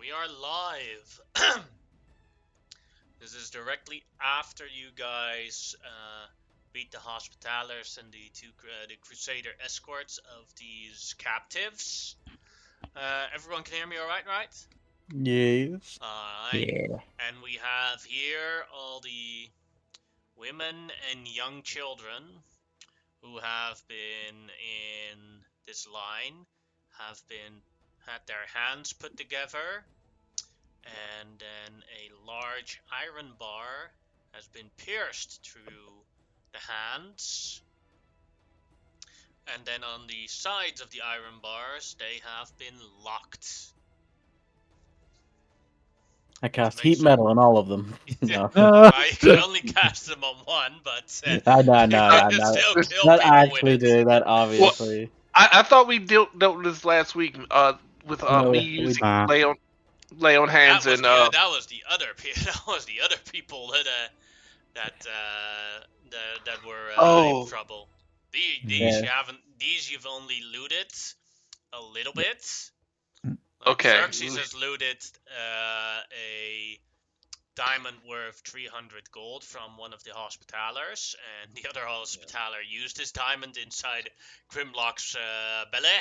we are live. This is directly after you guys beat the Hospitalers and the Crusader escorts of these captives. Everyone can hear me all right, right? Yes. Alright. And we have here all the women and young children who have been in this line, have been had their hands put together, and then a large iron bar has been pierced through the hands. And then on the sides of the iron bars, they have been locked. I cast heat metal on all of them. No. Well, you can only cast them on one, but No. you can still kill Not people actually with it. doing that, obviously. I thought we dealt with this last week. With No, me we using lay on hands That was and that was the other people that were in trouble. These Yeah. you've only looted a little bit. Like Okay. Xerxes has looted a diamond worth 300 gold from one of the Hospitalers, and the other Hospitaler used his diamond inside Grimlock's belly.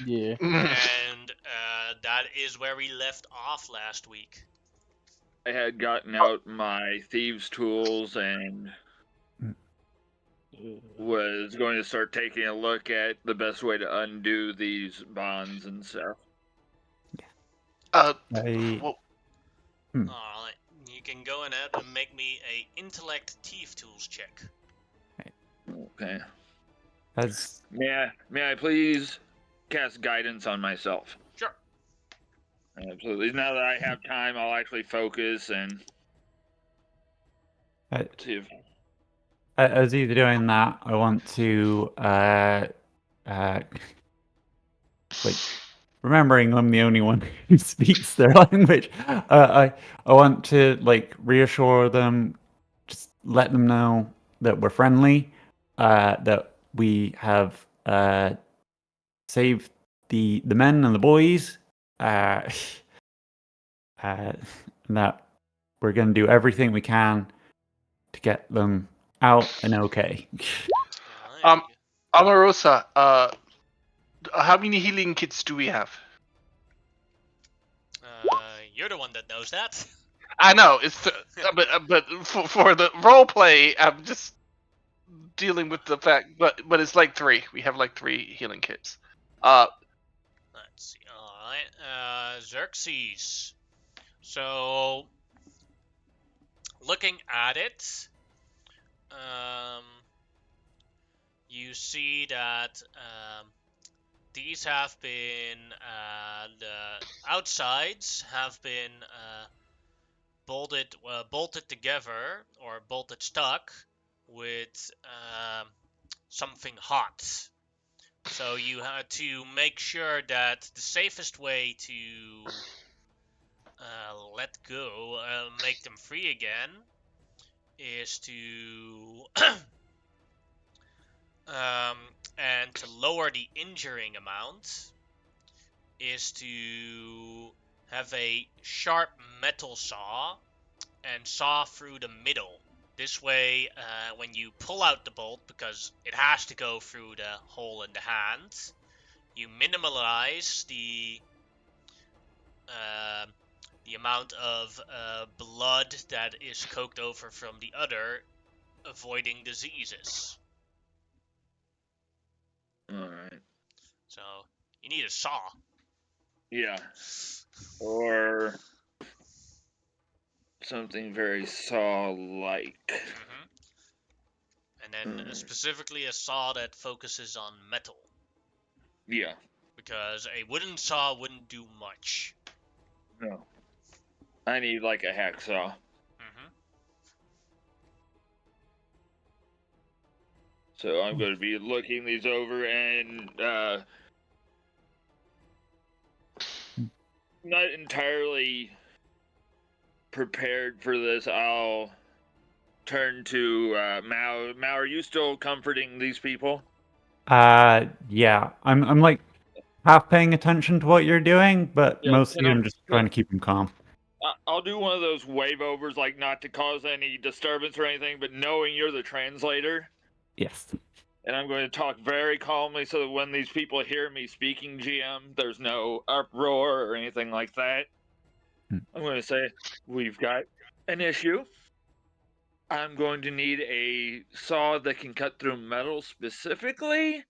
Yeah. And that is where we left off last week. I had gotten out my thieves' tools and was going to start taking a look at the best way to undo these bonds and stuff. Alright, you can go ahead and make me a intellect thief tools check. Okay. That's May I please cast guidance on myself? Sure. Absolutely. Now that I have time, I'll actually focus and see if. As you're doing that, I want to like remembering I'm the only one who speaks their language. I want to like reassure them, just let them know that we're friendly, that we have saved the men and the boys, that we're going to do everything we can to get them out and okay. Amarosa, how many healing kits do we have? You're the one that knows that. I know, but for the role play, I'm just dealing with the fact, but it's like 3. We have like 3 healing kits. Let's see. All right, Xerxes. So, looking at it, you see that these have been the outsides have been bolted together or bolted stuck with something hot. So you have to make sure that the safest way to let go, make them free again, is to and to lower the injuring amount is to have a sharp metal saw and saw through the middle. This way, when you pull out the bolt, because it has to go through the hole in the hand, you minimize the amount of blood that is coked over from the other, avoiding diseases. Alright. So, you need a saw. Yeah. Or something very saw-like. Mm-hmm. And then specifically a saw that focuses on metal. Yeah. Because a wooden saw wouldn't do much. No. I need like a hacksaw. So I'm going to be looking these over and not entirely prepared for this. I'll turn to Mao. Mao, are you still comforting these people? Yeah, I'm like half paying attention to what you're doing, but Yeah, mostly I'm just trying to keep him calm. I'll do one of those wave overs, like not to cause any disturbance or anything, but knowing you're the translator, Yes. and I'm going to talk very calmly so that when these people hear me speaking, GM, there's no uproar or anything like that. I'm going to say, we've got an issue. I'm going to need a saw that can cut through metal specifically.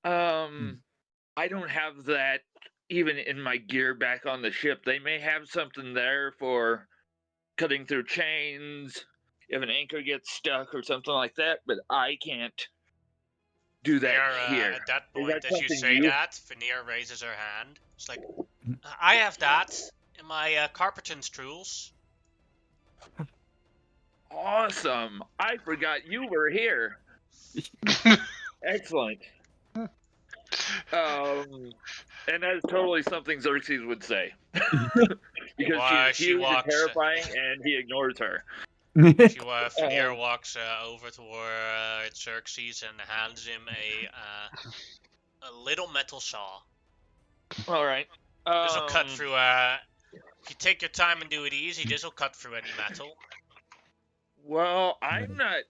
I don't have that even in my gear back on the ship. They may have something there for cutting through chains if an anchor gets stuck or something like that, but I can't do that here. At that Is point, that as you something say you? that, Veneer raises her hand. It's like, I have that in my carpenter's tools. Awesome. I forgot you were here. Excellent. And that is totally something Xerxes would say. Because she Why, is she huge and walks. terrifying, and he ignores her. Veneer walks over toward Xerxes and hands him a little metal saw. All right. This will cut through. If you take your time and do it easy, this will cut through any metal. Well, I'm not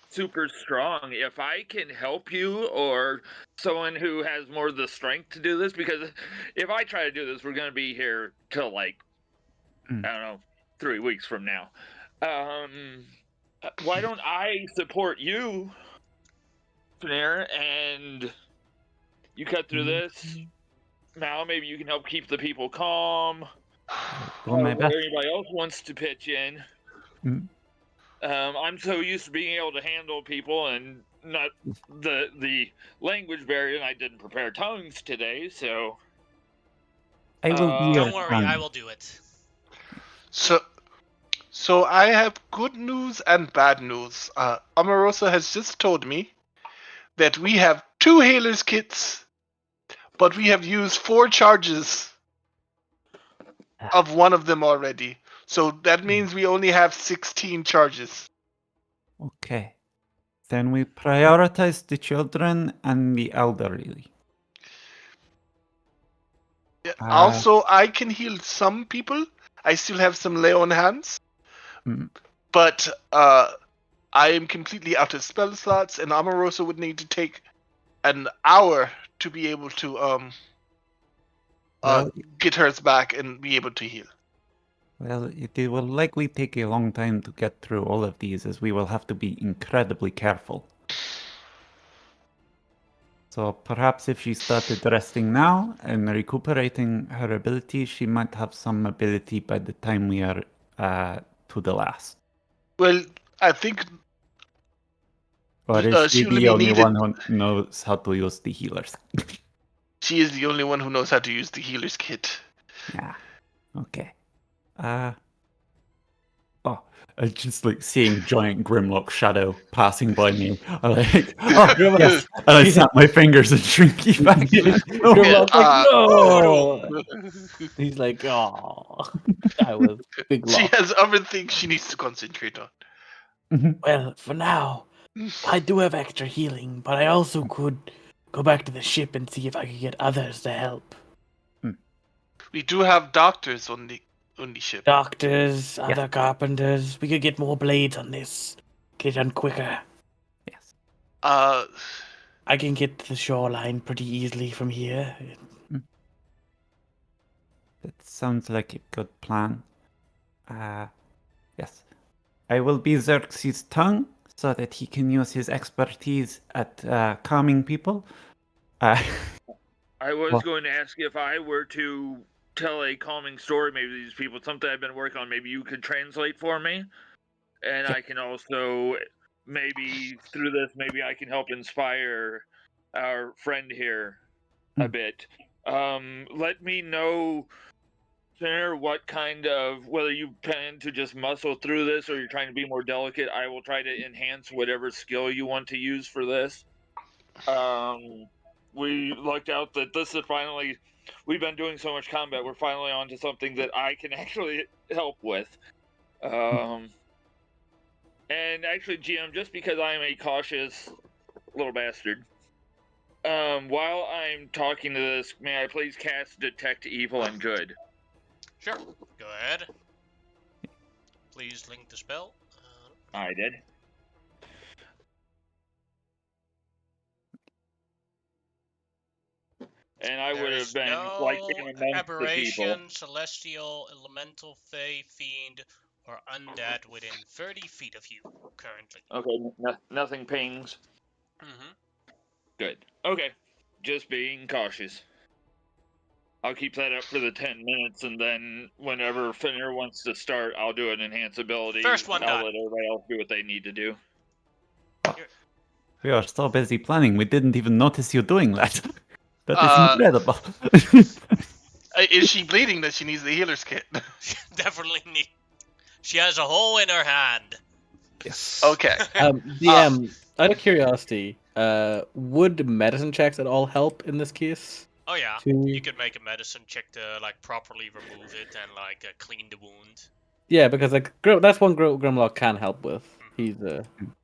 super strong. If I can help you or someone who has more of the strength to do this, because if I try to do this, we're going to be here till like, I don't know, 3 weeks from now. Why don't I support you, Fnair, and you cut through this? Mal, maybe you can help keep the people calm. Doing my best. Anybody else wants to pitch in? I'm so used to being able to handle people and not the language barrier, and I didn't prepare tongues today, so. I will be Don't worry, I will do it. So I have good news and bad news. Omarosa has just told me that we have 2 healers kits, but we have used 4 charges of one of them already. So that means we only have 16 charges. Okay. Then we prioritize the children and the elderly. Yeah, also, I can heal some people. I still have some lay on hands. But I am completely out of spell slots, and Omarosa would need to take an hour to be able to get hers back and be able to heal. Well, it will likely take a long time to get through all of these, as we will have to be incredibly careful. So perhaps if she started resting now and recuperating her ability, she might have some ability by the time we are to the last. Well, I think. Or is she she the only one who knows how to use the healers? She is the only one who knows how to use the healer's kit. Yeah. Okay. Just like seeing giant Grimlock shadow passing by me. I'm like, oh, yes. And I snap my fingers and shrink you back. Grimlock's like, no! He's like, oh, I was big loss. She has other things she needs to concentrate on. Well, for now, I do have extra healing, but I also could go back to the ship and see if I could get others to help. We do have doctors on the ship. Doctors, other carpenters. We could get more blades on this. Get it done quicker. Yes. I can get to the shoreline pretty easily from here. That sounds like a good plan. Yes. I will be Xerxes' tongue so that he can use his expertise at calming people. I was going to ask if I were to tell a calming story, maybe these people, something I've been working on, maybe you could translate for me. And I can also, maybe through this, maybe I can help inspire our friend here a bit. Let me know, Senator, what kind of, whether you plan to just muscle through this or you're trying to be more delicate. I will try to enhance whatever skill you want to use for this. We lucked out that this is finally, we've been doing so much combat, we're finally onto something that I can actually help with. And actually, GM, just because I am a cautious little bastard, While I'm talking to this, may I please cast Detect Evil and Good? Sure. Go ahead. Please link the spell. I did. And I would There have is been like no in amongst the people. aberration, celestial, elemental, fey, fiend, or undead within 30 feet of you currently. Okay, nothing pings. Mm-hmm. Good. Okay, just being cautious. I'll keep that up for the 10 minutes, and then whenever Finner wants to start, I'll do an enhance ability. First one I'll done. let everybody else do what they need to do. We are so busy planning, we didn't even notice you doing that. That is Uh, incredible. Is she bleeding that she needs the healer's kit? Definitely need. She has a hole in her hand. Yes. Okay. DM, out of curiosity, would medicine checks at all help in this case? Oh yeah, To- you could make a medicine check to like properly remove it and like clean the wound. Yeah, because like that's one Grimlock can help with. He's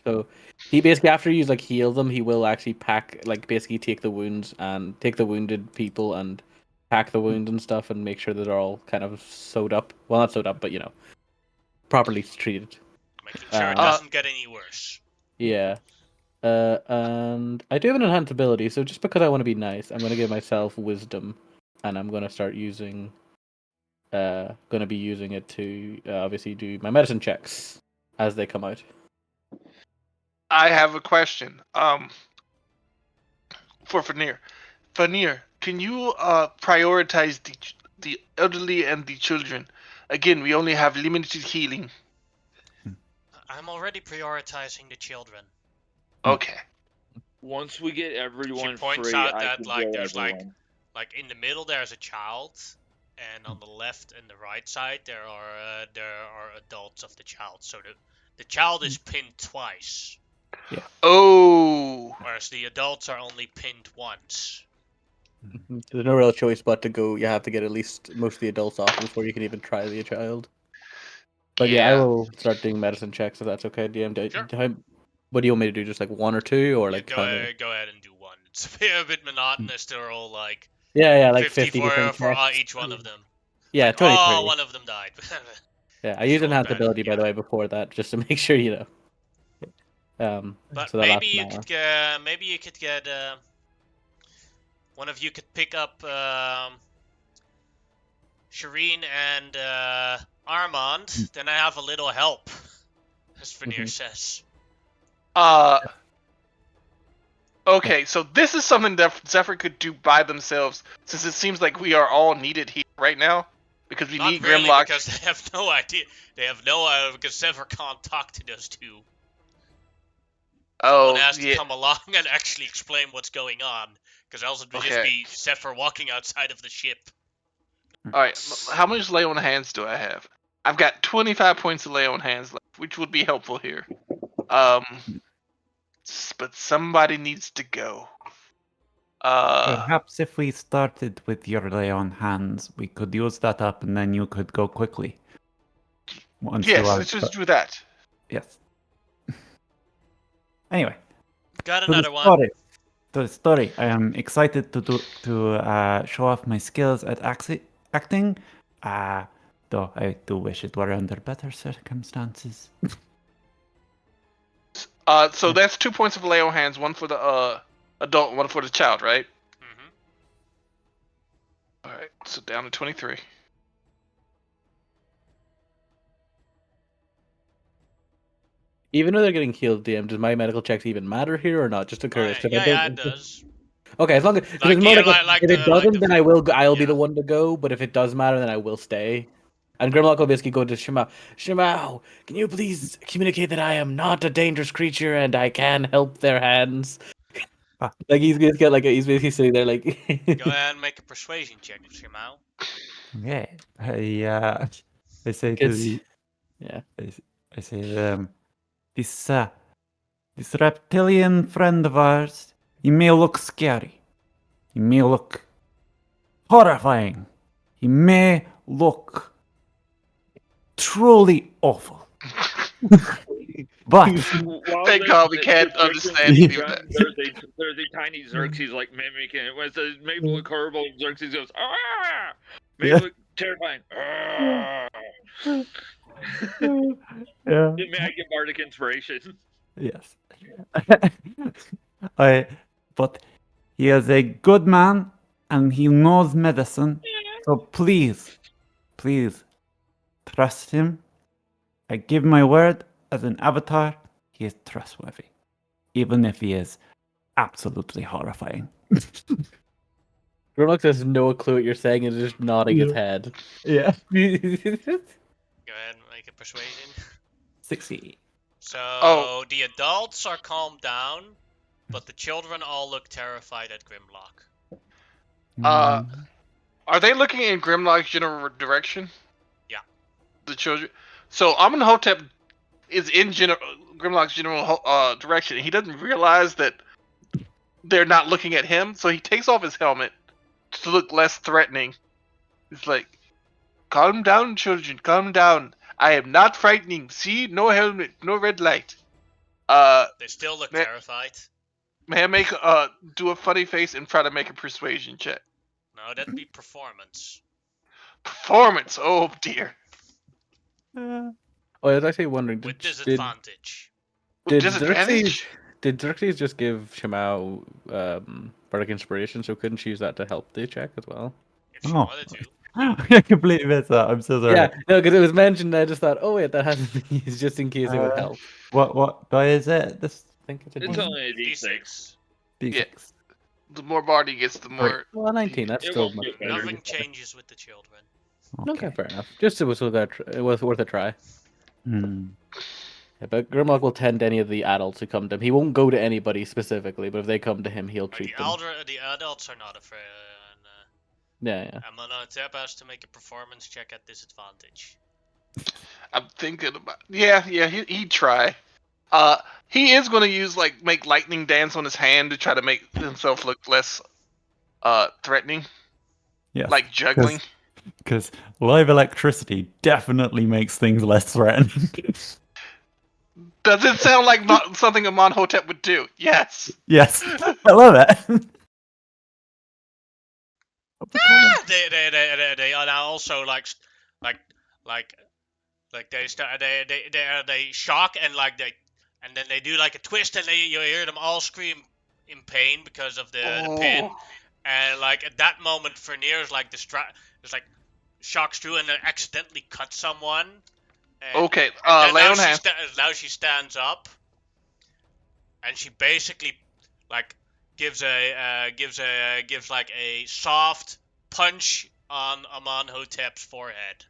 so he basically after you like heal them, he will actually pack like basically take the wounds and take the wounded people and pack the wounds and stuff and make sure that they're all kind of sewed up. Well, not sewed up, but properly treated. Making sure it Uh, doesn't get any worse. Yeah. And I do have an enhanced ability, so just because I want to be nice, I'm gonna give myself wisdom, and I'm gonna start using. Gonna be using it to obviously do my medicine checks as they come out. I have a question. For Fanir. Fanir, can you prioritize the elderly and the children? Again, we only have limited healing. I'm already prioritizing the children. Okay. Once we get everyone She points free, out I that can like heal there's everyone. like in the middle there's a child, and on the left and the right side there are adults of the child. So the child is pinned twice, Oh. whereas the adults are only pinned once. There's no real choice but to go. You have to get at least most of the adults off before you can even try the child. But yeah, I Yeah. will start doing medicine checks if that's okay. DM, Sure. what do you want me to do? Just like one or two, or Yeah, like go kind of? ahead, go ahead and do one. It's a bit monotonous. They're all like Yeah, like 50 50 different for checks. each one of them. Yeah, Like, oh, 23. one of them died. Yeah, I used Felt enhanced bad, ability by yeah. the way before that, just to make sure But So that maybe lasts an you hour. could get one of you could pick up Shireen and Armand. Then I have a little help, as Veneer says. Uh. Okay, so this is something that Zephyr could do by themselves, since it seems like we are all needed here right now, because we Not need really, Grimlock. because they have no idea. They have no idea, because Sever can't talk to those two. Someone Oh, has to yeah. come along and actually explain what's going on, because else it would just Okay. be Sever walking outside of the ship. All right. How much lay on hands do I have? I've got 25 points of lay on hands left, which would be helpful here. But somebody needs to go. Perhaps if we started with your lay on hands, we could use that up and then you could go quickly. Once you Yes, are. let's just do that. Yes. Anyway, Got to the another one. story. To the story. I am excited to show off my skills at acting. Though I do wish it were under better circumstances. So that's 2 points of lay on hands, one for the adult, one for the child, right? Mm-hmm. All right, so down to 23. Even though they're getting healed, DM, does my medical checks even matter here or not? Just to curious. Yeah, it does. Okay, as long as because Like, it's more yeah, like if it doesn't, then I'll be yeah. the one to go. But if it does matter, then I will stay. And Grimlock will basically go to Shimao. Shimao, can you please communicate that I am not a dangerous creature and I can help their hands? Like he's got he's basically sitting there like. Go ahead and make a persuasion check, Shimao. Okay. I say to Kids. the. Yeah. I say this reptilian friend of ours, he may look scary. He may look horrifying. He may look truly awful. But While Thank God we can't description understand of any the of gun, that. there's a tiny Xerxes like mimicking it. When it says maybe look horrible, Xerxes goes ah, maybe Yeah. look terrifying. Ah. yeah. It may I get bardic inspiration. Yes. I, but he is a good man and he knows medicine. So please, please trust him. I give my word as an avatar, he is trustworthy. Even if he is absolutely horrifying. Grimlock has no clue what you're saying and is just nodding his head. Yeah. Go ahead and make a persuasion. 60. So Oh. the adults are calmed down, but the children all look terrified at Grimlock. Uh, Mm. are they looking in Grimlock's general direction? Yeah. The children. So Amenhotep is in Grimlock's general direction. He doesn't realize that they're not looking at him, so he takes off his helmet to look less threatening. He's like, "Calm down, children. Calm down. I am not frightening. See, no helmet, no red light. They still look May- terrified. May I make do a funny face and try to make a persuasion check? No, that'd be performance. Performance. Oh dear. Oh, I was actually wondering, With did disadvantage. With Xerxes disadvantage. did Xerxes just give Shamao bardic inspiration? So couldn't she use that to help the check as well? If she Oh. wanted to. I completely missed that. I'm so sorry. Yeah, no, because it was mentioned. I just thought, oh wait, that hasn't been used just in case it would Uh, help. What die is it? This I think it's a It's D6. only a D6. D6. D6. Yeah. The more Barty gets, the more. Well, 19. That's It still won't much get better. better. Nothing changes with the children. Okay, fair enough. Just it was worth a try. Hmm. Yeah, but Grimlock will tend to any of the adults who come to him. He won't go to anybody specifically, but if they come to him, he'll But treat them. the adults are not afraid. Yeah. Amenhotep has to make a performance check at disadvantage. I'm thinking about. Yeah, he'd try. He is going to use make lightning dance on his hand to try to make himself look less threatening, Yes. like juggling. Because live electricity definitely makes things less threatening. Does it sound like something Amenhotep would do? Yes. Yes. I love it. They are now also like they shock and then they do like a twist and you hear them all scream in pain because of the pin, and like at that moment Vernier is like is like shocks through and then accidentally cuts someone. And, Okay, and then Leon has. now she stands up and she basically like gives like a soft punch on Amenhotep's forehead.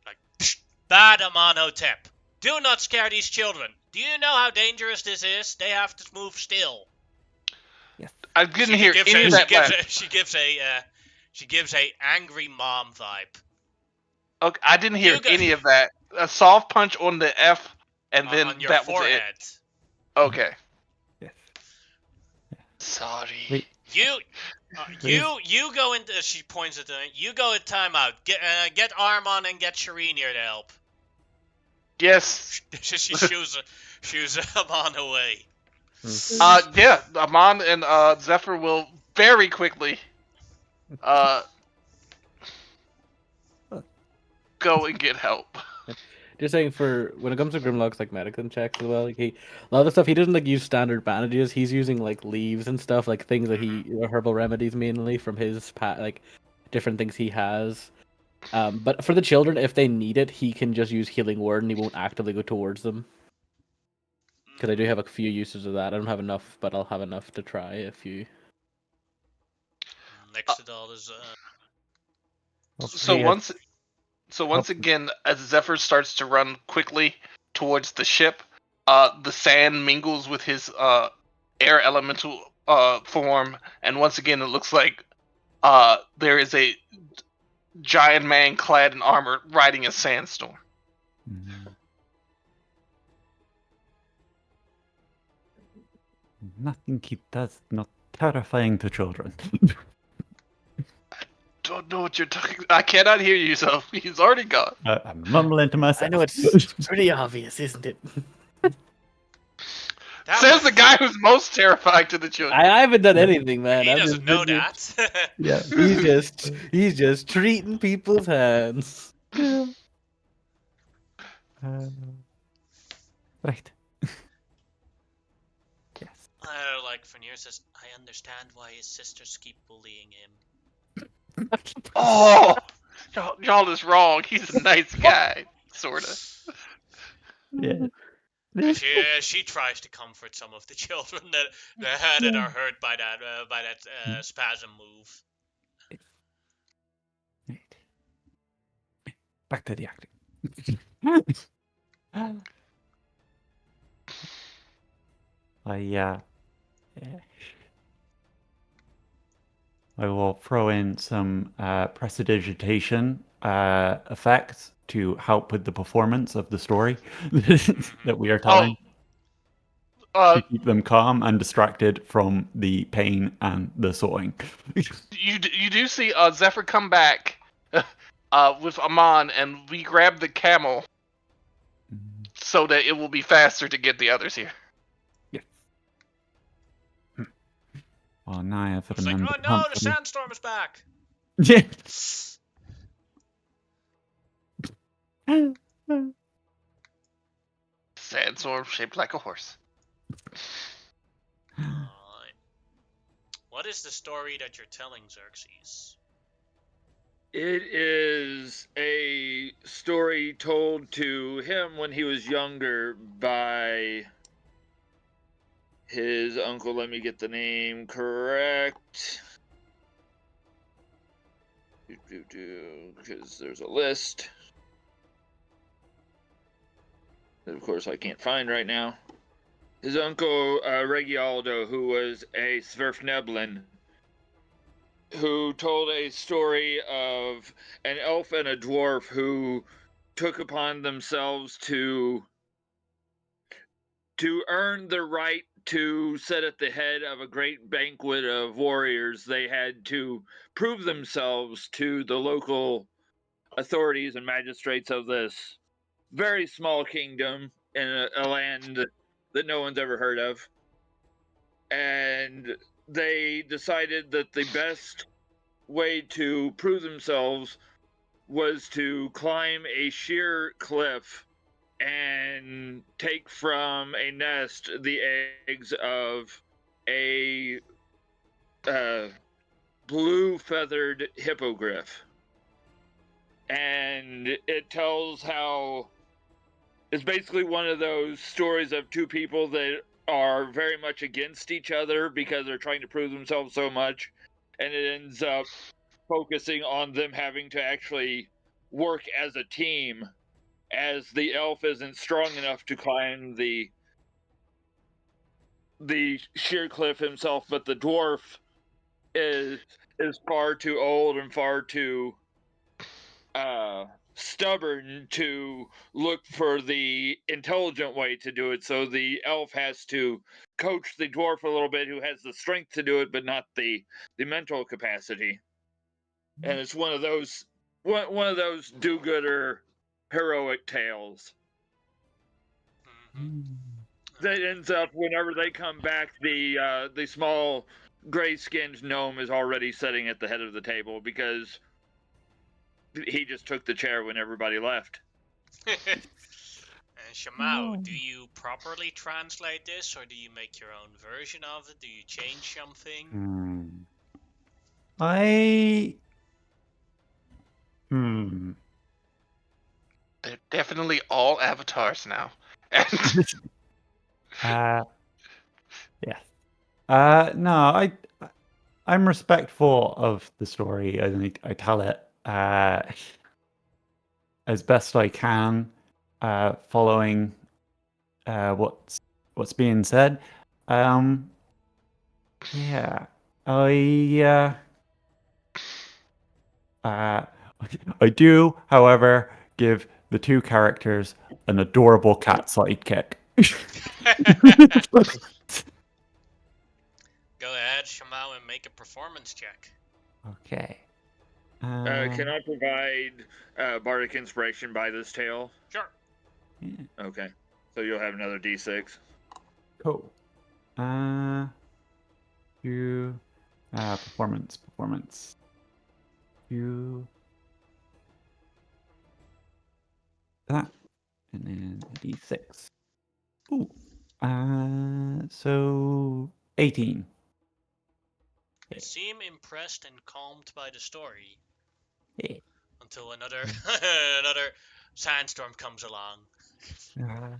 Like, bad Amenhotep. Do not scare these children. Do you know how dangerous this is? They have to move still. I didn't hear any of that last. She gives a angry mom vibe. Okay, I didn't hear any of that. A soft punch on the F, and then on your that forehead. was it. Okay. Yes. Sorry. Wait. You go into. She points at it. You go in timeout. Get Armon and get Shireen here to help. Yes. she shoos Amon away. Yeah. Amon and Zephyr will very quickly go and get help. Just saying, for when it comes to Grimlock's like medicine checks as well, like a lot of the stuff he doesn't like use standard bandages. He's using like leaves and stuff, like things that he herbal remedies mainly from his like different things he has. But for the children, if they need it, he can just use healing word and he won't actively go towards them. Because I do have a few uses of that. I don't have enough, but I'll have enough to try a few. Next to all is So once again, as Zephyr starts to run quickly towards the ship, the sand mingles with his air elemental form, and once again, it looks like there is a giant man clad in armor riding a sandstorm. Mhm. Nothing he does not terrifying to children. don't know what you're talking. I cannot hear you, so he's already gone. I'm mumbling to myself. I know it's pretty obvious, isn't it? That Says was, the guy who's most terrified to the children. I haven't done anything, man. he I'm doesn't just know sitting here- that. Yeah. He's just treating people's hands. Right. Yes. Like Fenrir says, I understand why his sisters keep bullying him. Oh, y'all is wrong. He's a nice guy, sorta. Yeah. She tries to comfort some of the children that are hurt by that spasm move. Right. Back to the acting. I will throw in some prestidigitation effects to help with the performance of the story that we are telling, to keep them calm and distracted from the pain and the sawing. You do see Zephyr come back with Amon, and we grab the camel so that it will be faster to get the others here. Well, now I have It's like, oh no, the sandstorm is back. Yeah. Sandstorm shaped like a horse. Alright. What is the story that you're telling, Xerxes? It is a story told to him when he was younger by his uncle. Let me get the name correct. Because there's a list. That of course I can't find right now. His uncle Regialdo, who was a Sverfneblin, who told a story of an elf and a dwarf who took upon themselves to earn the right to sit at the head of a great banquet of warriors. They had to prove themselves to the local authorities and magistrates of this very small kingdom in a land that no one's ever heard of. And they decided that the best way to prove themselves was to climb a sheer cliff and take from a nest the eggs of a blue feathered hippogriff. And it tells how it's basically one of those stories of two people that are very much against each other because they're trying to prove themselves so much, and it ends up focusing on them having to actually work as a team, as the elf isn't strong enough to climb the sheer cliff himself, but the dwarf is far too old and far too stubborn to look for the intelligent way to do it. So the elf has to coach the dwarf a little bit, who has the strength to do it, but not the mental capacity. And it's one of those do-gooder heroic tales that ends up, whenever they come back, the small gray-skinned gnome is already sitting at the head of the table because he just took the chair when everybody left. And Shamao, do you properly translate this, or do you make your own version of it? Do you change something? They're definitely all avatars now. Yeah. No, I'm respectful of the story. I tell it as best I can, following what's being said. Yeah, I do, however, give the two characters an adorable cat sidekick. Go ahead, Shamao, and make a performance check. Okay. Can I provide bardic inspiration by this tale? Sure. Yeah, Okay. So you'll have another d6. cool. You performance. You that, and then a d6. Ooh. So 18. They seem impressed and calmed by the story Yeah. until another another sandstorm comes along. Uh,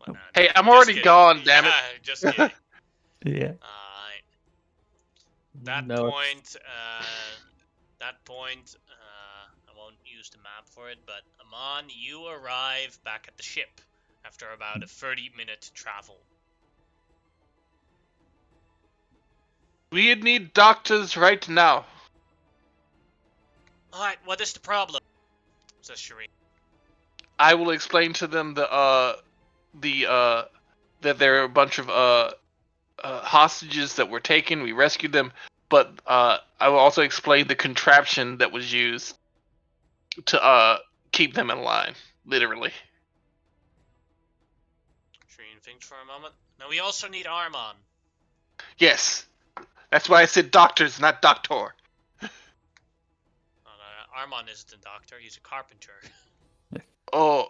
Well, no, Hey, I'm just already kidding. gone, damn it. Yeah, just kidding. yeah. Alright. No, That point, I won't use the map for it, but Amon, you arrive back at the ship after about a 30-minute travel. We need doctors right now. Alright, what is the problem? Says Shireen. I will explain to them that there are a bunch of hostages that were taken. We rescued them, but I will also explain the contraption that was used to keep them in line, literally. Shireen thinks for a moment. Now we also need Armon. Yes, that's why I said doctors, not doctor. Armon isn't a doctor, he's a carpenter. Oh,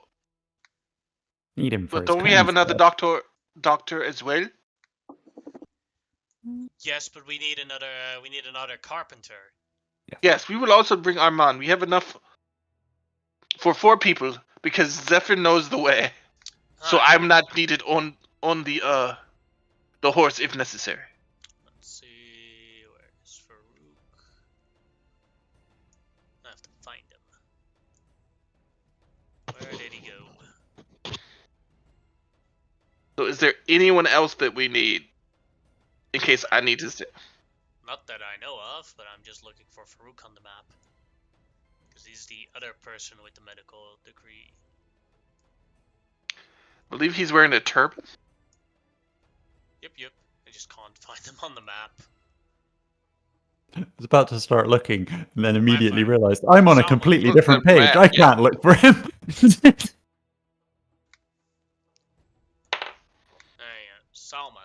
Need him for but his don't we kind have another stuff. doctor as well? Yes, but we need another carpenter. Yes, we will also bring Armand. We have enough for 4 people because Zephyr knows the way. So Alright, I'm not needed on the horse if necessary. let's see, where is Farouk? I have to find him. Where did he go? So is there anyone else that we need in case I need to stay? Not that I know of, but I'm just looking for Farouk on the map. Because he's the other person with the medical degree. I believe he's wearing a turban. Yep. I just can't find him on the map. I was about to start looking, and then immediately fine. realized I'm on a Salmon. completely The different page. map, I yeah. can't look for him. There you go. Salman.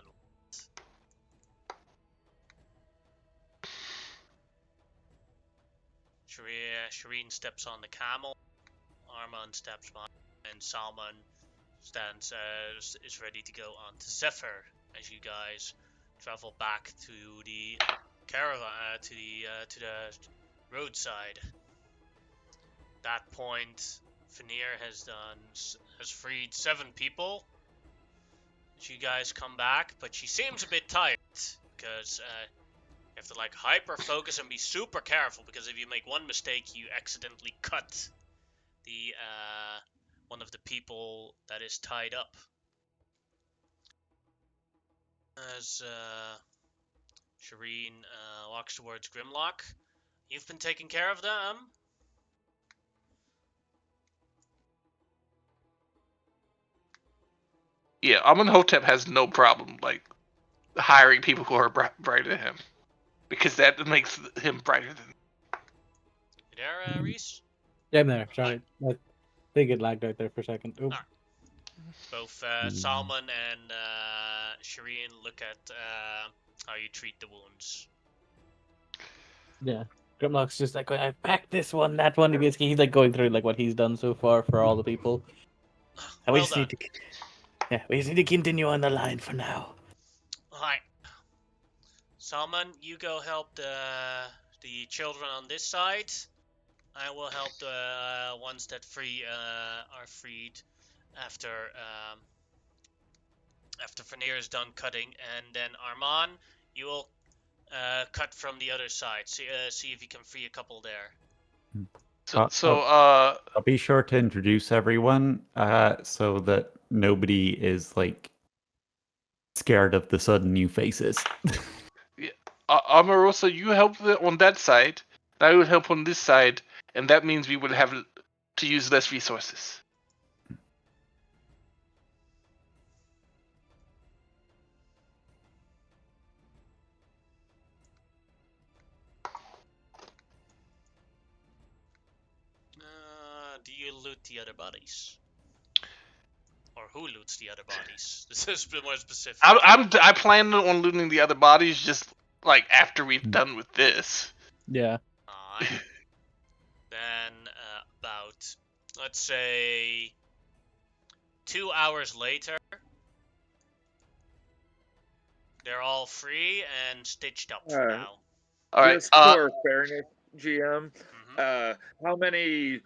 Shireen steps on the camel. Armand steps behind, and Salman is ready to go on to Zephyr as you guys travel back to the caravan to the roadside. That point, Veneer has freed 7 people. As you guys come back, but she seems a bit tired because you have to like hyper focus and be super careful because if you make one mistake, you accidentally cut the one of the people that is tied up. As Shireen walks towards Grimlock, you've been taking care of them. Yeah, Amenhotep has no problem like hiring people who are brighter than him because that makes him brighter than. You there, Reese? yeah, I'm there. Sorry, I think it lagged out there for a second. Oh, Alright. Both Salman and Shireen look at how you treat the wounds. yeah. Grimlock's just like, I packed this one, that one. Basically, he's like going through like what he's done so far for all the people. And we Well just done. need to, we just need to continue on the line for now. Alright. Salman, you go help the children on this side. I will help the ones that are freed after after Veneer is done cutting, and then Arman, you will cut from the other side. See if you can free a couple there. I'll be sure to introduce everyone so that nobody is like scared of the sudden new faces. Amarosa, you help on that side. I will help on this side, and that means we will have to use less resources. the other bodies? Or who loots the other bodies? This is a bit more specific. I plan on looting the other bodies just like after we've done with this. Yeah. Alright. Then about, let's say, 2 hours later, they're all free and stitched up for now. All right. Just for fairness, GM, Mhm. how many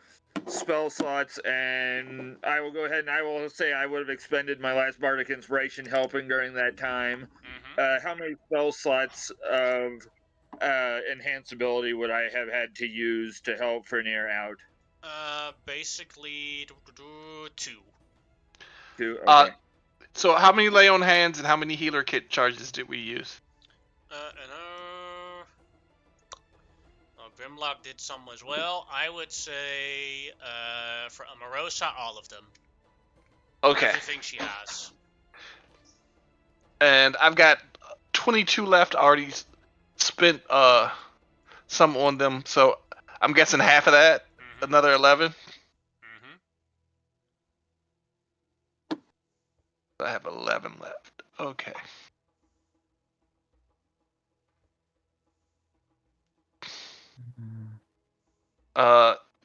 spell slots? And I will go ahead and I will say I would have expended my last bardic inspiration helping during that time. Mhm. How many spell slots of enhance ability would I have had to use to help Fernier out? Basically, 2. To okay. So how many lay on hands and how many healer kit charges did we use? Grimlock did some as well. I would say, for Amorosa, all of them. Okay. Everything she has. And I've got 22 left. I already spent some on them, so I'm guessing half of that. Mhm. Another 11. Mhm. I have 11 left. Okay.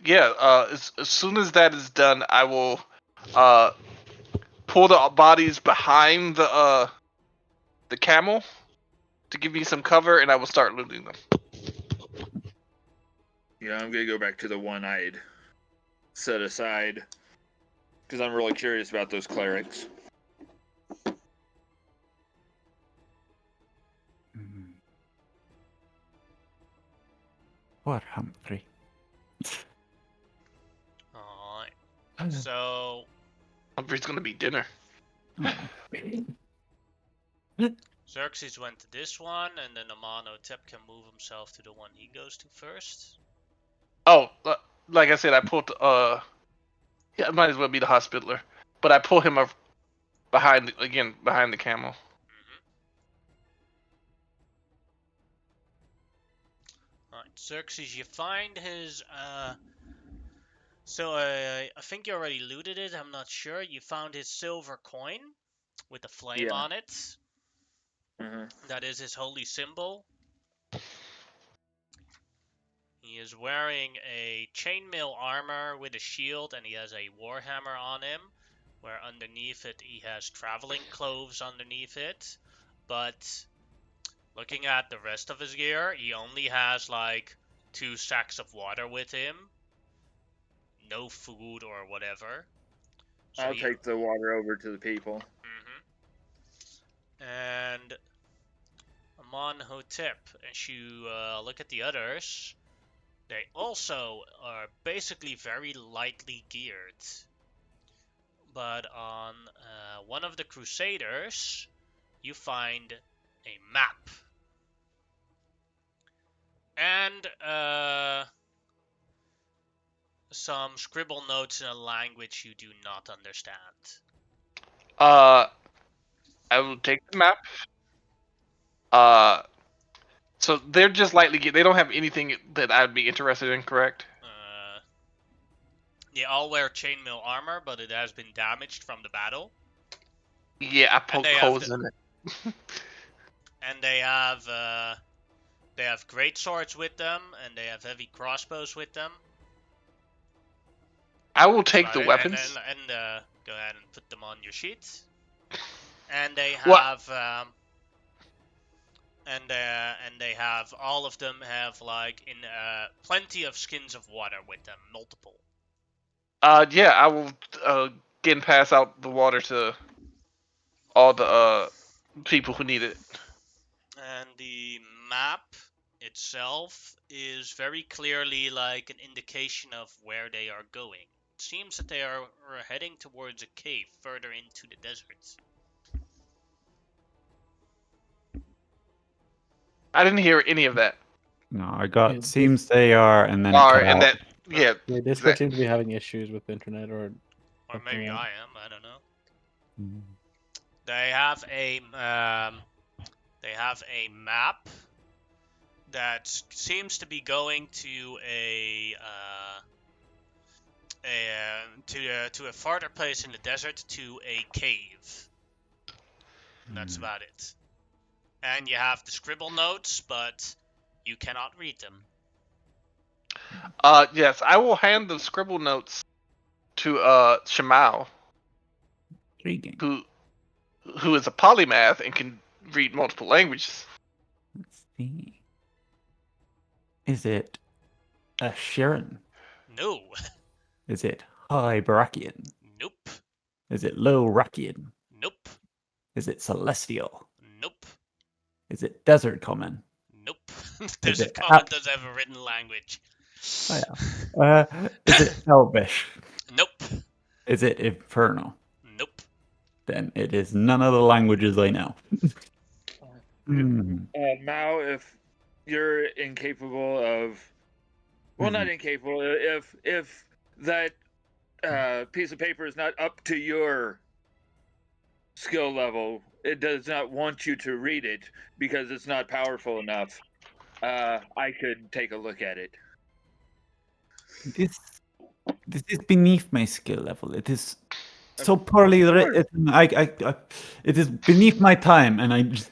Yeah. As soon as that is done, I will pull the bodies behind the camel to give me some cover, and I will start looting them. Yeah, I'm gonna go back to the one I'd set aside because I'm really curious about those clerics. Poor Humphrey. Alright. So, Humphrey's gonna be dinner. Xerxes went to this one, and then Amonotep can move himself to the one he goes to first. Oh, like I said, I pulled. Yeah, it might as well be the hospitaler, but I pull him up behind the camel. Alright, Xerxes, you find his, so I think you already looted it, I'm not sure. You found his silver coin with a flame Yeah. on it. Mhm. That is his holy symbol. He is wearing a chainmail armor with a shield, and he has a warhammer on him, where underneath it he has traveling clothes underneath it. But looking at the rest of his gear, he only has like 2 sacks of water with him, no food or whatever. So I'll take the water over to the people. And Amonhotep, as you look at the others, they also are basically very lightly geared. But on one of the Crusaders, you find a map. And some scribble notes in a language you do not understand. I will take the map. So they're just lightly geared. They don't have anything that I'd be interested in, correct? They all wear chainmail armor, but it has been damaged from the battle. Yeah, I poked holes in it. And they have great swords with them, and they have heavy crossbows with them. I will take the it. weapons. And go ahead and put them on your sheet. And they have and they have all of them have like in plenty of skins of water with them, multiple. Yeah, I will again pass out the water to all the people who need it. And the map itself is very clearly like an indication of where they are going. It seems that they are heading towards a cave further into the desert. I didn't hear any of that. No, I got Yeah, seems they are, and then it Are cut and out. that yeah. Yeah, Discord seems to be having issues with the internet or maybe like I am. I don't know. Mm. They have a map that seems to be going to to a farther place in the desert to a cave. And that's about it. And you have the scribble notes, but you cannot read them. Yes, I will hand the scribble notes to Shamao, Intriguing. who is a polymath and can read multiple languages. Let's see. Is it Asheran? No. Is it High Barakian? Nope. Is it Low Rakian? Nope. Is it Celestial? Nope. Is it Desert Common? Nope. There's a it comment does have a written language. Oh, yeah. Is it Elvish? Nope. Is it Infernal? Nope. Then it is none of the languages I know. Mao, if you're incapable of, well, not incapable, if that piece of paper is not up to your skill level, it does not want you to read it because it's not powerful enough. I could take a look at it. This is beneath my skill level. It is so poorly written. It is beneath my time, and I just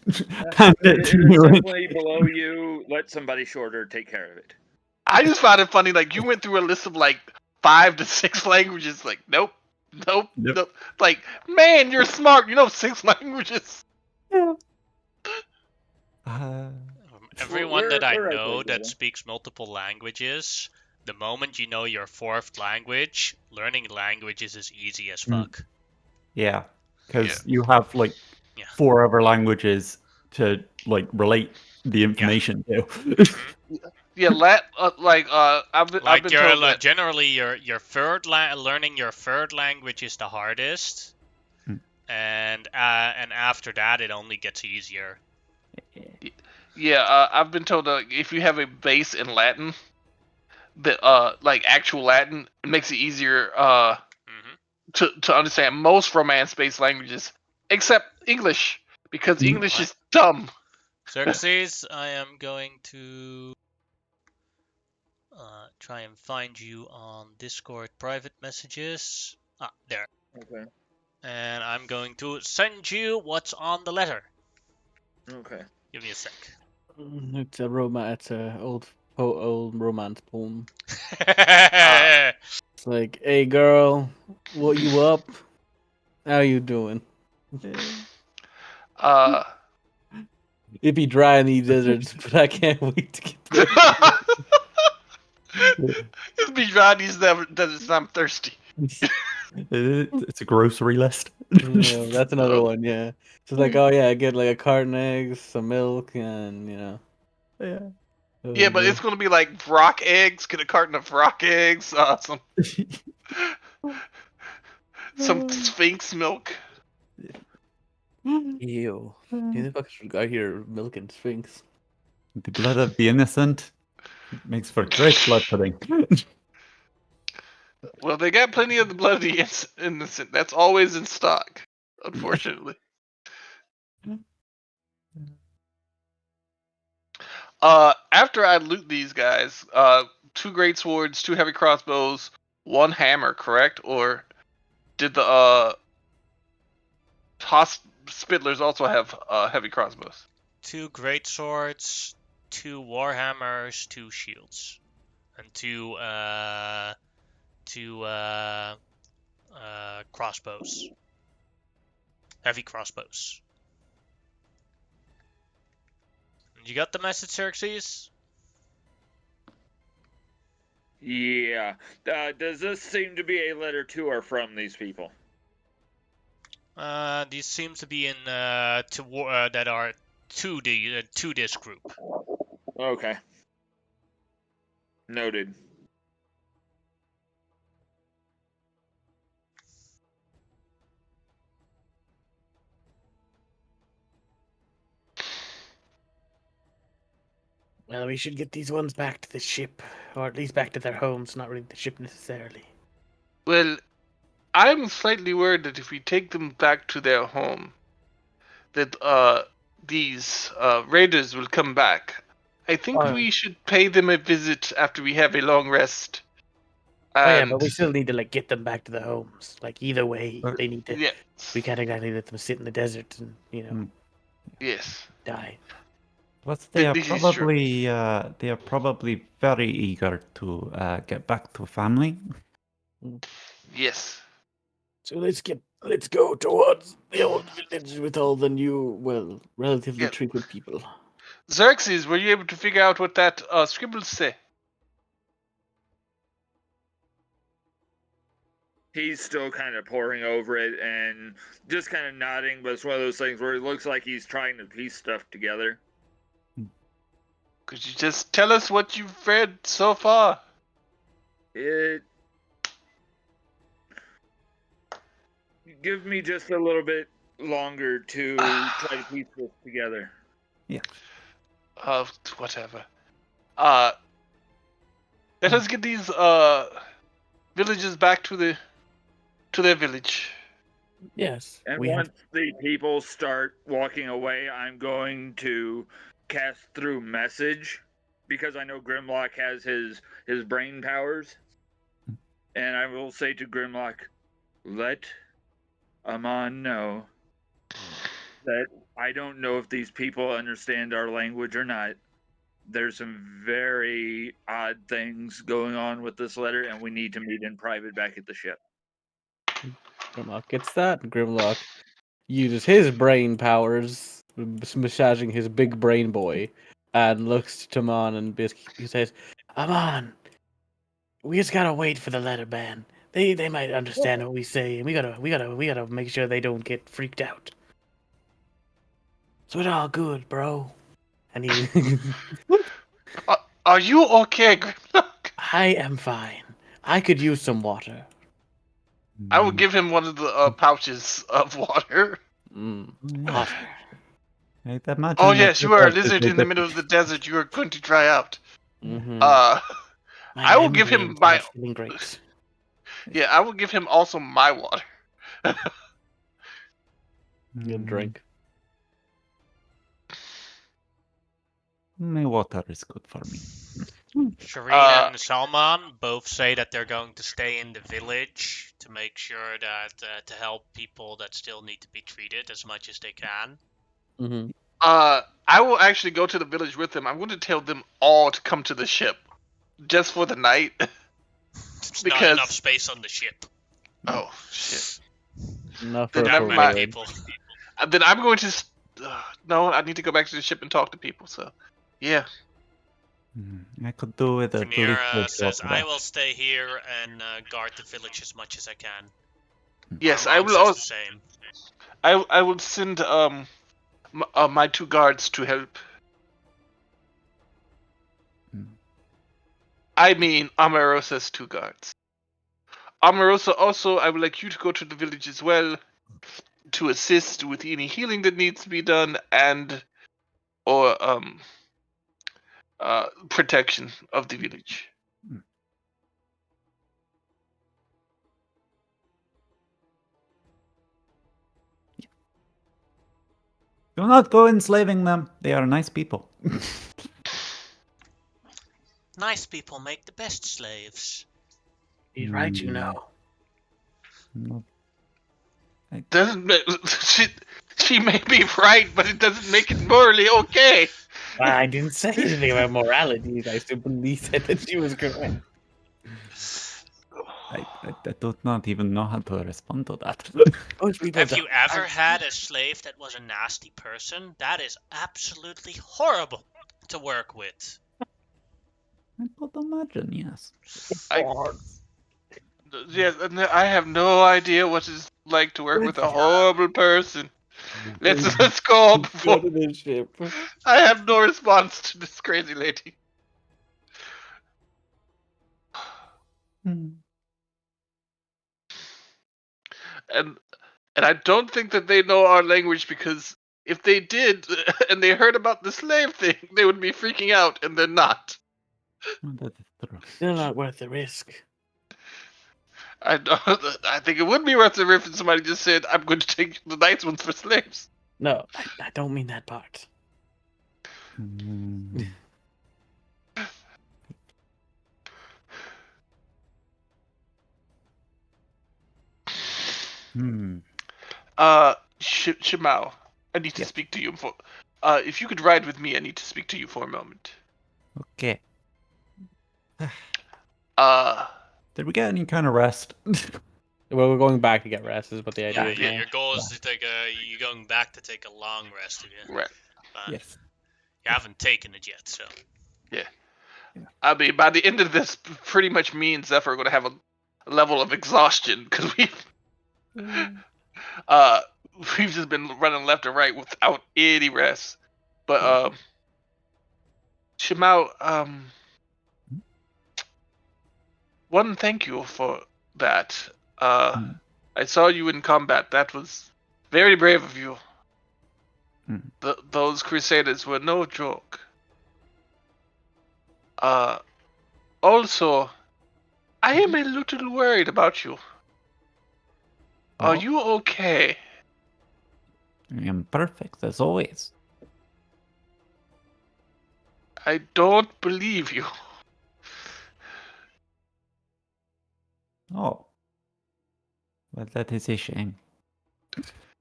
hand it It to is you. definitely below you. Let somebody shorter take care of it. I just found it funny. Like you went through a list of like 5 to 6 languages. Like nope. Like man, you're smart. You know 6 languages. Everyone that I we're right know there, that speaks multiple languages, the moment you know your 4th language, learning languages is easy as fuck. Yeah, because you have like Yeah. 4 other languages to like relate the information to. Yeah, I've been told that. Generally your learning your 3rd language is the hardest, and after that it only gets easier. Yeah, I've been told that if you have a base in Latin, that like actual Latin, it makes it easier to understand most Romance-based languages, except English, because English is dumb. Xerxes, I am going to try and find you on Discord private messages. Ah, there. Okay. And I'm going to send you what's on the letter. Okay. Give me a sec. It's a old romance poem. uh, It's like, hey girl, what you up? How you doing? It'd be dry in these deserts, but I can't wait to get there. It'd be dry in these deserts. I'm thirsty. It's a grocery list. Yeah, that's another one. Yeah, so like, oh yeah, I get like a carton of eggs, some milk, and Yeah. Yeah, but it's gonna be like rock eggs. Get a carton of rock eggs. Some Sphinx milk. Ew. Who the fuck got here milk and Sphinx? The blood of the innocent makes for great blood pudding. Well, they got plenty of the blood of the innocent. That's always in stock, unfortunately. After I loot these guys, 2 great swords, 2 heavy crossbows, 1 hammer, correct? Or did the Spittlers also have heavy crossbows? 2 great swords, 2 warhammers, 2 shields, and 2 crossbows. Heavy crossbows. You got the message, Xerxes? Yeah. Does this seem to be a letter to or from these people? These seems to be in that are to this group. Okay. Noted. Well, we should get these ones back to the ship, or at least back to their homes. Not really the ship necessarily. Well, I'm slightly worried that if we take them back to their home, that these raiders will come back. I think we should pay them a visit after we have a long rest. Oh yeah, And but we still need to like get them back to the homes. Like either way, But- they need to. yes, We can't exactly let them sit in the desert and Hmm. yes, die. But This is true. they are probably very eager to get back to family. Yes. So let's go towards the old village with all the new, well, relatively Yeah. treated people. Xerxes, were you able to figure out what that scribbles say? He's still kind of poring over it and just kind of nodding, but it's one of those things where it looks like he's trying to piece stuff together. Could you just tell us what you've read so far? It. Give me just a little bit longer to try to piece this together. Whatever. Let us get these villages back to their village. Yes, And we have. once the people start walking away, I'm going to cast through message because I know Grimlock has his brain powers. And I will say to Grimlock, let Amon know that I don't know if these people understand our language or not. There's some very odd things going on with this letter, and we need to meet in private back at the ship. Grimlock gets that. Grimlock uses his brain powers, massaging his big brain boy, and looks to Amon and basically says, "Amon, we just gotta wait for the letter, man. They might understand what we say, and we gotta make sure they don't get freaked out. So it's all good, bro." And he, Are you okay, Grimlock? I am fine. I could use some water. I will give him one of the pouches of water. Water. I'd imagine Oh that yes, your you are a pouches lizard will in the get- middle of the desert. You are going to dry out. Mm-hmm. My I will give him membranes my. not feeling great. Yeah, I will give him also my water. Good drink. My water is good for me. Sharina and Salman both say that they're going to stay in the village to make sure that to help people that still need to be treated as much as they can. Mm-hmm. I will actually go to the village with them. I'm going to tell them all to come to the ship, just for the night. There's not Because- enough space on the ship. Oh shit! Not Then for a That never full many mind. voyage. people. Then I'm going to. No, I need to go back to the ship and talk to people. So, yeah. I could do with a little Rhaenyra says, water. I will stay here and guard the village as much as I can. Yes, I Armand will. says Also, the same. I will send my 2 guards to help. I mean, Omarosa's 2 guards. Omarosa, also, I would like you to go to the village as well to assist with any healing that needs to be done and or protection of the village. Do not go enslaving them. They are nice people. Nice people make the best slaves. He's right, you know. No. Doesn't she may be right, but it doesn't make it morally okay. I didn't say anything about morality. I simply said that she was correct. I do not even know how to respond to that. Most people Have you don't. ever had a slave that was a nasty person? That is absolutely horrible to work with. I could imagine, yes. Yes, and I have no idea what it's like to work with a horrible person. Let's go Go before to the ship. I have no response to this crazy lady. And I don't think that they know our language, because if they did and they heard about the slave thing, they would be freaking out, and they're not. That is true. Still not worth the risk. I think it would be worth the risk if somebody just said, "I'm going to take the nice ones for slaves." No, I don't mean that part. Hmm. Shimao, I need to Yes. speak to you for. If you could ride with me, I need to speak to you for a moment. Okay. Uh, Did we get any kind of rest? Well, we're going back to get rest. Is what the idea Yeah, is yeah. now. Your goal is to take a. You're going back to take a long rest, if you. right. But Yes. you haven't taken it yet, so. Yeah. Yeah. I mean, by the end of this, pretty much me and Zephyr are going to have a level of exhaustion because uh we've just been running left and right without any rest. But Yeah. Shimao, one thank you for that. Mm. I saw you in combat. That was very brave of you. Mm. Those crusaders were no joke. Also, I am a little worried about you. Are Oh, you okay? I am perfect as always. I don't believe you. Oh, well, that is a shame.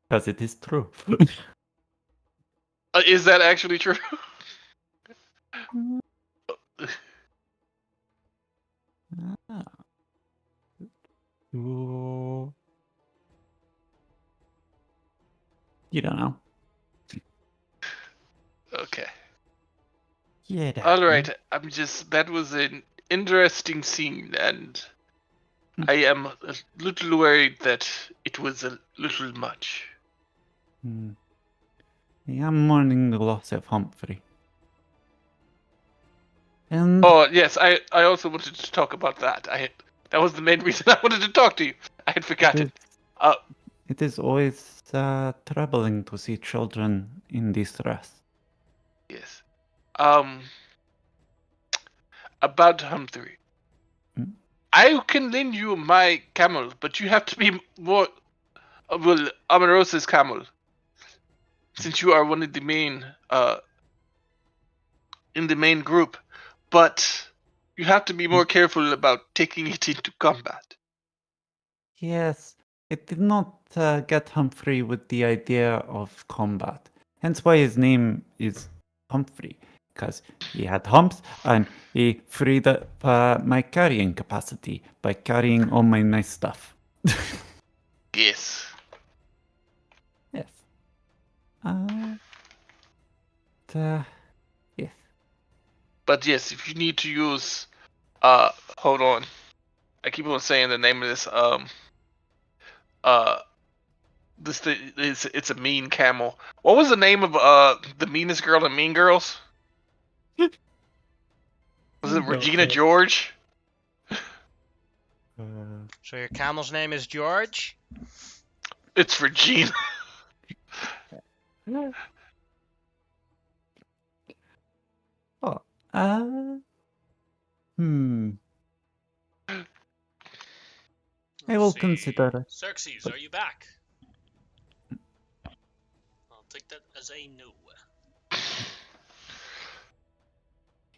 Because it is true. Is that actually true? Ah. Ooh. You don't know. Okay. Yeah. All right. That was an interesting scene, and I am a little worried that it was a little much. Hmm. I am mourning the loss of Humphrey. And Oh yes, I also wanted to talk about that. That was the main reason I wanted to talk to you. I had forgotten. it is always troubling to see children in distress. Yes. Um, about Humphrey. Hmm? I can lend you my camel, but you have to be more. Well, Amarosa's camel, since you are one of the main in the main group, but you have to be more careful about taking it into combat. Yes, it did not get Humphrey with the idea of combat. Hence why his name is Humphrey, because he had humps and he freed up my carrying capacity by carrying all my nice stuff. Yes. Yes. Uh, uh, yes. But yes, if you need to use hold on. I keep on saying the name of this uh this thing is it's a mean camel. What was the name of the meanest girl in Mean Girls? Was it Regina George? So your camel's name is George? It's Regina. Oh, uh, hmm. I will Let's see. consider it. Xerxes, But are you back? I'll take that as a no.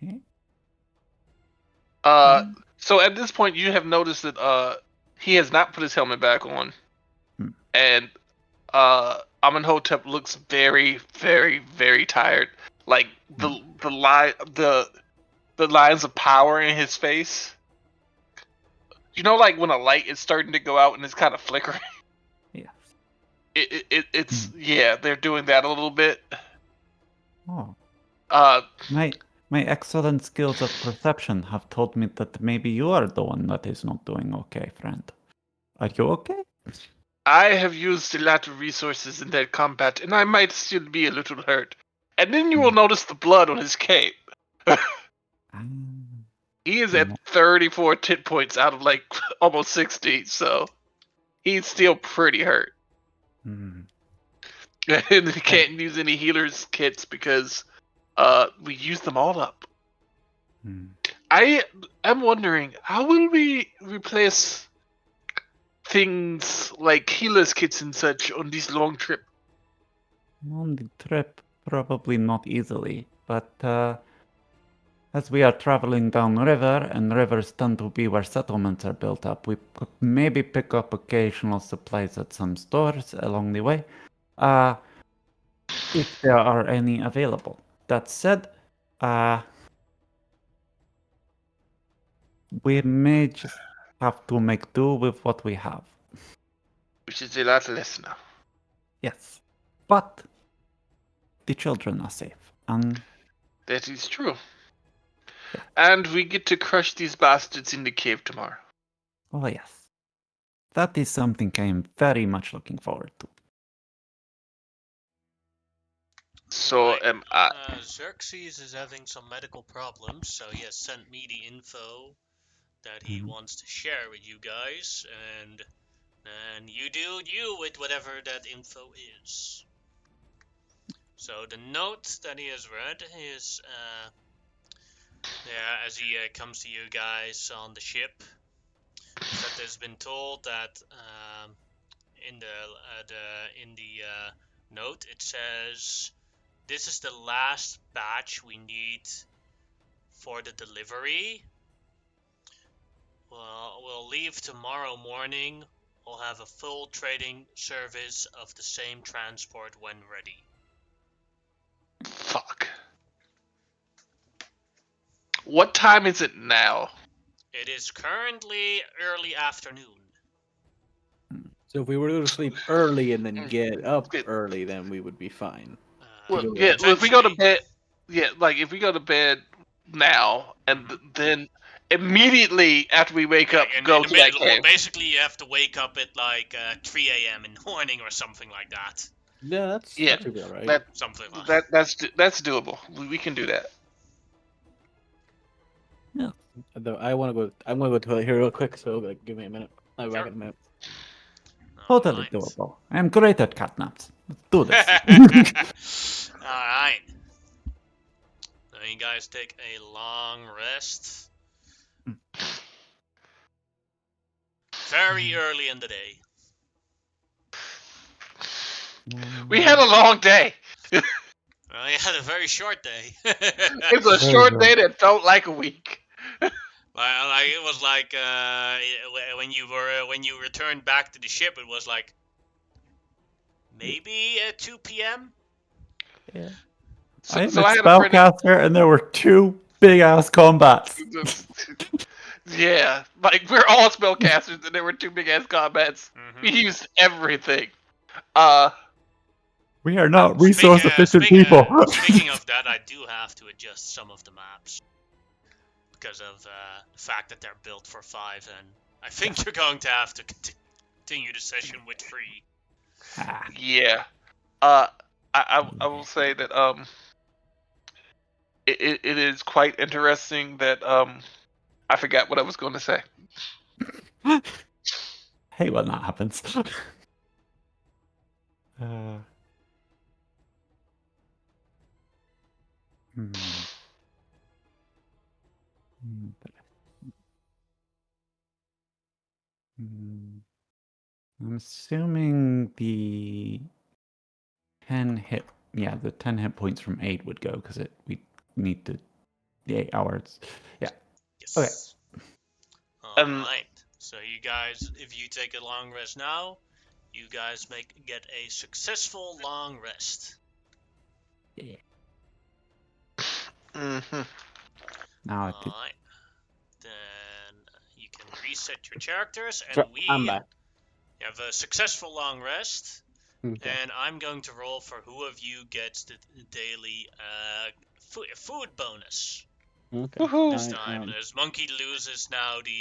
okay. So at this point you have noticed that he has not put his helmet back on. Hmm. And Amenhotep looks very, very, very tired. Like the lines of power in his face. You know, like when a light is starting to go out and it's kind of flickering. Yes. It's yeah, they're doing that a little bit. Oh. Uh, My excellent skills of perception have told me that maybe you are the one that is not doing okay, friend. Are you okay? I have used a lot of resources in that combat, and I might still be a little hurt. And then you will notice the blood on his cape. Ah, He is then at 34 hit points out of like almost 60, so he's still pretty hurt. hmm. And he can't use any healers kits because we used them all up. Hmm. I am wondering how will we replace things like healers kits and such on this long trip? On the trip, probably not easily, but as we are traveling down river, and rivers tend to be where settlements are built up, we could maybe pick up occasional supplies at some stores along the way, if there are any available. That said, we may just have to make do with what we have. Which is a lot less now. Yes. But the children are safe. And That is true. Yeah. And we get to crush these bastards in the cave tomorrow. oh yes. That is something I am very much looking forward to. So Right. am I. Xerxes is having some medical problems, so he has sent me the info that he wants to share with you guys, and you do you with whatever that info is. So the note that he has read is, as he comes to you guys on the ship, is that there's been told that in the note it says this is the last batch we need for the delivery. Well, we'll leave tomorrow morning. We'll have a full trading service of the same transport when ready. Fuck. What time is it now? It is currently early afternoon. So if we were to go to sleep early and then get up Good. early, then we would be fine. Well, go yeah, ahead. well, if we go to Potentially. bed, if we go to bed now and then immediately after we wake up, Like in go the to that middle, cave. basically you have to wake up at like 3 a.m. in the morning or something like that. Yeah, that Yeah, should be alright. Something like that's doable. We can do that. Though I'm gonna go to the toilet here real quick, so like, give me a minute. I'll be back in a minute. Totally Alright. doable. I am great at catnaps. Let's do this. Alright. So you guys take a long rest. Very early in the day. We had a long day. Well, you had a very short day. It's a Very short good. day that felt like a week. Like it was like when you returned back to the ship, it was like maybe at 2 p.m. Yeah. So, I am so a I had a friend. spellcaster, and there were 2 big-ass combats. Yeah, like we're all spellcasters, and there were 2 big ass combats. Mhm. We used everything. We are not resource-efficient people. Speaking of that, I do have to adjust some of the maps because of the fact that they're built for 5, and I think you're going to have to continue the session with 3. Ah, Yeah. I will say that it is quite interesting that I forgot what I was going to say. hate when that happens. Hmm. I'm assuming the 10 hit, the 10 hit points from 8 would go because we need the 8 hours. Yeah. Yes. Okay. Alright. So you guys, if you take a long rest now, you guys get a successful long rest. Yeah. Mm-hmm. Now I did. Alright. Then you can reset your characters, and So, we I'm back. have a successful long rest. Okay. And I'm going to roll for who of you gets the daily food bonus Okay. Woohoo! this time. As Monkey loses now The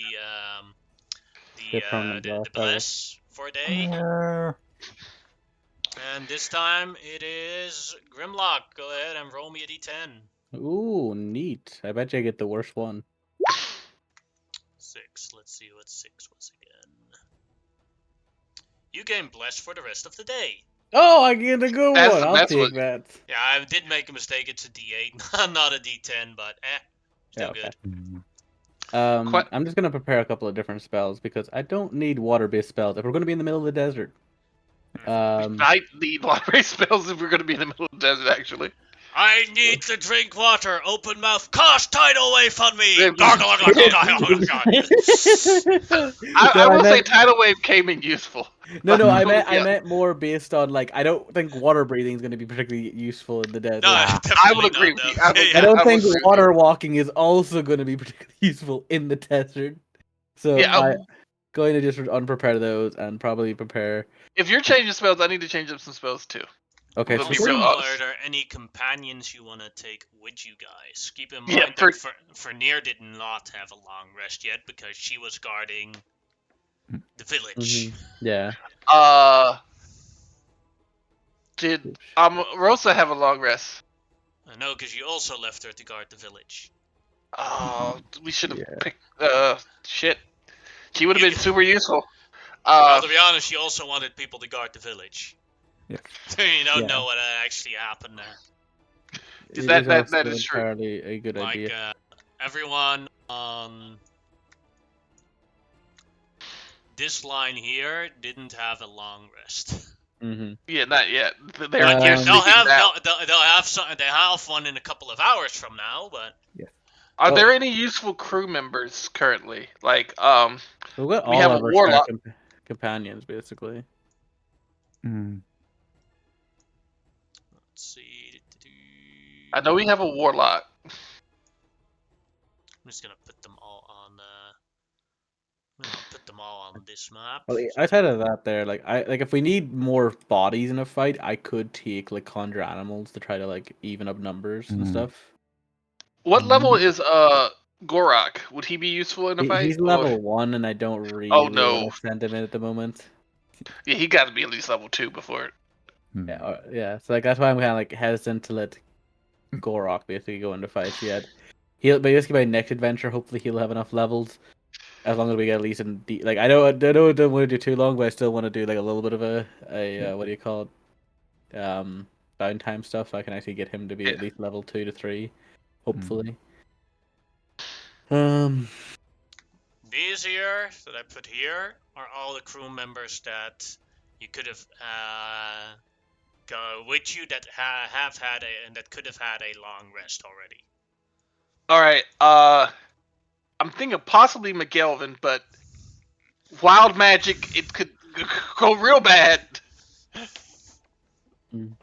permanent the blast, bless for a day. And this time it is Grimlock. Go ahead and roll me a d10. Ooh, neat. I bet you I get the worst one. 6. Let's see what 6 was again. You gain bless for the rest of the day. Oh, I get a good That's one. the I'll best take one. that. Yeah, I did make a mistake. It's a d8, not a d10, but still Yeah, okay. good. I'm just gonna prepare a couple of different spells because I don't need water-based spells if we're gonna be in the middle of the desert. We might need water spells if we're going to be in the middle of the desert, actually. I need to drink water. Open mouth. Cast tidal wave on me. Yeah, Gargle, gargle, gargle, gargle. I No, I will say meant tidal wave came in useful. no, But, no. I yeah, meant more based on like I don't think water breathing is going to be particularly useful in the No, desert. I will definitely agree not. with No. you. I will, Yeah, I yeah. don't I will think agree with you. water walking is also going to be particularly useful in the desert. So Yeah, I going to just unprepare those and probably prepare. if you're changing spells, I need to change up some spells too. Okay, I'm so gonna be Also, real are honest. there any companions you want to take with you guys? Keep in Yeah, mind that Fernier did not have a long rest yet because she was guarding the village. yeah. Did Rosa have a long rest? I know, because you also left her to guard the village. Oh, we should have Yeah. picked. Shit. She would have You- been super useful. Well, to be honest, she also wanted people to guard the village. Yes. So you don't Yeah. know what actually happened there. Is It is that also is true? entirely a good Like, idea. everyone on this line here didn't have a long rest. Mm-hmm. Yeah, not yet. They're Like, they're yeah, they'll sleeping have now. they'll have some. They have one in a couple of hours from now, but Are Oh. there any useful crew members currently? Like, We've got we all have of a our star warlock. companions basically. Mm. let's see. I know we have a warlock. I'm just gonna put them all on. I'm gonna put them all on this map. Well, outside of that, there, like if we need more bodies in a fight, I could take like conjure animals to try to like even up numbers and Mm. stuff. What level Mm. is Gorak? Would he be useful in a fight? He's Or level 1, and I don't oh really want no, to send him in at the moment. yeah, he got to be at least level 2 before. Mm. Yeah, yeah. So like that's why I'm kind of like hesitant to let Gorok basically go into fights yet. He'll basically by next adventure, hopefully he'll have enough levels. As long as we get at least in like I don't want to do too long, but I still want to do like a little bit of a what do you call it, downtime stuff, so I can actually get him to be Yeah. at least level 2 to 3, Mm. hopefully. These here that I put here are all the crew members that you could have go with you that have had and that could have had a long rest already. All right. I'm thinking possibly McGelvin, but wild magic, it could go real bad. Mm.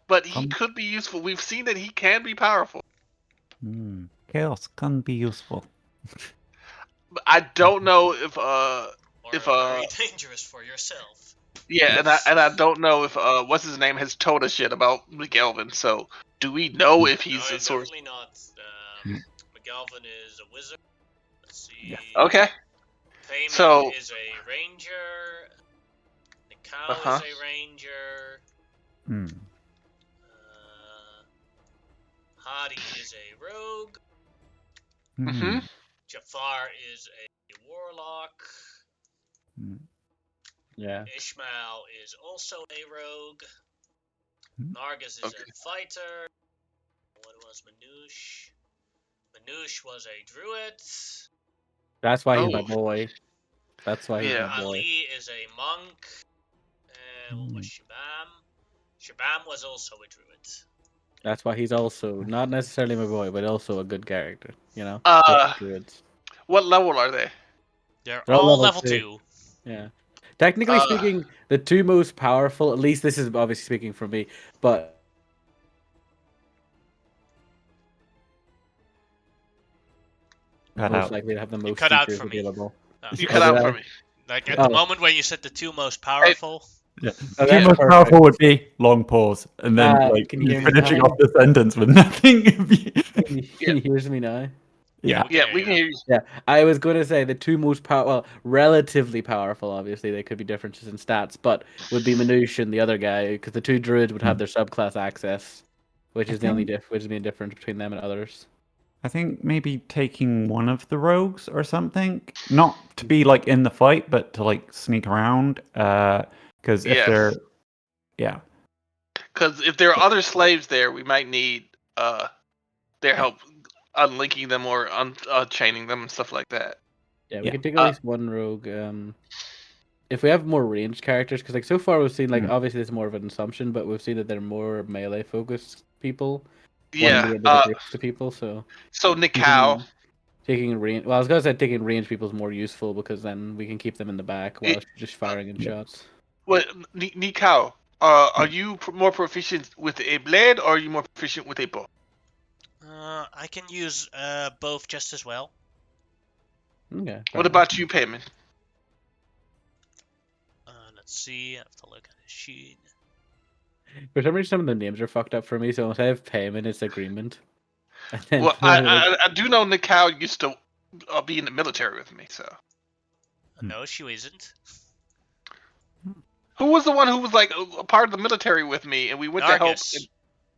But he could be useful. We've seen that he can be powerful. Mm. Chaos can be useful. But I don't know if Or If, very dangerous for yourself. yeah, and I don't know if what's his name has told us yet about McGelvin. So do we know if he's No, a source? definitely not. Mm. McGalvin is a wizard. Let's see. Yeah. Okay. Payman So- is a ranger. The cow Uh-huh. is a ranger. Mm. Hadi is a rogue. Mhm. Jafar is a warlock. Mm. Yeah. Ishmael is also a rogue. Hmm. Nargis is Okay. a fighter. What was Manouche? Manouche was a druid. That's why he's my Oh. boy. That's why he's Yeah. my boy. Ali is a monk. And what was Shabam? Shabam was also a druid. That's why he's also not necessarily my boy, but also a good character. You know. Druids. What level are they? They're They're all all level level 2. 2. Yeah. Technically speaking, the two most powerful, at least this is obviously speaking for me, but Cut most out. likely to have the most cut out features for me. available. You Oh, cut did out I? for me. Like at Oh. the moment when you said the two most powerful. Yeah. Oh, The that's most perfect. powerful would be long pause, and then like can you hear me finishing now? off the sentence with nothing. Can you hear me now? Yeah. Yeah, we can hear you. Yeah, I was going to say the two most relatively powerful. Obviously, they could be differences in stats, but would be Manouche and the other guy, because the two druids would have their subclass access, which is the only which is the difference between them and others. I think maybe taking one of the rogues or something, not to be like in the fight, but to like sneak around. Because if Yes. they're, yeah, Because if there are other slaves there, we might need their help unlinking them or unchaining them and stuff like that. Yeah, we Yeah. could take at least one rogue. If we have more ranged characters, because like so far we've seen like obviously it's more of an assumption, but we've seen that they're more melee focused people. One Yeah. being able to get next to people. So So Nikau. taking range. Well, I was gonna say taking range people is more useful because then we can keep them in the back while just firing in shots. What Nikau? Are you more proficient with a blade, or are you more proficient with a bow? I can use both just as well. Okay. What about you, Payman? Let's see. I have to look at his sheet. For some reason, some of the names are fucked up for me. So instead of payment, it's agreement. And then Well, I do know Nikau used to be in the military with me. So No, she isn't. who was the one who was like a part of the military with me, and we went to help? Nargis.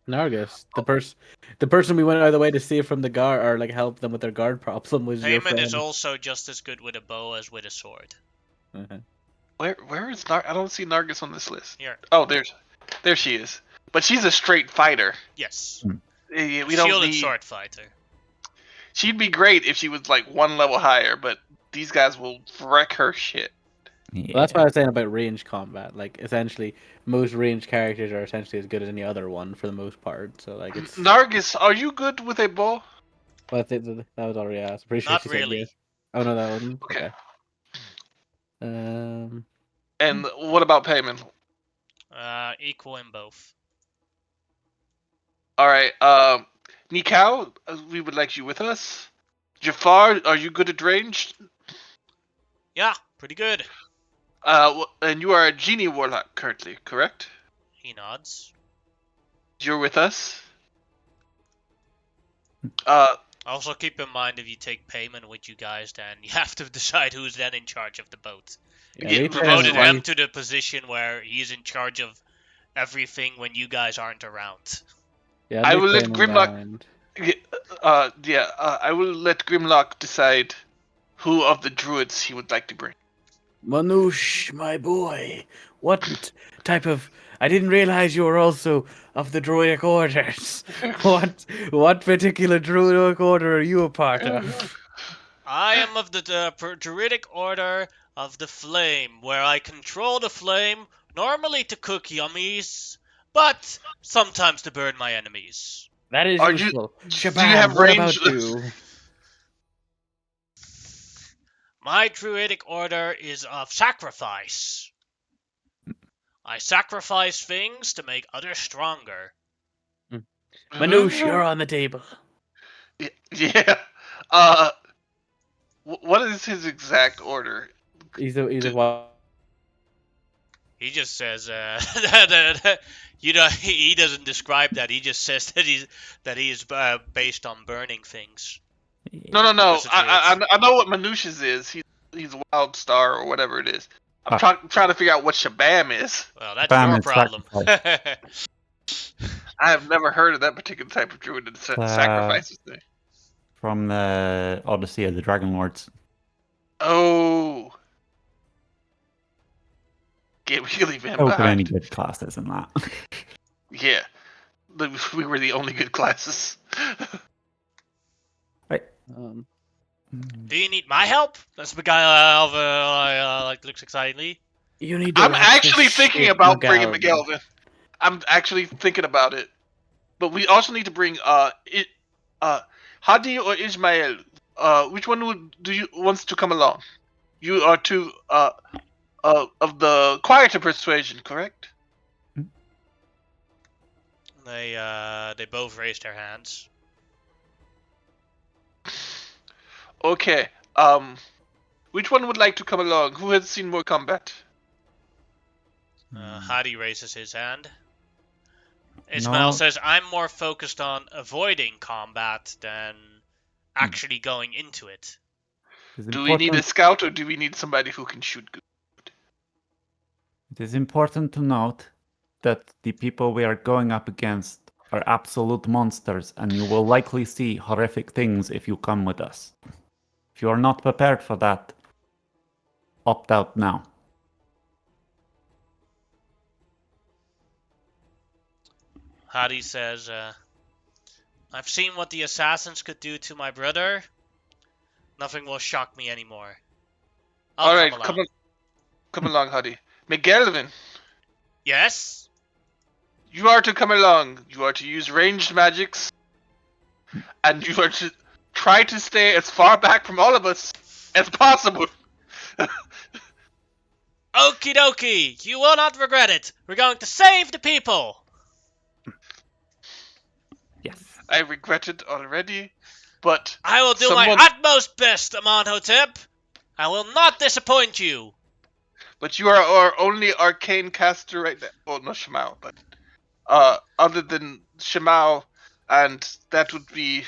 Nargis, the person we went out of the way to save from the guard or like help them with their guard problem was your Payman is friend. also just as good with a bow as with a sword. Uh-huh. Where is I don't see Nargis on this list. Here. Oh, there she is. But she's a straight fighter. Yes. We don't Shield and need. sword fighter. She'd be great if she was like one level higher, but these guys will wreck her shit. Yeah. Well, that's what I was saying about range combat. Like, essentially, most range characters are essentially as good as any other one for the most part. So, like, it's. Nargis, are you good with a bow? Well, that was already asked. I'm pretty sure Not she said really. yes. Oh no, that wasn't. Okay. Okay. And what about payment? Equal in both. All right. Nikau, we would like you with us. Jafar, are you good at range? Yeah, pretty good. And you are a genie warlock currently, correct? He nods. You're with us. Also, keep in mind if you take payment with you guys, then you have to decide who's then in charge of the boat. Yeah, Yeah, we Promoted why- him to the position where he's in charge of everything when you guys aren't around. Yeah, I leave will let Payman Grimlock- behind. I will let Grimlock decide who of the druids he would like to bring. Manouche, my boy, what type of? I didn't realize you were also of the Druidic orders. What particular Druidic order are you a part of? I am of the Druidic Order of the Flame, where I control the flame, normally to cook yummies, but sometimes to burn my enemies. That is Are you- useful. do you Shaban, have what range- about you? My Druidic Order is of sacrifice. I sacrifice things to make others stronger. Manouche, you're on the table. Yeah. What is his exact order? He's a wild. He just says that he doesn't describe that. He just says that he is based on burning things. No. That's a I know what Manouche's is. He's a wild star or whatever it is. I'm trying to figure out what Shabam is. Well, that's Bam your is problem. I have never heard of that particular type of druid that sacrifices things. From the Odyssey of the Dragon Lords. Oh. Get really man Open any behind. good classes in that. Yeah. We were the only good classes. Do you need my help? That's the guy like looks excitedly. You need to I'm wax actually this thinking shit, about bringing McGowan. McGelvin. I'm actually thinking about it. But we also need to bring Hadi or Ismail. Which one wants to come along? You are two of the quieter persuasion, correct? They both raised their hands. Okay. Which one would like to come along? Who has seen more combat? Hadi raises his hand. Ismail says, I'm more focused on avoiding combat than actually going into it. Do we need a scout or do we need somebody who can shoot good? It is important to note that the people we are going up against are absolute monsters, and you will likely see horrific things if you come with us. If you are not prepared for that, opt out now. Hadi says, I've seen what the assassins could do to my brother. Nothing will shock me anymore. I'll Alright, come along. come along, Hadi. McGelvin, Yes? You are to come along. You are to use ranged magics, and you are to try to stay as far back from all of us as possible. Okie dokie, you will not regret it. We're going to save the people. Yes. I regret it already, but I will do my someone. utmost best, Amonhotep. I will not disappoint you. But you are our only arcane caster right now. Well, not Shemao, but other than Shemao, and that would be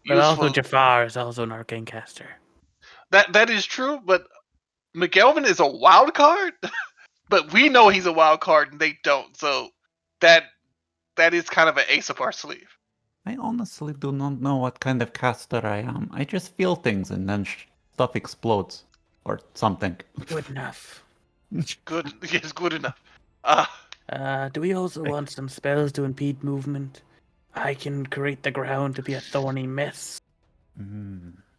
But also useful. Jafar is also an arcane caster. That is true, but McElvin is a wild card. But we know he's a wild card, and they don't. So that is kind of an ace up our sleeve. I honestly do not know what kind of caster I am. I just feel things and then stuff explodes. Or something. Good enough. Good, yes, good enough. Do we also want some spells to impede movement? I can create the ground to be a thorny mess.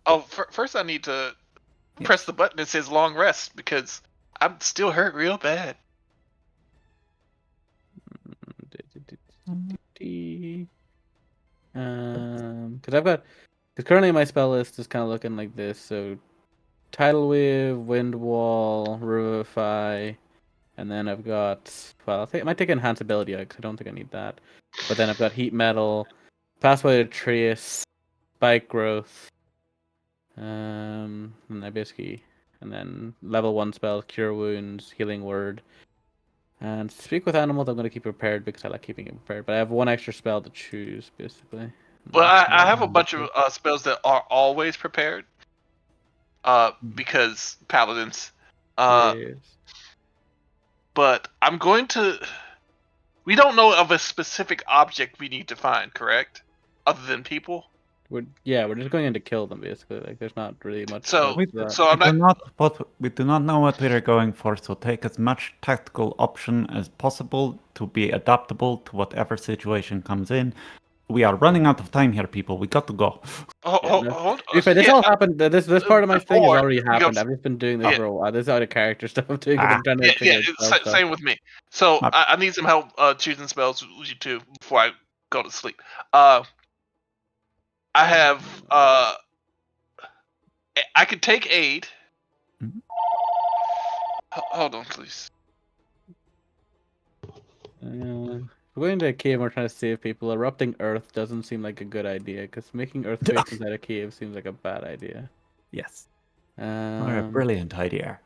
Oh, first I need to press the button that says long rest because I'm still hurt real bad. Because currently my spell list is kind of looking like this. So, Tidal Wave, Wind Wall, Revivify, and then I've got. Well, I might take Enhance Ability out because I don't think I need that. But then I've got Heat Metal, Pathway to Trace, Spike Growth, and then level 1 spell, Cure Wounds, Healing Word, and Speak with Animals. I'm going to keep prepared because I like keeping it prepared. But I have one extra spell to choose, basically. Well, I have a bunch of spells that are always prepared. Because paladins. Yes. But I'm going to. We don't know of a specific object we need to find, correct? Other than people. We're just going in to kill them, basically. Like, there's not really much. So- else to that. so I'm We do not know what we are going for, so take as much tactical option as possible to be adaptable to whatever situation comes in. We are running out of time here, people. We got to go. Hold. This all happened. This part of my thing has before already we go happened. to- I've just been doing this Yeah. for a while. This is out of character stuff I'm doing. Ah. I'm trying to Yeah, figure it's out spell stuff. same with me. So My- I need some help choosing spells with you too before I go to sleep. I have I could take aid. Mhm. Hold on, please. We're going to a cave and we're trying to save people. Erupting Earth doesn't seem like a good idea because making earthquakes inside a cave seems like a bad idea. Yes. Or a Um, brilliant idea,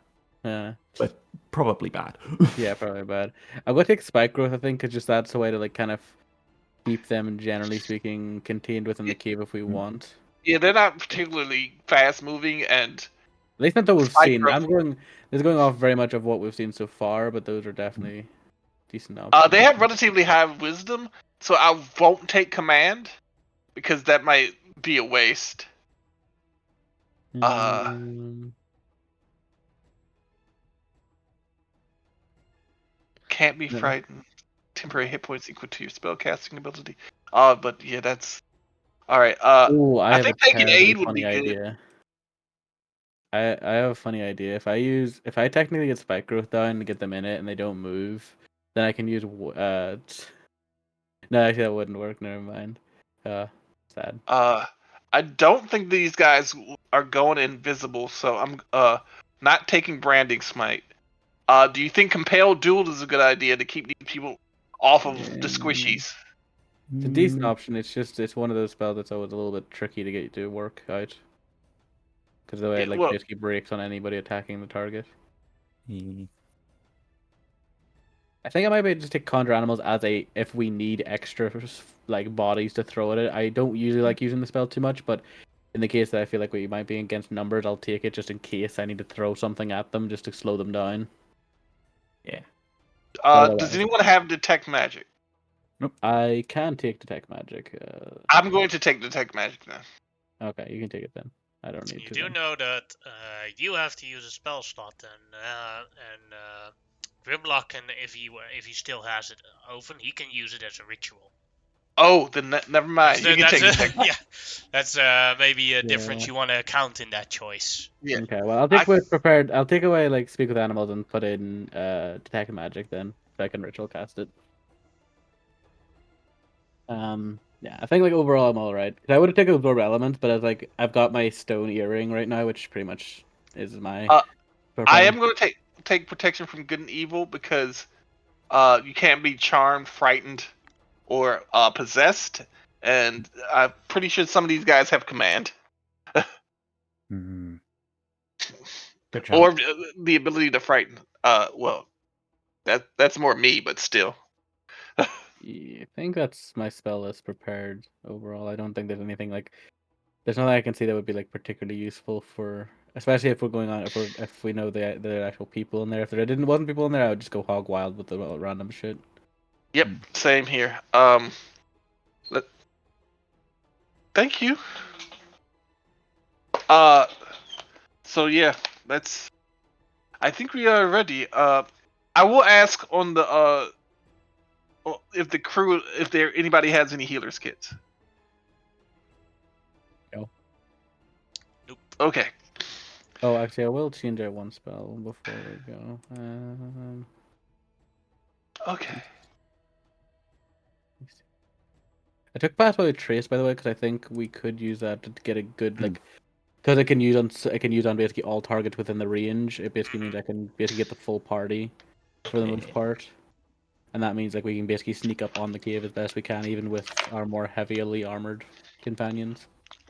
yeah, but probably bad. yeah, probably bad. I'm gonna take Spike Growth, I think, because just that's a way to like kind of keep them, generally speaking, contained within the cave if we want. Yeah, they're not particularly fast moving, and At least not that we've Spike seen. Growth. This is going off very much of what we've seen so far, but those are definitely decent options. they have relatively high wisdom, so I won't take command because that might be a waste. Um, Can't be No. frightened. Temporary hit points equal to your spellcasting ability. But yeah, that's all right. Ooh, I have think a taking terribly aid would funny be good. idea. I have a funny idea. If I technically get Spike Growth down and get them in it and they don't move, then I can use No, actually that wouldn't work. Never mind. Sad. I don't think these guys are going invisible, so I'm not taking branding smite. Do you think compel duel is a good idea to keep these people off of the squishies? It's a decent option. It's one of those spells that's always a little bit tricky to get to work out. Because the way it basically breaks on anybody attacking the target. I think I might be just take conjure animals as if we need extra like bodies to throw at it. I don't usually like using the spell too much, but in the case that I feel like we might be against numbers, I'll take it just in case I need to throw something at them just to slow them down. Yeah. Does anyone have detect magic? Nope. I can take detect magic. I'm going to take detect magic now. Okay, you can take it then. I don't need You to. do then. know that you have to use a spell slot, and Grimlock, and if he still has it open, he can use it as a ritual. Oh, then never mind. You can take detect. Yeah, that's maybe a difference you want to count in that choice. Yeah. Okay, well I'll take away prepared. I'll take away like speak with animals and put in detect magic then, so I can ritual cast it. Yeah, I think like overall I'm all right. 'Cause I would have taken absorb elements, but I was like, I've got my stone earring right now, which pretty much is my. Uh, I problem. am going to take protection from good and evil because you can't be charmed, frightened, or possessed, and I'm pretty sure some of these guys have command Hmm. Good job. or the ability to frighten. Well, that's more me, but still. Yeah, I think that's my spell list prepared overall. I don't think there's anything like there's nothing I can see that would be like particularly useful for, especially if we're going on if we know the actual people in there. If there didn't wasn't people in there, I would just go hog wild with the random shit. Yep, Hmm. same here. Let, thank you. Uh, so yeah, that's. I think we are ready. I will ask on the if the crew if there anybody has any healers kits. No. Nope. Okay. Oh, actually, I will change out one spell before we go. Okay. I took Pathway Trace by the way because I think we could use that to get a good like because I can use on basically all targets within the range. It basically means I can basically get the full party for the most part. And that means like we can basically sneak up on the cave as best we can, even with our more heavily armored companions.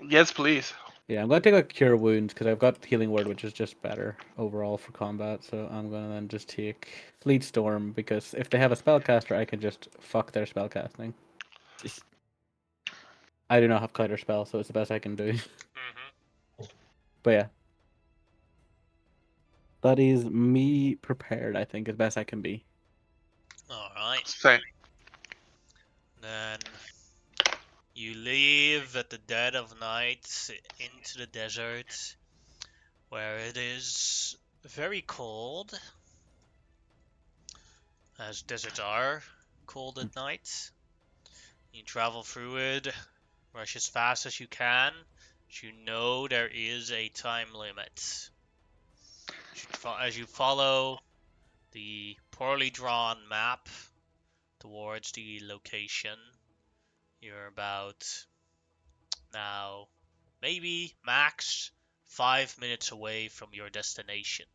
Yes, please. Yeah, I'm gonna take a cure wounds because I've got healing word, which is just better overall for combat. So I'm gonna then just take Fleet Storm because if they have a spellcaster, I can just fuck their spellcasting. I do not have Kiter spell, so it's the best I can do. Mm-hmm. But yeah, that is me prepared. I think as best I can be. All right. Same. Then you leave at the dead of night into the desert, where it is very cold, as deserts are cold at night. You travel through it, rush as fast as you can, but you know there is a time limit. As you follow the poorly drawn map towards the location, you're about now maybe max 5 minutes away from your destination.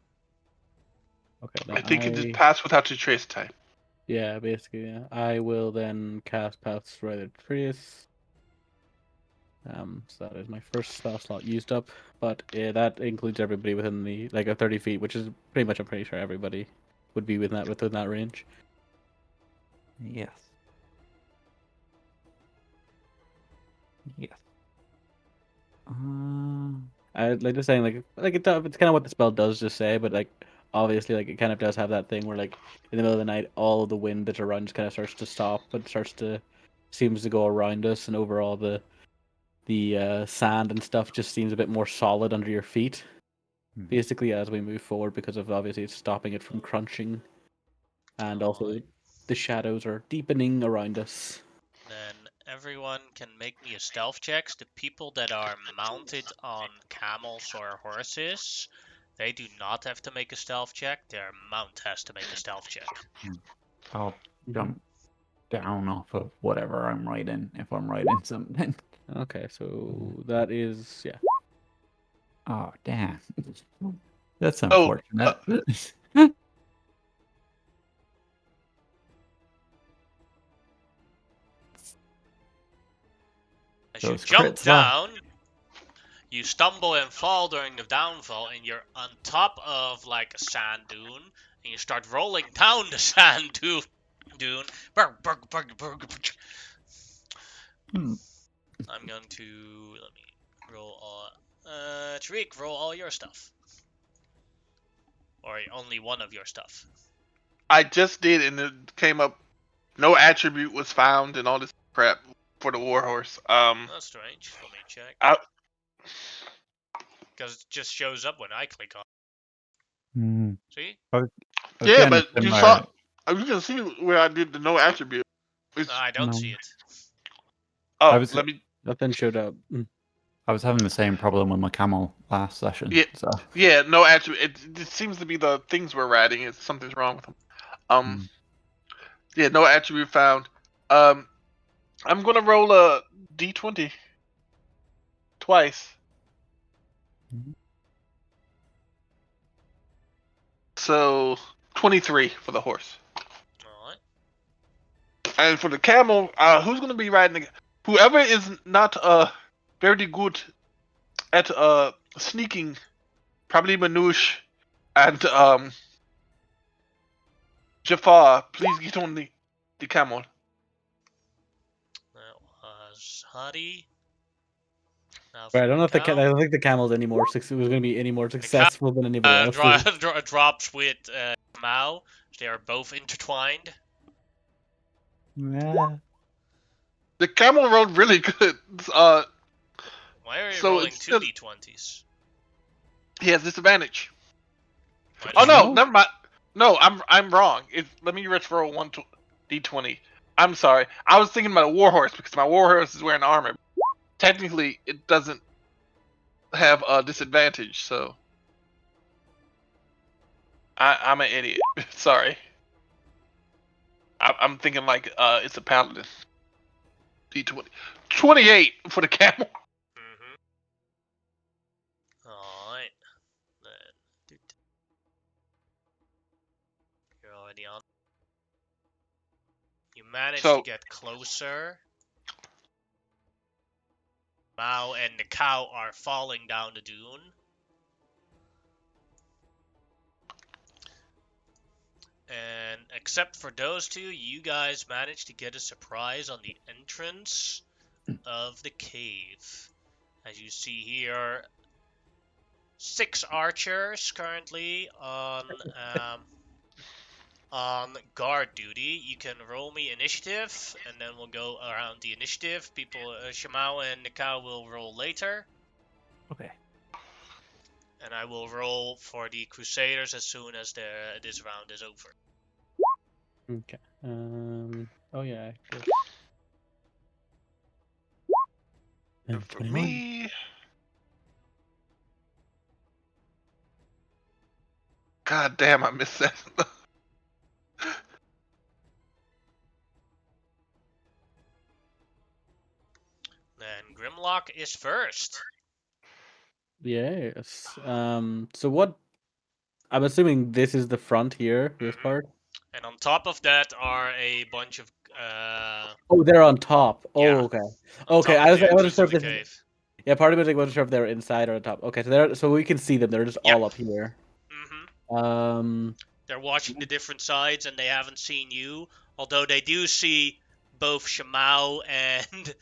Okay, I then think it did pass without a trace type. yeah, basically, yeah. I will then cast Path's Rider Trace. So that is my first spell slot used up, but that includes everybody within the like a 30 feet, which is pretty much I'm pretty sure everybody would be within that range. Yes. Yes. I like just saying it's kind of what the spell does just say, but like obviously like it kind of does have that thing where like in the middle of the night all of the wind that's around just kind of starts to stop, but starts to seems to go around us, and overall the sand and stuff just seems a bit more solid under your feet. Basically, as we move forward, because of obviously it's stopping it from crunching, and also Alright. the shadows are deepening around us. Then everyone can make me a stealth checks. The people that are mounted on camels or horses, they do not have to make a stealth check. Their mount has to make a stealth check. I'll jump down off of whatever I'm riding if I'm riding something. Okay, so that is yeah. Oh, damn. That's Oh, unfortunate. As you Those jump crits are. down, you stumble and fall during the downfall, and you're on top of like a sand dune, and you start rolling down the sand dune. Hmm. I'm going to let me roll all. Tariq, roll all your stuff, or only one of your stuff. I just did, and it came up. No attribute was found, and all this crap for the warhorse. That's strange. Let me check. I, Because it just shows up when I click on Hmm. it. See? I was yeah, getting a but you saw. similar. You can see where I did the no attribute. No, It's I don't No. see it. I oh, was let me. Nothing showed up. I was having the same problem with my camel last session. Yeah, So yeah, no attribute. It seems to be the things we're writing. It's something's wrong with them. Hmm. Yeah, no attribute found. Um, I'm gonna roll a d20 twice. Mhm. So 23 for the horse. All right. And for the camel, who's gonna be riding the? Whoever is not very good at sneaking, probably Manouche and Jafar. Please get on the camel. That was Hadi. Now Right, for I don't know if the cow. I don't think the camel's any more was going to be any more The cow successful than anybody else. drops with Mao. They are both intertwined. Yeah. The camel rolled really good. Why are you So rolling it's two still, d20s? he has disadvantage. Why Oh does no, No? never mind. No, I'm wrong. Let me just roll one d20. I'm sorry. I was thinking about a warhorse because my warhorse is wearing armor. Technically, it doesn't have a disadvantage, so I'm an idiot. Sorry. I'm thinking like it's a paladin. D20. 28 for the camel. Mm-hmm. Alright. Then you're already on. You manage to So get closer. Mao and the cow are falling down the dune. And except for those two, you guys managed to get a surprise on the entrance of the cave. As you see here, 6 archers currently on guard duty. You can roll me initiative, and then we'll go around the initiative. People, Shamao and Nikau will roll later, Okay. and I will roll for the Crusaders as soon as this round is over. Okay. Oh yeah. and for 21. me, god damn, I missed that. Then Grimlock is first. Yes. So what? I'm assuming this is the front here. This Mhm. part. And on top of that are a bunch of Oh, they're on top. yeah, Oh, okay. on Okay. top of the I wasn't entrance sure of if the this is. cave. Yeah, part of it was like, wasn't sure if they were inside or on top. Okay, so we can see them. They're just Yep. all up here. Mhm. Um. They're watching the different sides and they haven't seen you, although they do see both Shamao and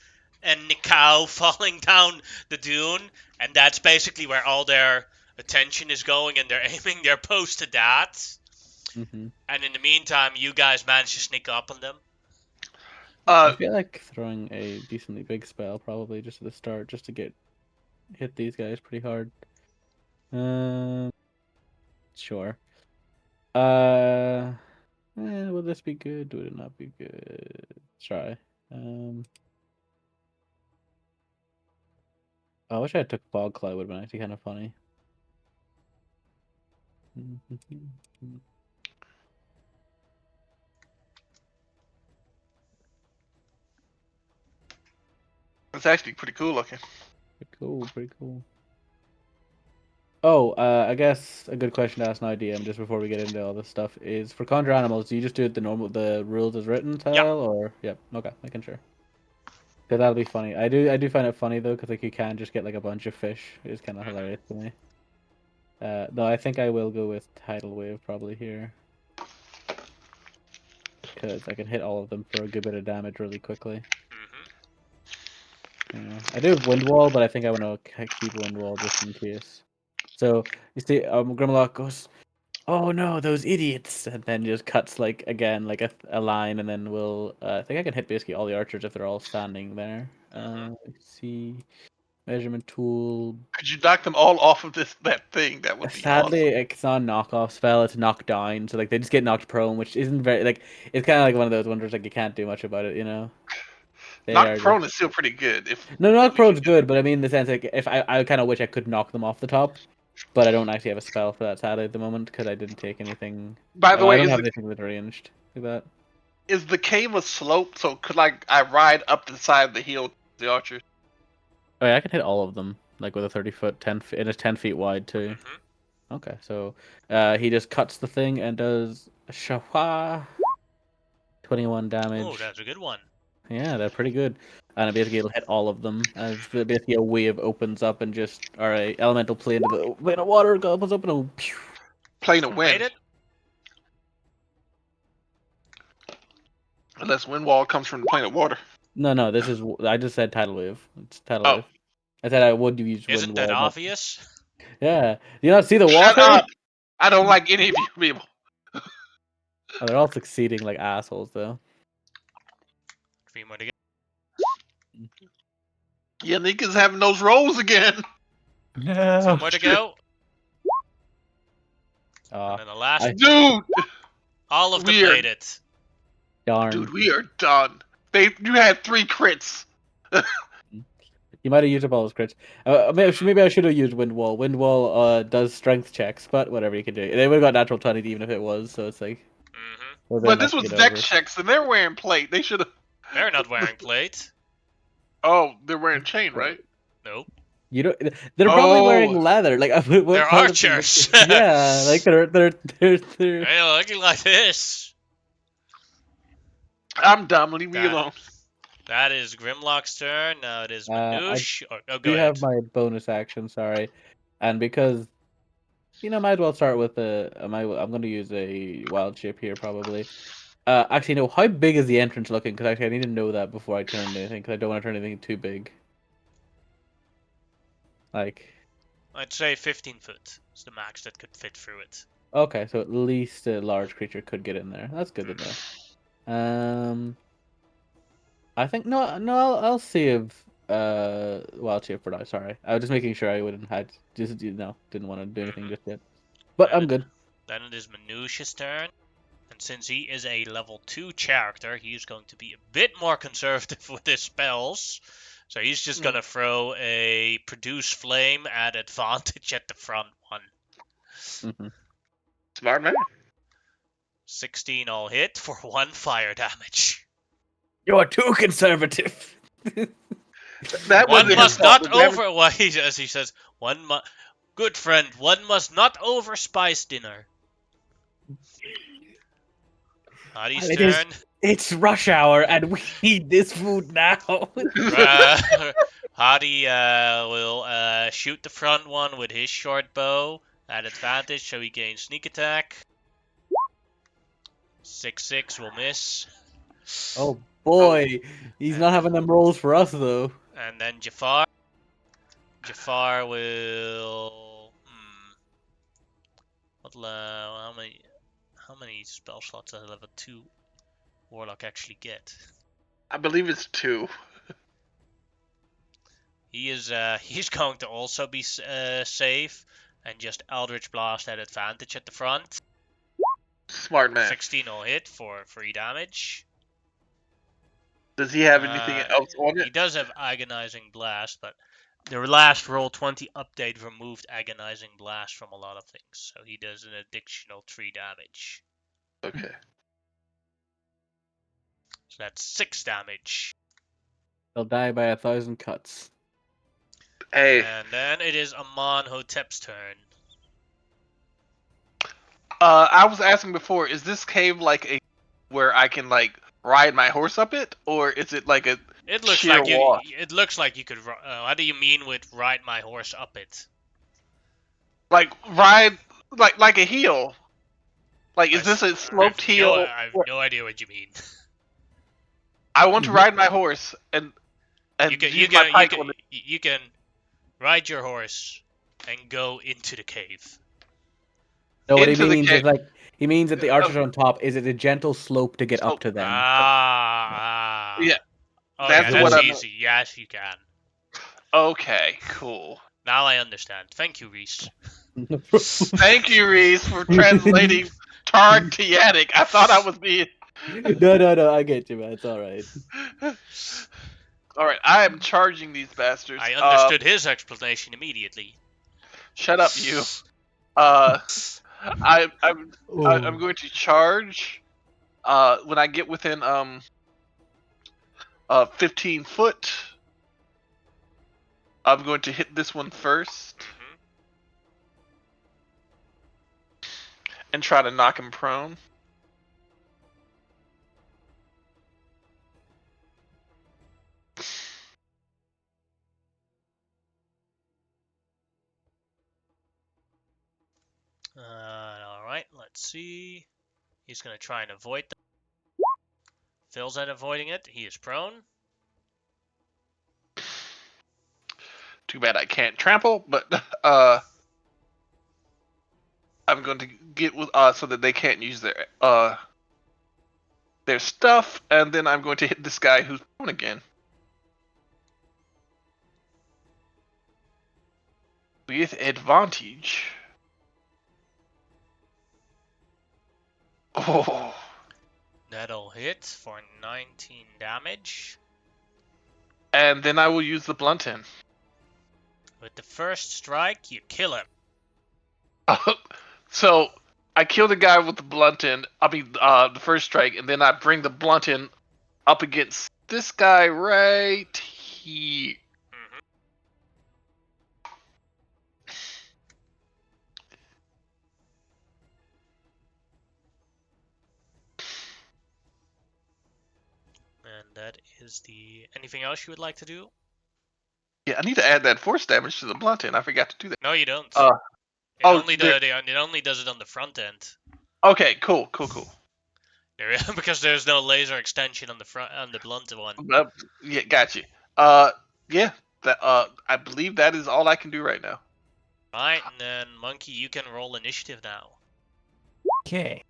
Nikau falling down the dune, and that's basically where all their attention is going, and they're aiming their post to that. Mm-hmm. And in the meantime, you guys manage to sneak up on them. I uh, feel like throwing a decently big spell probably just at the start, just to hit these guys pretty hard. Sure. Will this be good? Would it not be good? Let's try. I wish I had took Fog Cloud. Would have been actually kind of funny. it's actually pretty cool looking. Pretty cool. Pretty cool. Oh, I guess a good question to ask now, DM, just before we get into all this stuff, is for conjure animals, do you just do it the rules as written Yeah. style, or yep, okay, making sure. Cause that'll be funny. I do find it funny though, cause like you can just get like a bunch of fish. It's kind of hilarious to me. No, I think I will go with tidal wave probably here, because I can hit all of them for a good bit of damage really quickly. Mm-hmm. Yeah, I do have wind wall, but I think I want to keep wind wall just in case. So you see, Grimlock goes, "Oh no, those idiots!" and then just cuts like again like a line, and then we'll. I think I can hit basically all the archers if they're all standing there. Let's see, measurement tool. Could you knock them all off of that thing? That would be Sadly, awesome. it's not a knockoff spell. It's knocked down, so like they just get knocked prone, which isn't very like. It's kind of like one of those wonders like you can't do much about it, you know. They Knock are just prone is still pretty good. If no knock we can prone's get good, but I mean in the sense like if I kind of wish I could knock them off the top, but I don't actually have a spell for that sadly at the moment because I didn't take anything. By the Well, I way, don't have anything with ranged like that. is the cave a slope? So could I ride up the side of the hill to the archers? Oh yeah, I can hit all of them, like with a 30-foot, 10 feet, and it's 10 feet wide too. Mm-hmm. Okay, so he just cuts the thing and does shahwa, 21 damage. Oh, that's a good one. Yeah, they're pretty good. And basically it'll hit all of them as basically a wave opens up and just alright, elemental plane into the plane of water opens up and it'll pew. Plane of Made wind. it. Unless wind wall comes from the plane of water. No, this is I just said tidal wave. It's tidal Oh. wave. I said I would use wind Isn't that wall. But... obvious? Yeah. Do you not see the Shut water? up! I don't like any of you people. Oh, they're all succeeding like assholes though. 3 more to go. Yeah, niggas having those rolls again. No. 2 more to go. Oh, And then the last. Dude! All of them weird. made it. darn. Dude, we are done. You had 3 crits. You might have used up all those crits. Maybe I should have used wind wall. Wind wall does strength checks, but whatever you can do. They would have got natural 20 even if it was, so it's like. Mm-hmm. well, But then this was get dex over. checks, and they're wearing plate. They should have. They're not wearing plate. Oh, they're wearing chain, right? Nope. You don't. They're probably wearing Oh. leather. Like what They're part of them- archers. Yeah, like they're. Hey, looking like this. I'm dumb. Leave me That- alone. That is Grimlock's turn. Now it is I Manoosh. Go do ahead. have my bonus action. Sorry, and because might as well start with I'm going to use a wild shape here probably. Actually, no. How big is the entrance looking? Because actually, I need to know that before I turn anything. Because I don't want to turn anything too big. Like. I'd say 15 foot is the max that could fit through it. Okay, so at least a large creature could get in there. That's good to know. I think I'll save wild shape for now. Sorry, I was just making sure I wouldn't had didn't want to do anything just yet. But I'm good. Then it is Manoosh's turn. And since he is a level 2 character, he's going to be a bit more conservative with his spells. So he's just going to throw a Produce Flame at advantage at the front one. Mm-hmm. Smart man. 16 all hit for 1 fire damage. You're too conservative. That One wasn't must his fault. not over. Well, as he says, good friend, one must not over spice dinner. Hadi's It is- turn. It's rush hour, and we need this food now. Hadi will shoot the front one with his short bow at advantage, so he gains sneak attack. 6-6 will miss. Oh boy, he's not having them rolls for us though. And then Jafar. Jafar will. How many spell slots does a level 2 warlock actually get? I believe it's 2. He is. He's going to also be safe and just Eldritch Blast at advantage at the front. Smart man. 16 will hit for 3 damage. Does he have anything else on He it? does have Agonizing Blast, but the last Roll20 update removed Agonizing Blast from a lot of things, so he does an additional 3 damage. Okay. So that's 6 damage. They'll die by 1,000 cuts. Hey, And then it is Amonhotep's turn. I was asking before, is this cave like a where I can like ride my horse up it, or is it like a It looks sheer like you. wall? It looks like you could. What do you mean with ride my horse up it? Like ride like a hill? Like, is I this a s- sloped hill? I have no idea what you mean. I want to ride my horse and You can use my pike on it. you can ride your horse and go into the cave. No, what he Into the means cave. is like he means that the archers are on top. Is it a gentle slope to get up to them? Yeah, Oh that's yeah, what that's I'm- easy. Yes, you can. Okay, cool. Now I understand. Thank you, Reese. Thank you, Reese, for translating Targ to Yannick. I thought I was being. No, I get you, man. It's all right. All right, I am charging these bastards. I understood his explanation immediately. Shut up, you. I'm going to charge. when I get within 15 foot, I'm going to hit this one first Mm-hmm. and try to knock him prone. All right, let's see. He's gonna try and avoid them. Fails at avoiding it. He is prone. Too bad I can't trample, but I'm going to get with so that they can't use their stuff, and then I'm going to hit this guy who's prone again. With advantage. Oh. That'll hit for 19 damage. And then I will use the blunt end. With the first strike, you kill him. So I kill the guy with the blunt end. The first strike, and then I bring the blunt end up against this guy right here. Mm-hmm. And that is the... Anything else you would like to do? Yeah, I need to add that force damage to the blunt end. I forgot to do that. No, you don't. Uh, It only there- it only does it on the front end. Okay, cool. Because there's no laser extension on the front on the blunt one. Yeah, got you. Yeah, that I believe that is all I can do right now. Right, and then Monkey, you can roll initiative now. Okay.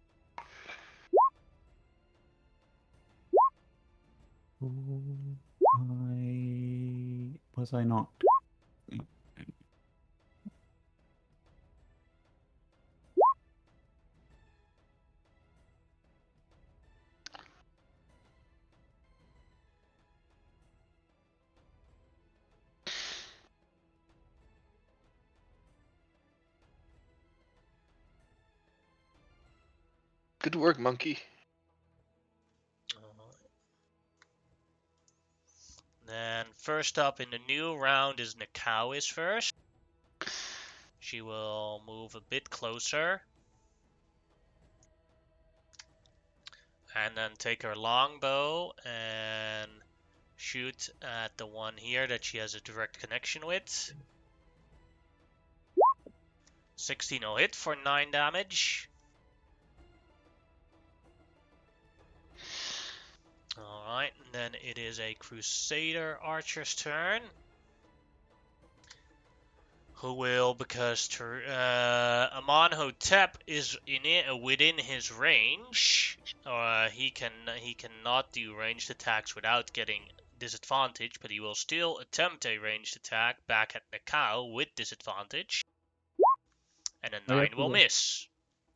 Was I not? Good work, monkey. Then first up in the new round is Nakao is first. She will move a bit closer. And then take her longbow and shoot at the one here that she has a direct connection with. 16 will hit for 9 damage. Alright, and then it is a Crusader Archer's turn. Who will, because Amonhotep is within his range, he cannot do ranged attacks without getting disadvantage, but he will still attempt a ranged attack back at Nakao with disadvantage. And a 9 will miss.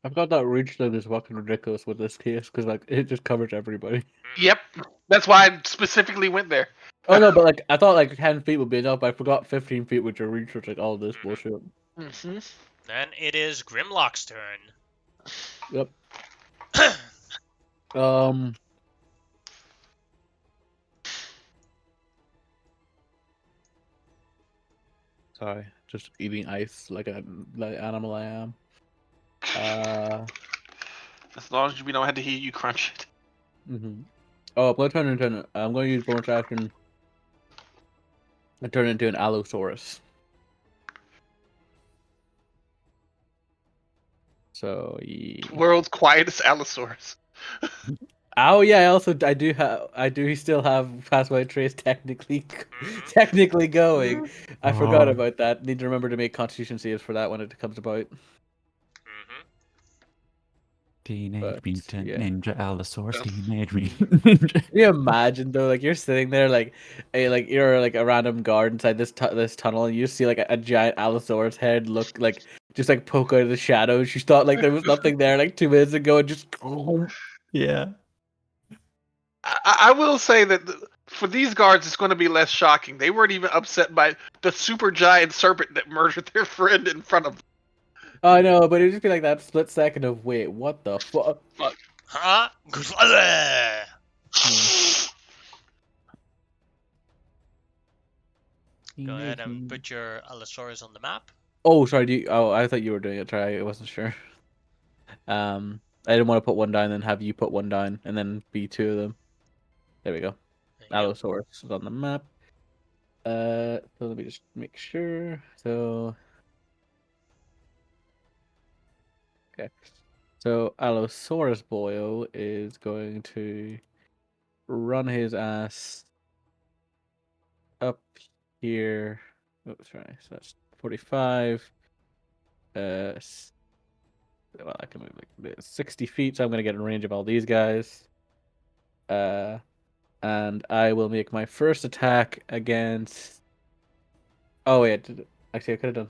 I've got that reach that is fucking ridiculous with this case because like it just covers everybody. Yep, that's why I specifically went there. Oh no, but like I thought like 10 feet would be enough. But I forgot 15 feet with your reach was like all this bullshit. Mm-hmm. Then it is Grimlock's turn. Yep. Sorry, just eating ice like the animal I am. As long as we don't have to hear you crunch it. Mm-hmm. Oh, I'm going to use bonus action and turn into an Allosaurus. So yeah. World's quietest Allosaurus. Oh yeah, I do still have Pathway Trace technically going. I forgot about that. Need to remember to make Constitution saves for that when it comes about. Teenage Mutant Ninja Allosaurus. Yes. Teenage Mutant Ninja. Can you imagine though, like you're sitting there, like you're like a random guard inside this tunnel, and you see like a giant Allosaurus head look like just like poke out of the shadows. You thought like there was nothing there like 2 minutes ago, and just Yeah. I will say that for these guards, it's going to be less shocking. They weren't even upset by the super giant serpent that murdered their friend in front of them. I know, but it'd just be like that split second of wait, what the fuck? Huh? Go ahead and put your Allosaurus on the map. Oh, sorry. I thought you were doing it. Sorry, I wasn't sure. I didn't want to put one down, then have you put one down, and then be two of them. There we go. There you go. Allosaurus is on the map. So let me just make sure. So, okay. So Allosaurus Boyo is going to run his ass up here. Oh, sorry. So that's 45. Well, I can move like 60 feet, so I'm gonna get in range of all these guys. And I will make my first attack against. Oh wait, actually I could have done.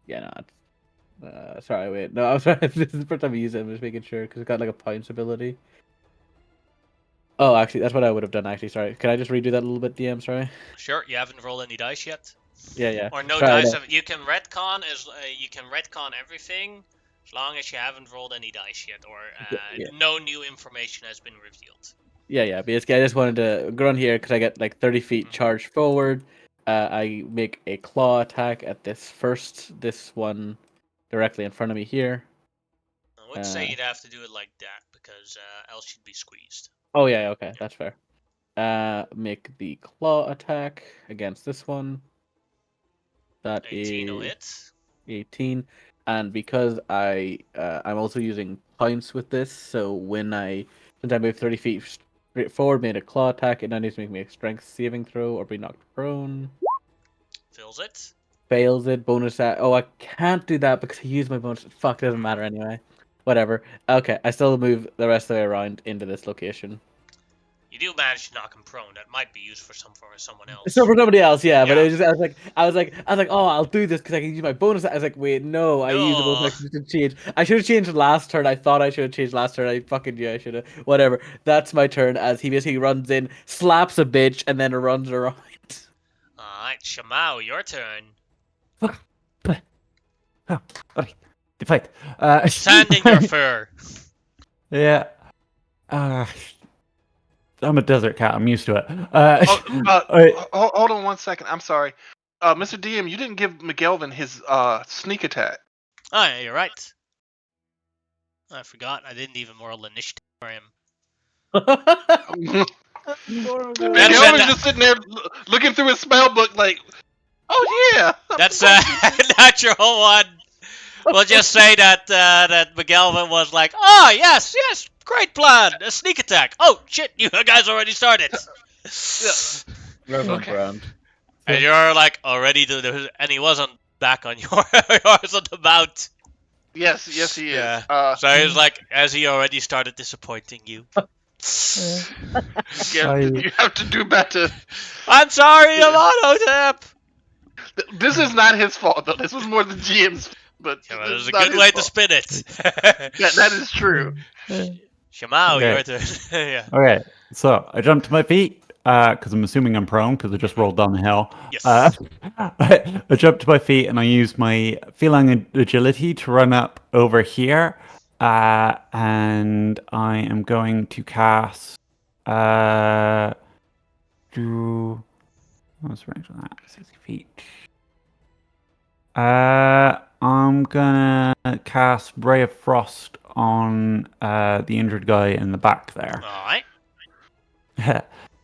Yeah, no. Sorry, wait. No, I'm sorry. This is the first time I use it. I'm just making sure because it's got like a pounce ability. Oh, actually, that's what I would have done. Actually, sorry. Can I just redo that a little bit, DM? Sorry. Sure, you haven't rolled any dice yet. Yeah. Or no Sorry, dice. no. You can retcon you can retcon everything as long as you haven't rolled any dice yet, or Yeah. no new information has been revealed. Yeah. Basically, I just wanted to go on here because I get like 30 feet charge forward. I make a claw attack at this one directly in front of me here. I would say you'd have to do it like that because else you'd be squeezed. Oh yeah, okay, that's fair. Make the claw attack against this one. That 18 will is hit. 18, and because I'm also using points with this, so since I move 30 feet straight forward, made a claw attack, it now needs to make me a strength saving throw or be knocked prone. Fills it. Fails it. Bonus at. Oh, I can't do that because I used my bonus. Fuck, doesn't matter anyway. Whatever. Okay, I still move the rest of the way around into this location. You do manage to knock him prone. That might be used for someone else. So for somebody else, yeah, but Yeah. it was just, I was like, oh, I'll do this because I can use my bonus. I was like, wait, no, I used the bonus No. action to change. I should have changed last turn. I thought I should have changed last turn. I fucking knew I should have. Whatever. That's my turn as he basically runs in, slaps a bitch, and then runs around. Alright, Shamao, your turn. Oh, alright. The fight. Sand in your fur. Yeah. I'm a desert cat. I'm used to it. Hold on 1 second. I'm sorry. Mr. DM, you didn't give McGelvin his sneak attack. Oh, yeah, you're right. I forgot. I didn't even roll initiative for him. McGelvin's just sitting there looking through his spell book like, oh yeah. That's not your whole one. We'll just say that that McGelvin was like, oh, yes, great plan. A sneak attack. Oh, shit, you guys already started. Reverend Okay. Brand. And you're like already and he wasn't back on yours on the mount. Yes, he is. Yeah. So he was like, as he already started disappointing you. Yeah, you have to do better. I'm sorry, I'm Autotap. This is not his fault though. This was more the GM's. But Yeah, this there's is a not good his way to fault. spin it. Yeah, that is true. Shamao, Okay. your turn. Yeah. Okay, so I jump to my feet because I'm assuming I'm prone because I just rolled down the hill. Yes. I jump to my feet and I use my feline agility to run up over here, and I am going to cast. What's the range on that? 60 feet. I'm gonna cast Ray of Frost on the injured guy in the back there. Alright.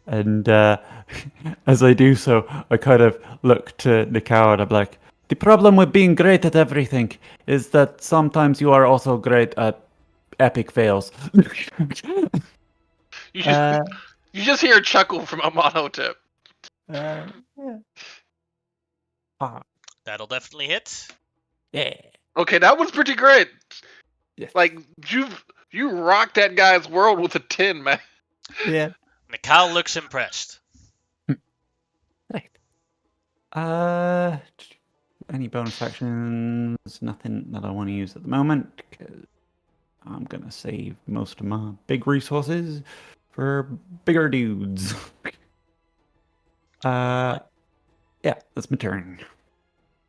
And as I do so, I kind of look to Nikao and I'm like, the problem with being great at everything is that sometimes you are also great at epic fails. You just hear a chuckle from Amonhotep. That'll definitely hit. Yeah. Okay, that was pretty great. Yes. Like you rocked that guy's world with a 10, man. Yeah. Mikal looks impressed. Right. Any bonus actions? Nothing that I want to use at the moment because I'm gonna save most of my big resources for bigger dudes. Yeah, that's my turn.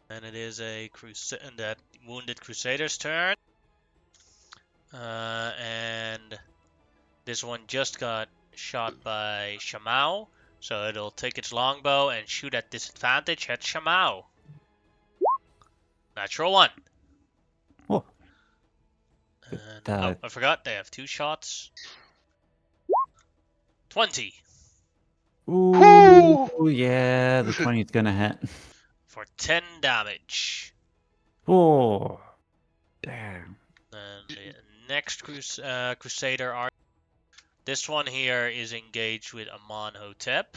And it is that wounded crusader's turn. And This one just got shot by Shamao, so it'll take its longbow and shoot at disadvantage at Shamao. Natural 1. Oh. And, Uh, I forgot they have 2 shots. 20 Ooh, yeah, the 20 is gonna hit. for 10 damage. Oh, damn. And the next Crusader archer. This one here is engaged with Amonhotep.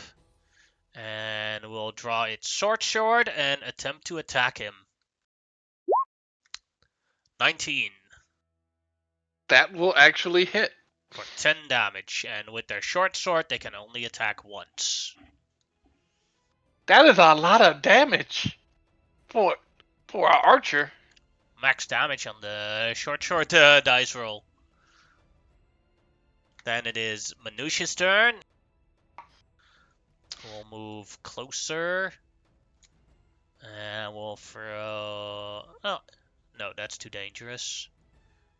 And will draw its short sword and attempt to attack him. 19 That will actually hit. for 10 damage. And with their short sword, they can only attack once. That is a lot of damage for an archer. Max damage on the short sword dice roll. Then it is Manusha's turn. We'll move closer. And we'll throw... Oh, no, that's too dangerous.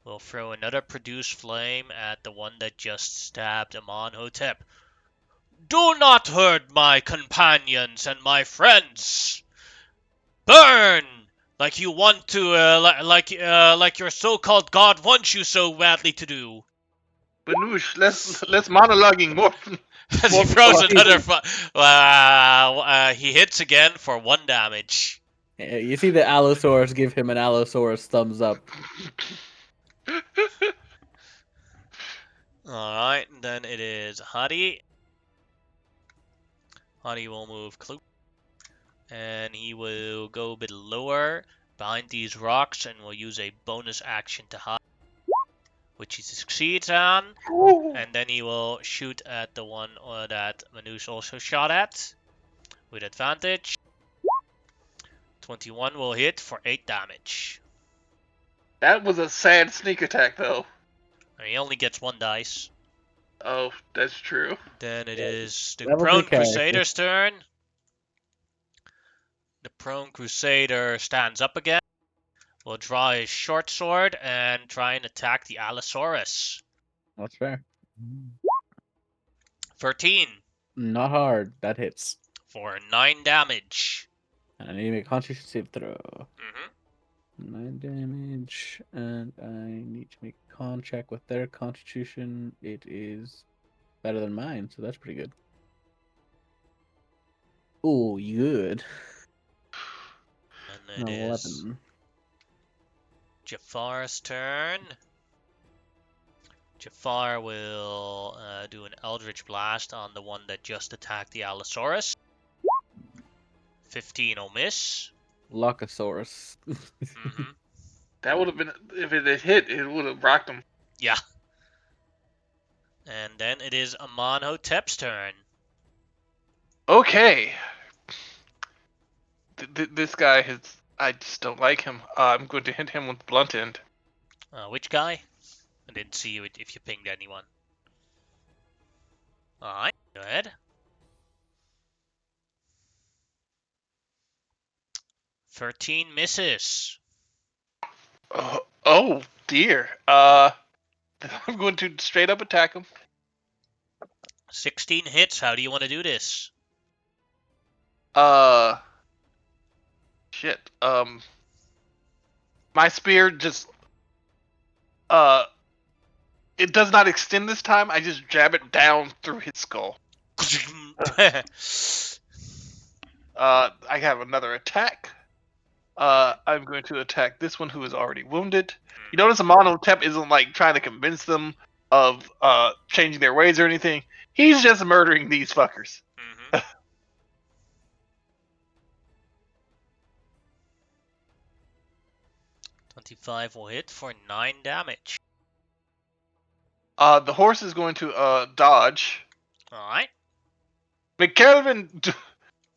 We'll throw another Produce Flame at the one that just stabbed Amonhotep. Do not hurt my companions and my friends! Burn! Like you want to, like your so-called god wants you so badly to do. Banush, let's monologuing more. As he Well, throws well, another he hits again for 1 damage. You see the Allosaurus give him an Allosaurus thumbs up. Alright, then it is Hadi. Hadi will move close. And he will go a bit lower behind these rocks and will use a bonus action to hide, which he succeeds on. And then he will shoot at the one that Manus also shot at with advantage. 21 will hit for 8 damage. That was a sad sneak attack, though. And he only gets 1 dice. Oh, that's true. Then it is the Level prone 3 character. Crusader's turn. The prone Crusader stands up again. Will draw his short sword and try and attack the Allosaurus. That's fair. 13 Not hard. That hits. for 9 damage. And I need to make a Constitution save throw. Mm-hmm. 9 damage, and I need to make a con check with their Constitution. It is better than mine, so that's pretty good. Oh, good. And it is 11. Jafar's turn. Jafar will do an Eldritch Blast on the one that just attacked the Allosaurus. 15 will miss. Lockosaurus. Mm-hmm. That would have been, if it had hit, it would have rocked him. Yeah. And then it is Amonhotep's turn. Okay. This guy has, I just don't like him. I'm going to hit him with blunt end. Which guy? I didn't see you if you pinged anyone. Alright, go ahead. 13 misses. Oh dear. I'm going to straight up attack him. 16 hits. How do you want to do this? Shit. My spear just, it does not extend this time. I just jab it down through his skull. I have another attack. I'm going to attack this one who is already wounded. You notice Amonhotep isn't like trying to convince them of changing their ways or anything. He's just murdering these fuckers. Mm-hmm. 25 will hit for 9 damage. The horse is going to dodge. Alright. McKelvin,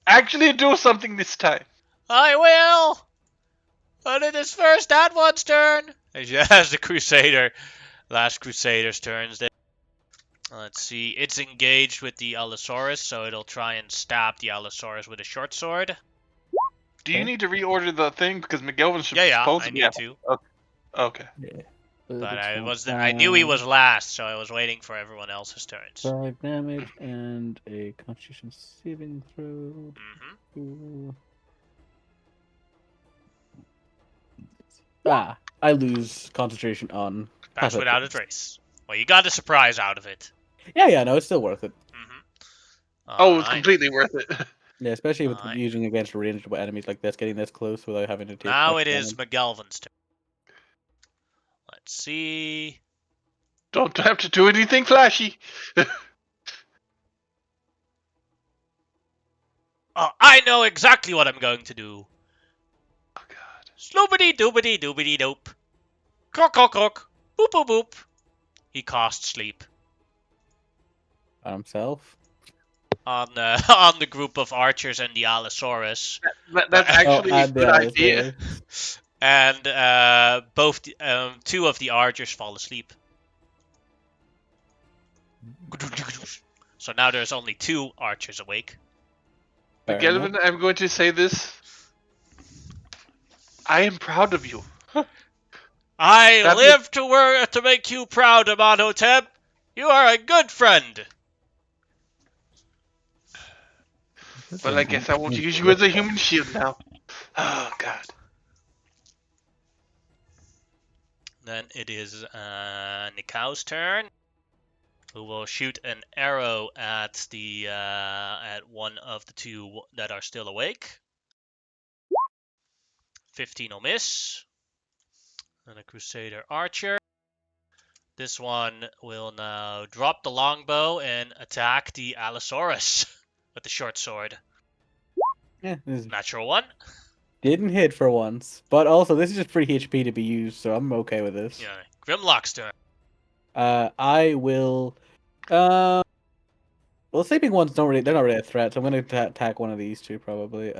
actually do something this time. I will! But it is first that one's turn. As the Crusader. Last Crusader's turns there. Let's see. It's engaged with the Allosaurus, so it'll try and stab the Allosaurus with a short sword. Do you need to reorder the thing? Because McGelvin should Yeah, supposed I to need to. Okay. Yeah. But It's one. I knew he was last, so I was waiting for everyone else's turns. 5 damage and a Constitution saving throw. Mm-hmm. I lose concentration on Pass passive without a traits. trace. Well, you got a surprise out of it. Yeah, no, it's still worth it. Mm-hmm. Oh, it's Alright. completely worth it. Yeah, especially with Alright. using against ranged enemies like this, getting this close without having to take Now much it is damage. McGelvin's turn. Let's see. Don't have to do anything flashy. Oh, I know exactly what I'm going to do. Oh god. Sloopity doopity doopity doop. Croak croak croak. Boop boop boop. He casts sleep On himself. on on the group of archers and the Allosaurus. That's actually a and good idea. And both two of the archers fall asleep. So now there's only 2 archers awake. Fair McGelvin, enough. I'm going to say this. I am proud of you. I That live to work to make you proud, Amonhotep. You are a good friend. Well, I guess I won't use you as a human shield now. Oh god. Then it is Nikau's turn, who will shoot an arrow at the at one of the 2 that are still awake. 15 will miss. And a Crusader Archer. This one will now drop the longbow and attack the Allosaurus with the short sword. Yeah, this Natural 1. didn't hit for once, but also this is just free HP to be used, so I'm okay with this. Yeah, Grimlock's turn. I will. Well, sleeping ones they're not really a threat, so I'm gonna attack one of these 2 probably.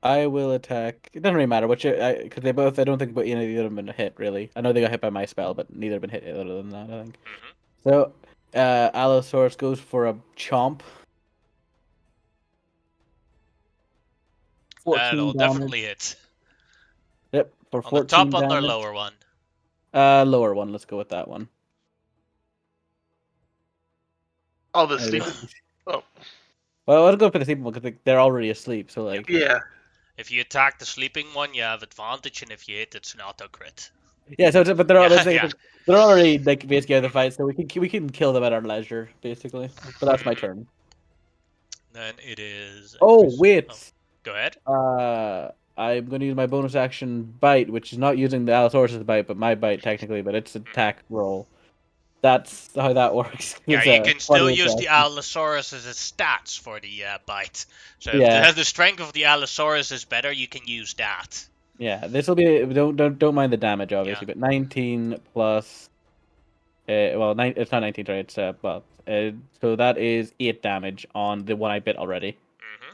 I will attack. It doesn't really matter which, because they both. I don't think any of the other have been hit really. I know they got hit by my spell, but neither have been hit other than that. I think. Mm-hmm. So, Allosaurus goes for a chomp. 14 That'll damage. definitely hit. Yep, for On the 14 top one or damage. lower one? Lower one. Let's go with that one. All the sleep. Oh. Well, let's go for the sleeping one because they're already asleep. So like. Yeah. If you attack the sleeping one, you have advantage, and if you hit, it's an auto crit. Yeah. So, but they're Yeah. they're already like basically out of the fight, so we can kill them at our leisure, basically. But that's my turn. Then it is. Oh wait. Oh, go ahead. I'm going to use my bonus action bite, which is not using the Allosaurus' bite, but my bite technically, but it's attack roll. That's how that works. Yeah, It's you a can still 20 use the attack. Allosaurus as stats for the bite. So Yeah. if the strength of the Allosaurus is better, you can use that. Yeah, this will be don't mind the damage obviously, Yeah. but 19 plus. Well, it's not 19, right? It's so that is 8 damage on the one I bit already, Mm-hmm.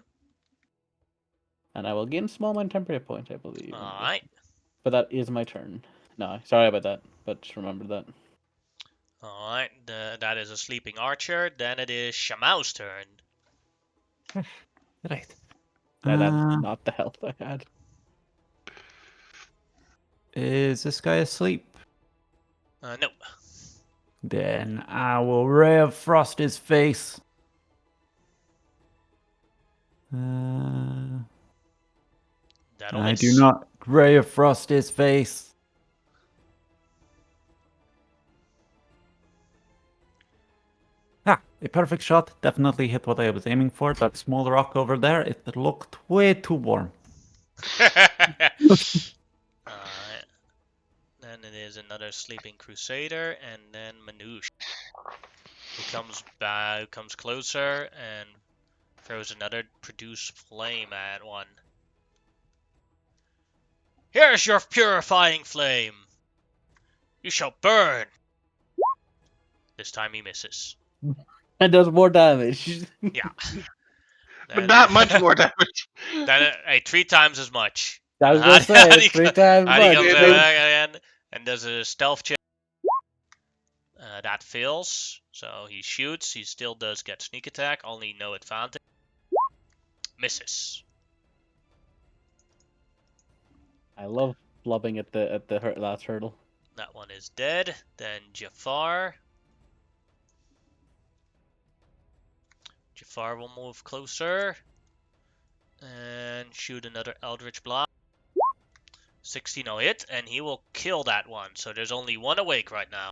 and I will gain small mind temporary point, I believe. All right. But that is my turn. No, sorry about that, but just remember that. All right. That is a sleeping archer. Then it is Shamau's turn. Right. That's not the health I had. Is this guy asleep? No. Then I will ray of frost his face. That'll I miss. do not ray of frost his face. A perfect shot. Definitely hit what I was aiming for. That small rock over there, it looked way too warm. Alright. Then it is another sleeping crusader, and then Manouche, who comes closer and throws another produce flame at one. Here's your purifying flame. You shall burn. This time he misses. And does more damage. Yeah. But not much more damage. Then 3 times as much. I was gonna say Hadi 3 times Hadi comes much. back again and does a stealth check. That fails, so he shoots. He still does get sneak attack, only no advantage. Misses. I love blubbing at the last hurdle. That one is dead. Then Jafar. Jafar will move closer. And shoot another Eldritch Blast. 16 will hit, and he will kill that one. So there's only one awake right now.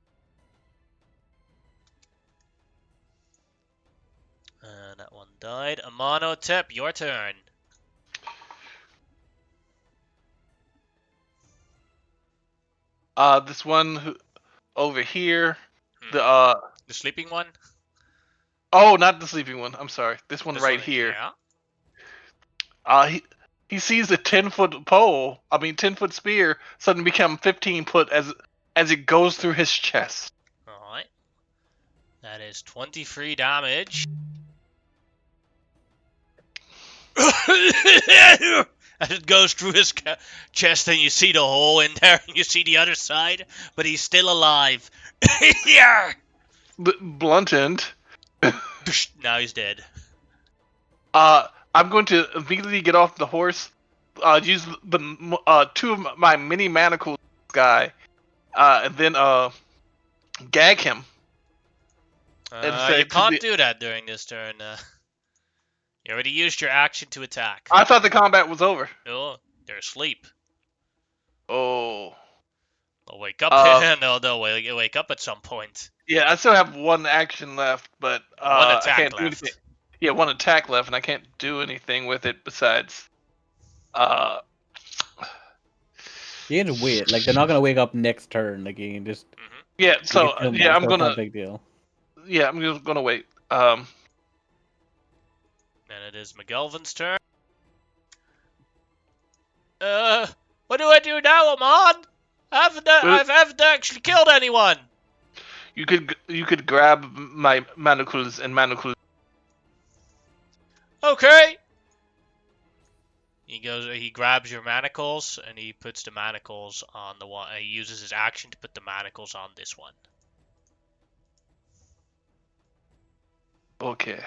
And that one died. Amonotep, your turn. This one over here. Hmm. The The sleeping one? oh, not the sleeping one. I'm sorry. This one This right one, here. yeah. He sees the 10-foot pole. I mean, 10-foot spear suddenly become 15-foot as it goes through his chest. Alright. That is 23 damage. As it goes through his chest, and you see the hole in there, and you see the other side, but he's still alive. Yeah. Blunted. Now he's dead. I'm going to immediately get off the horse. Use the two of my mini manacles, guy, and then gag him. And say You can't do that during this turn. You already used your action to attack. I thought the combat was over. No, they're asleep. Oh. They'll wake up. They'll wake up at some point. Yeah, I still have one action left, but One attack I can't left. do anything. Yeah, one attack left, and I can't do anything with it besides. You can just wait. Like they're not gonna wake up next turn. Like you can just. Yeah, you so can kill them yeah, all, I'm so it's not gonna. a big deal. Yeah, I'm just gonna wait. Then it is McGelvin's turn. What do I do now, Amon? I haven't actually killed anyone. You could grab my manacles and manacles. Okay. He grabs your manacles, and he puts the manacles on the one. He uses his action to put the manacles on this one. Okay.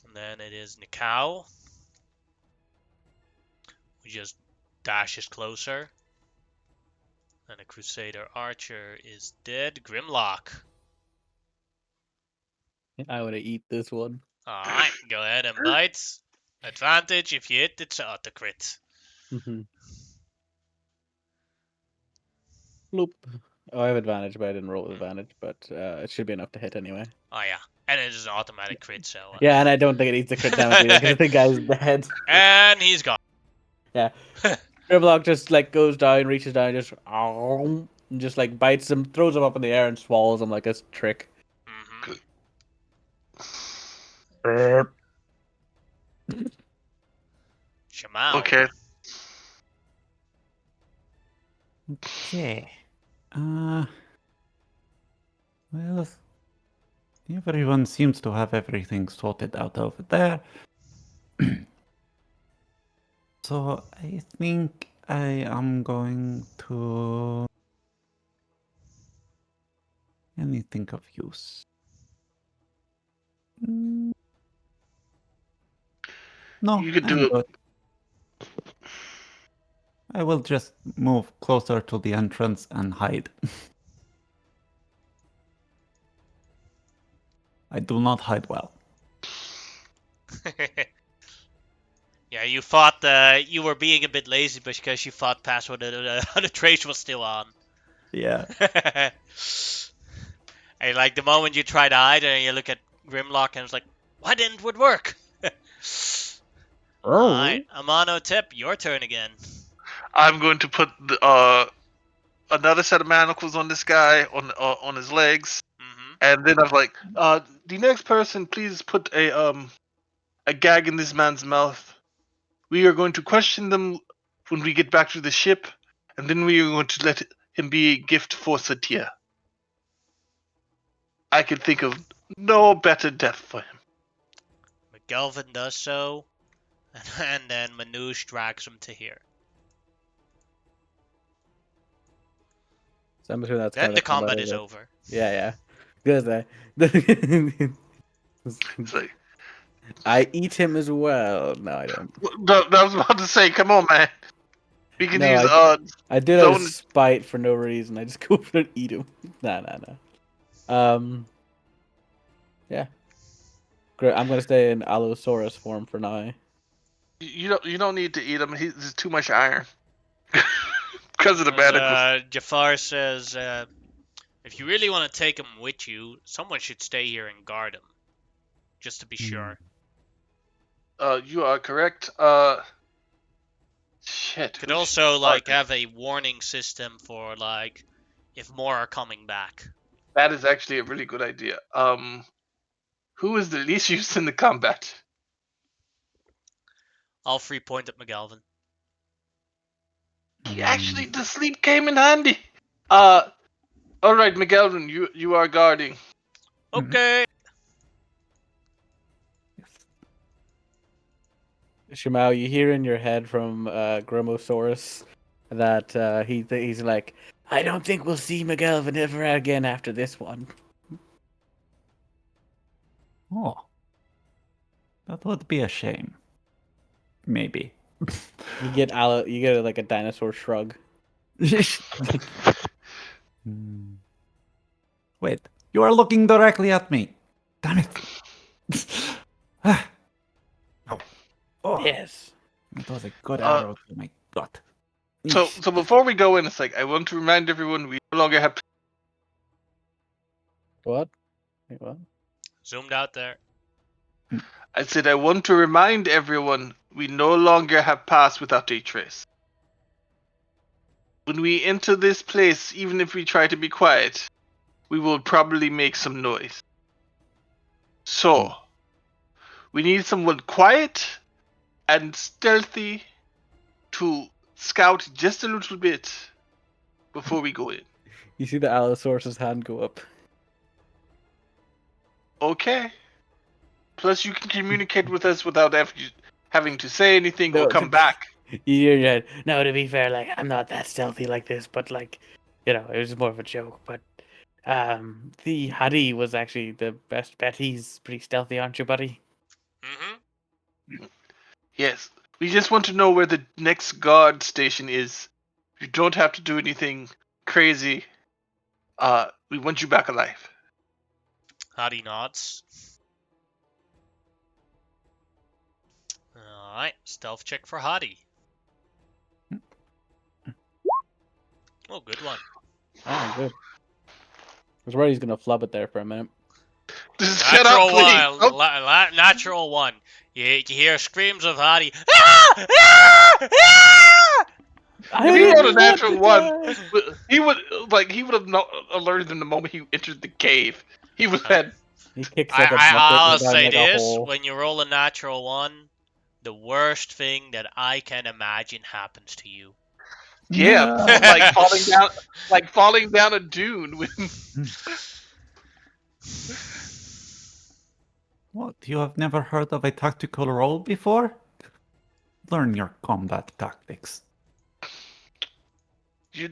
And then it is Nikau, who just dashes closer. And the Crusader Archer is dead. Grimlock. I want to eat this one. Alright, go ahead and bite. Advantage if you hit, it's auto crit. Bloop. Oh, I have advantage, but I didn't roll with advantage. But it should be enough to hit anyway. Oh yeah, and it is an automatic crit, so. Yeah, and I don't think it needs the crit damage either because the guy's dead. And he's gone. Yeah. Grimlock just like goes down, reaches down, and just like bites him, throws him up in the air, and swallows him like a trick. Shaman. Okay. Okay. Well, everyone seems to have everything sorted out over there. So I think I am going to. Let me think of use. No, You could I'm do it. good. I will just move closer to the entrance and hide. I do not hide well. Yeah, you thought you were being a bit lazy because you thought past when the trace was still on. Yeah. And like the moment you try to hide and you look at Grimlock and it's like, why didn't it work? Alright, Amonotep, your turn again. I'm going to put another set of manacles on this guy on his legs, and then I'm like, the next person, please put a gag in this man's mouth. We are going to question them when we get back to the ship, and then we are going to let him be a gift for Satya. I can think of no better death for him. McGelvin does so, and then Manouche drags him to here. So I'm sure that's Then kind the of combat is over. Yeah. Good. It's like, I eat him as well. No, I don't. I was about to say, come on, man. We can No, use I did out of zone. spite for no reason. I just go for and eat him. Nah. Yeah. Great. I'm gonna stay in Allosaurus form for now. You don't need to eat him. There's too much iron because of the manacles. Jafar says, if you really want to take him with you, someone should stay here and guard him, just to be sure. You are correct. Shit. Could who also should- have a warning system for if more are coming back. That is actually a really good idea. Who is the least used in the combat? I'll 3-point at McGalvin. Actually, the sleep came in handy. All right, McGelvin, you are guarding. Okay. Shimao, you hear in your head from Grimosaurus that he's like, I don't think we'll see McGelvin ever again after this one. Oh, that would be a shame. Maybe. You get like a dinosaur shrug. Hmm. Wait, you are looking directly at me. Damn it. Ah. Oh, Yes. that was a good arrow to my gut. So before we go in, it's like I want to remind everyone we no longer have. What? Wait, what? Zoomed out there. I said I want to remind everyone we no longer have pass without a trace. When we enter this place, even if we try to be quiet, we will probably make some noise. So, we need someone quiet and stealthy to scout just a little bit before we go in. You see the Allosaurus's hand go up. Okay. Plus, you can communicate with us without having to say anything No, or come back. You hear your head. No, to be fair, like I'm not that stealthy like this, but like, it was more of a joke. But the Huddy was actually the best bet. He's pretty stealthy, aren't you, buddy? Mm-hmm. Yes. We just want to know where the next guard station is. You don't have to do anything crazy. We want you back alive. Hadi nods. Alright, stealth check for Hadi. Oh, good one. Ah, good. I was worried he's gonna flub it there for a minute. Just shut up, please. One. Natural one. You hear screams of Hadi. Ah! Ah! Ah! If he rolled a natural one, he would have alerted them the moment he entered the cave. He would have. He kicks like a bucket I'll down say like a this: hole. when you roll a natural one, the worst thing that I can imagine happens to you. Yeah, No. like falling down a dune. What? You have never heard of a tactical roll before? Learn your combat tactics.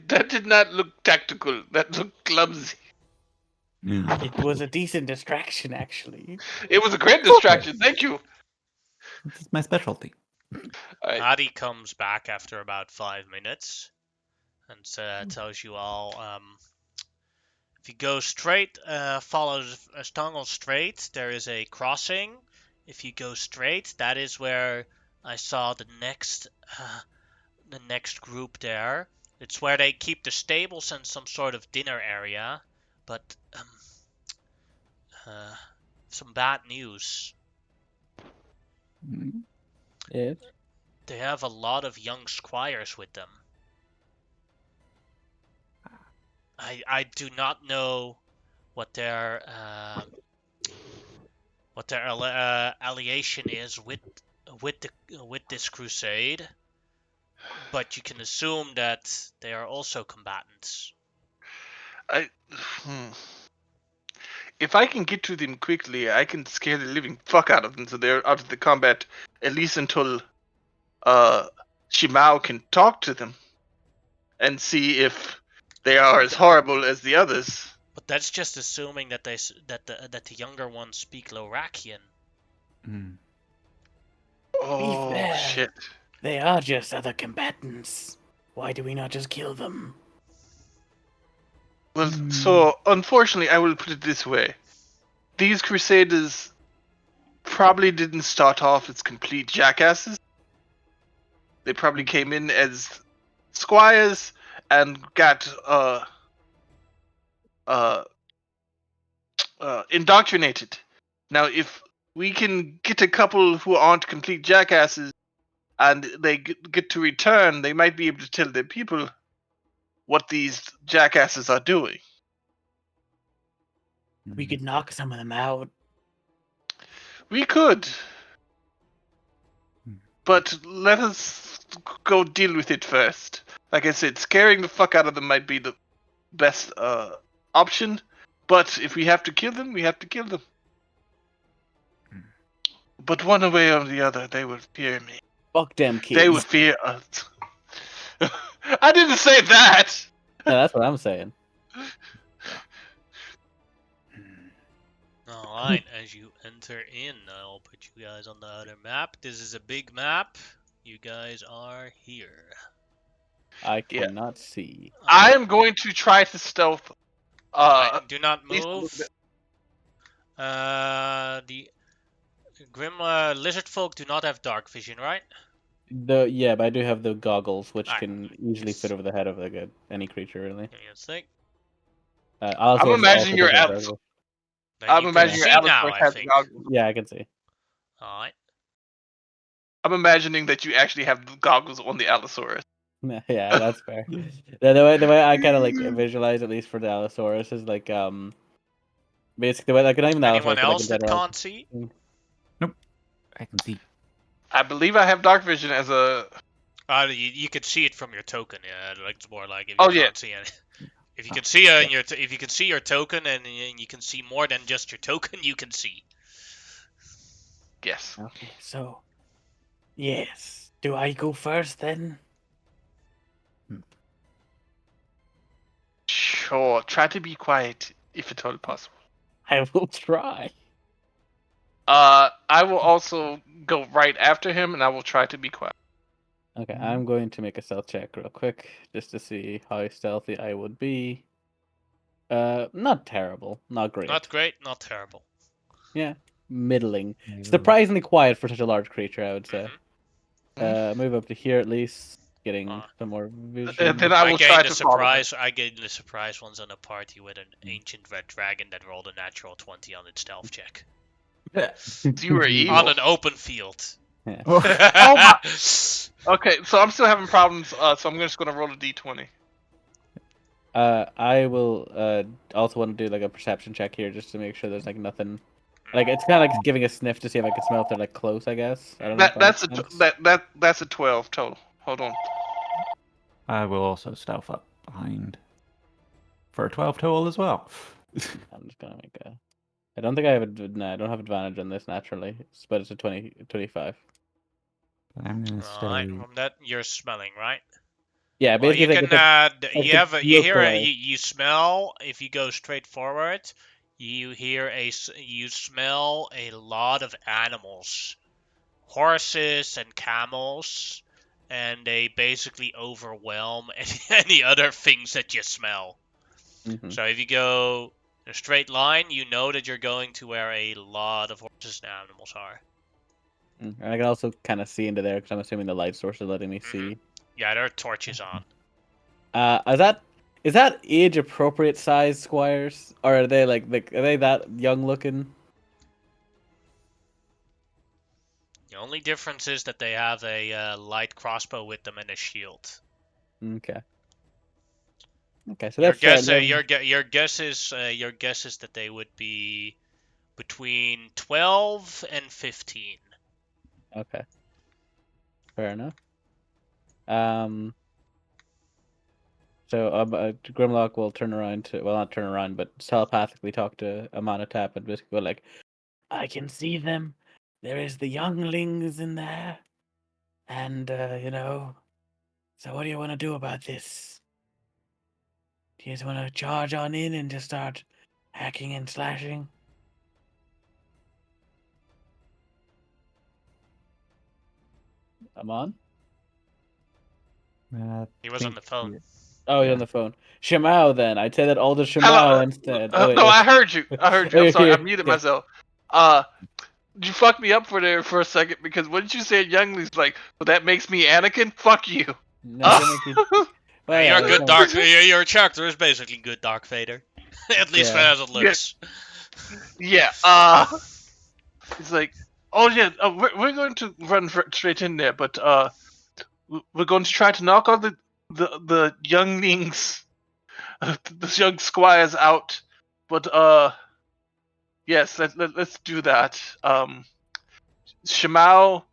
That did not look tactical. That looked clumsy. It was a decent distraction, actually. It was a great distraction. Thank you. This is my specialty. Alright. Hadi comes back after about 5 minutes and tells you all, if you go straight, follow Stongle straight, there is a crossing. If you go straight, that is where I saw the next group there. It's where they keep the stables and some sort of dinner area. But some bad news. Yes. They have a lot of young squires with them. I do not know what their alliation is with this crusade, but you can assume that they are also combatants. If I can get to them quickly, I can scare the living fuck out of them so they're out of the combat at least until Shimao can talk to them and see if they are as horrible as the others. But that's just assuming that the younger ones speak Lorakian. Oh fair. shit! They are just other combatants. Why do we not just kill them? Well, so unfortunately, I will put it this way: these crusaders probably didn't start off as complete jackasses. They probably came in as squires and got indoctrinated. Now, if we can get a couple who aren't complete jackasses and they get to return, they might be able to tell their people what these jackasses are doing. We could knock some of them out. We could, but let us go deal with it first. Like I said, scaring the fuck out of them might be the best option, but if we have to kill them, we have to kill them. But one way or the other, they will fear me. Fuck them They will kids. fear us. I didn't say that! No, that's what I'm saying. Alright, as you enter in, I'll put you guys on the other map. This is a big map. You guys are here. I Yeah. cannot see. I am going to try to stealth. Alright, do not at least a little move. bit. The Grim Lizard folk do not have dark vision, right? But I do have the goggles, which Alright. can easily fit over the head of any creature, really. Give me a sec. I'm Allosaurus imagining also your does have Allosaurus. goggles. Then I'm you can imagining your see now, Allosaurus I has think. goggles. Yeah, I can see. Alright. I'm imagining that you actually have the goggles on the Allosaurus. Yeah, that's fair. The way I kind of like visualize, at least for the Allosaurus, is like basically the way, like, not even the Anyone Allosaurus, but like else in that general. can't see? Nope. I can see. I believe I have dark vision as a. You could see it from your token. Yeah, like it's more like if you Oh, yeah. can't see it. If you can see if you can see your token and you can see more than just your token, you can see. Yes. Okay, so yes, do I go first then? Sure. Try to be quiet if at all possible. I will try. I will also go right after him, and I will try to be quiet. Okay, I'm going to make a stealth check real quick just to see how stealthy I would be. Not terrible, not great. Not great, not terrible. Yeah, middling. Surprisingly quiet for such a large creature, I would say. Move up to here at least, getting some more vision. And then I will try to follow him. I gained the surprise once on a party with an ancient red dragon that rolled a natural 20 on its stealth check. You were evil. On an open field. Yeah. Oh my. Okay, so I'm still having problems. So I'm just gonna roll a d20. I will also want to do like a perception check here just to make sure there's like nothing. Like, it's kind of like giving a sniff to see if I can smell if they're like close, I guess. I don't know if That's a makes sense. that's a 12 total. Hold on. I will also stealth up behind for a 12 total as well. I'm just gonna make a. I don't think I have no, I don't have advantage on this naturally, but it's a 25. I'm gonna stay. Alright, from that you're smelling, right? Yeah, Well, basically you like can it's like you look hear away. you smell if you go straight forward. You smell a lot of animals, horses and camels, and they basically overwhelm any other things that you smell. Mhm. So if you go in a straight line, you know that you're going to where a lot of horses and animals are. And I can also kind of see into there because I'm assuming the light source is letting me see. Yeah, there are torches on. Is that age appropriate size squires, or are they like are they that young looking? The only difference is that they have a light crossbow with them and a shield. Okay. Okay, so they're fairly. Your guess is that they would be between 12 and 15. Okay. Fair enough. So Grimlock will turn around to, well, not turn around, but telepathically talk to Amanatap and basically go like, I can see them. There is the younglings in there. And, so what do you want to do about this? Do you just want to charge on in and just start hacking and slashing? Amon? He was on the phone. Oh, you're on the phone. Shemao, then. I'd say that all the Hello. Shemao instead. Oh, wait, No, I heard you. I heard you. Oh, I'm sorry. I you're muted here. myself. You fucked me up for a second because what did you say, Youngling's like? Well, that makes me Anakin. Fuck you. No, I don't make you. Well, You're yeah, a that's good fine. Dark. Your character is basically good Dark Vader, at least Yeah. as it looks. Yeah. He's like, oh yeah, we're going to run straight in there, but we're going to try to knock all the younglings, the young squires out. But yes, let's do that. Shemao,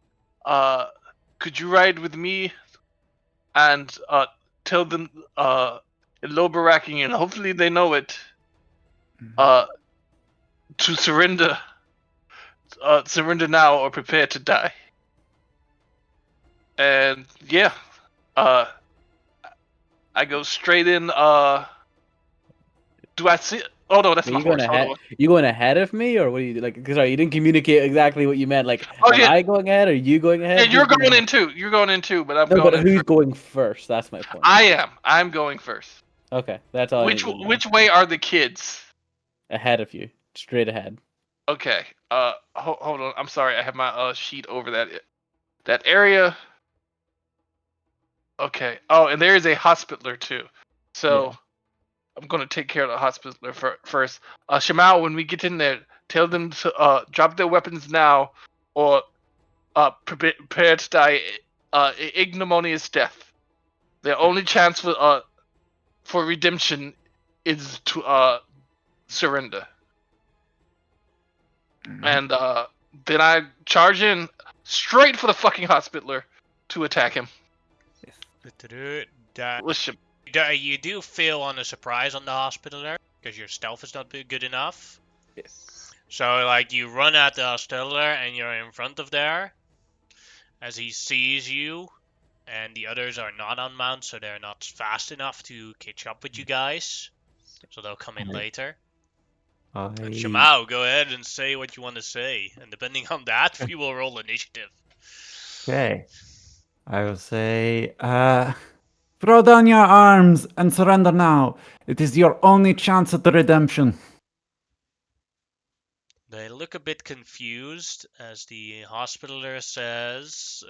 could you ride with me and tell them in low Barakian, hopefully they know it, uh, to surrender now or prepare to die. And yeah, uh, I go straight in. Do I see? Oh no, that's Are my you going horse. Hold ahead? on. You going ahead of me, or what do you like? Because you didn't communicate exactly what you meant. Like, Oh am yeah, I going ahead? Or are you going yeah. ahead? You're Who's going going ahead? in too. You're going in too, but I'm No, going but in who's first. going first? That's my point. I am. I'm going first. Okay, that's all I need to know. Which way are the kids? Ahead of you, straight ahead. Okay. Hold on. I'm sorry. I have my sheet over that area. Okay. Oh, and there is a hospitaler too. So Yeah. I'm gonna take care of the hospitaler first. Shemao, when we get in there, tell them to drop their weapons now, or prepare to die ignominious death. Their only chance for redemption is to surrender. And then I charge in straight for the fucking hospitaler to attack him. Listen, You do feel on a surprise on the hospitaler because your stealth is not good enough. Yes. So like you run at the hospitaler and you're in front of there as he sees you, and the others are not on mount, so they're not fast enough to catch up with you guys. So they'll come in later. And Shemao, go ahead and say what you want to say, and depending on that, we will roll initiative. Okay. I will say, throw down your arms and surrender now. It is your only chance at the redemption. They look a bit confused as the hospitaler screams.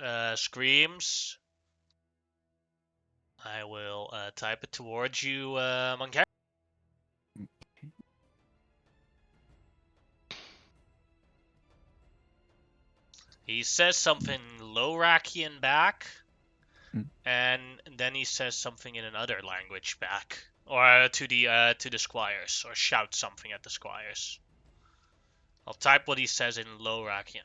I will type it towards you, Monkey. He says something Lorakian back, and then he says something in another language back, or to the squires, or shouts something at the squires. I'll type what he says in Lorakian.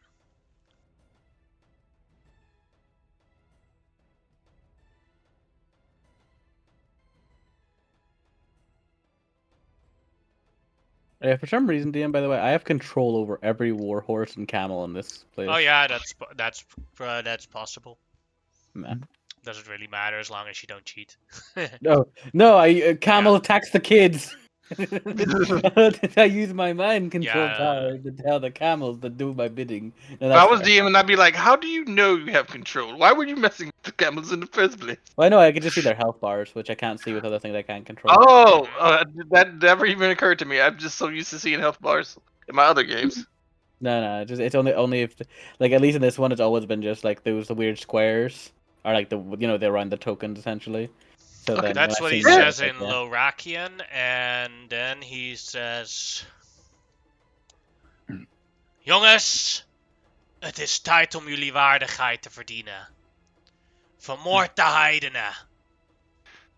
Yeah, for some reason, DM, by the way, I have control over every war horse and camel in this place. Oh yeah, that's possible. Nah. Doesn't really matter as long as you don't cheat. No, camel Yeah. attacks the kids. I use my mind control Yeah. power to tell the camels to do my bidding. No, if that's I was fair. DM, and I'd be like, "How do you know you have control? Why were you messing with the camels in the first place?" Well, I know I can just see their health bars, which I can't see with other things I can't control. Oh, that never even occurred to me. I'm just so used to seeing health bars in my other games. No, it's only if like at least in this one, it's always been just like those weird squares or like they run the tokens essentially. So Okay. then when That's I've what he seen that, says it's like, in yeah. Lorakian, and then he says, Jongens, het is tijd om jullie waardigheid te verdienen. Vermoord de heidenen.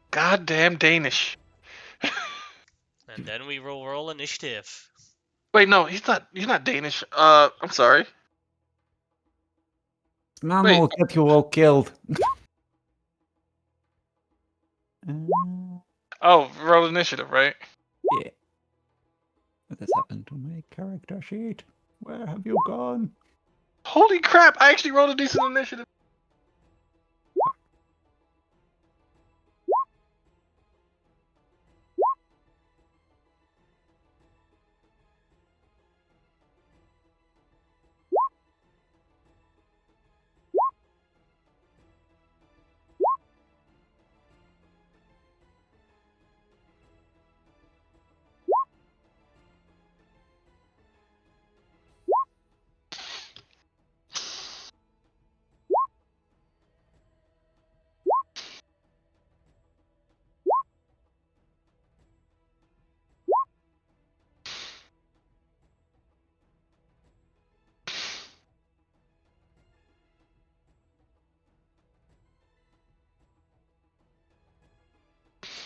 Goddamn Danish. And then we will roll initiative. Wait, no, he's not. He's not Danish. I'm sorry. Man Wait. will get you all killed. Oh, roll initiative, right? Yeah. What has happened to my character sheet? Where have you gone? Holy crap! I actually rolled a decent initiative.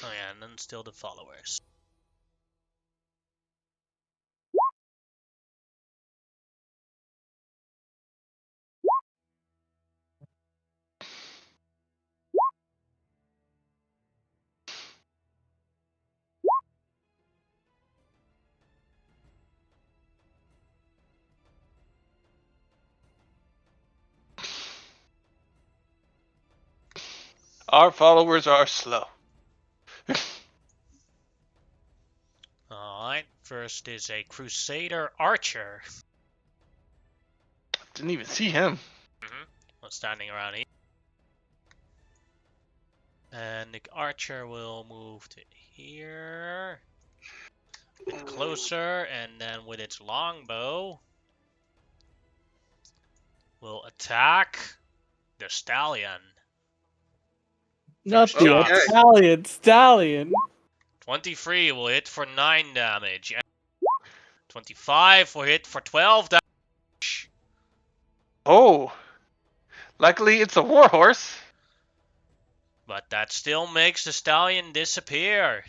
Oh yeah, and then still the followers. Our followers are slow. Alright, first is a Crusader Archer. Didn't even see him. Standing around here. And the Archer will move to here. A bit closer, and then with its longbow, will attack the Stallion. Not First the shot. Okay. Italian stallion. 23 will hit for 9 damage. 25 will hit for 12 damage. Oh. Luckily, it's a warhorse. But that still makes the Stallion disappear.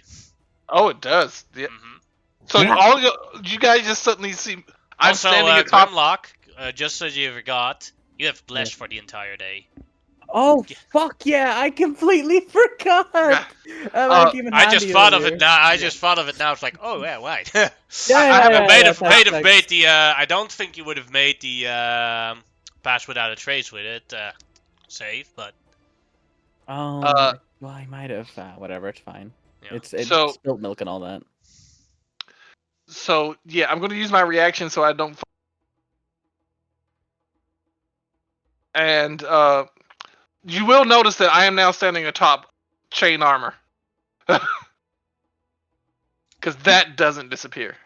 Oh, it does. Yeah. Mhm. So Yeah. all you guys just suddenly see. I'm Also, standing atop. Grimlock, just so you forgot, you have blessed for the entire day. Oh Yeah. fuck yeah! I completely forgot. Yeah. That came in I just handy thought of earlier. it now. I Yeah. just thought of it now. It's like, oh yeah, right. Yeah, I have yeah, a- yeah, Made thanks. the. I don't think you would have made the pass without a trace with it save, but Well, I might have. Whatever, it's fine. yeah. It's So spilt milk and all that. so yeah, I'm going to use my reaction so I don't. And you will notice that I am now standing atop chain armor. Because that doesn't disappear.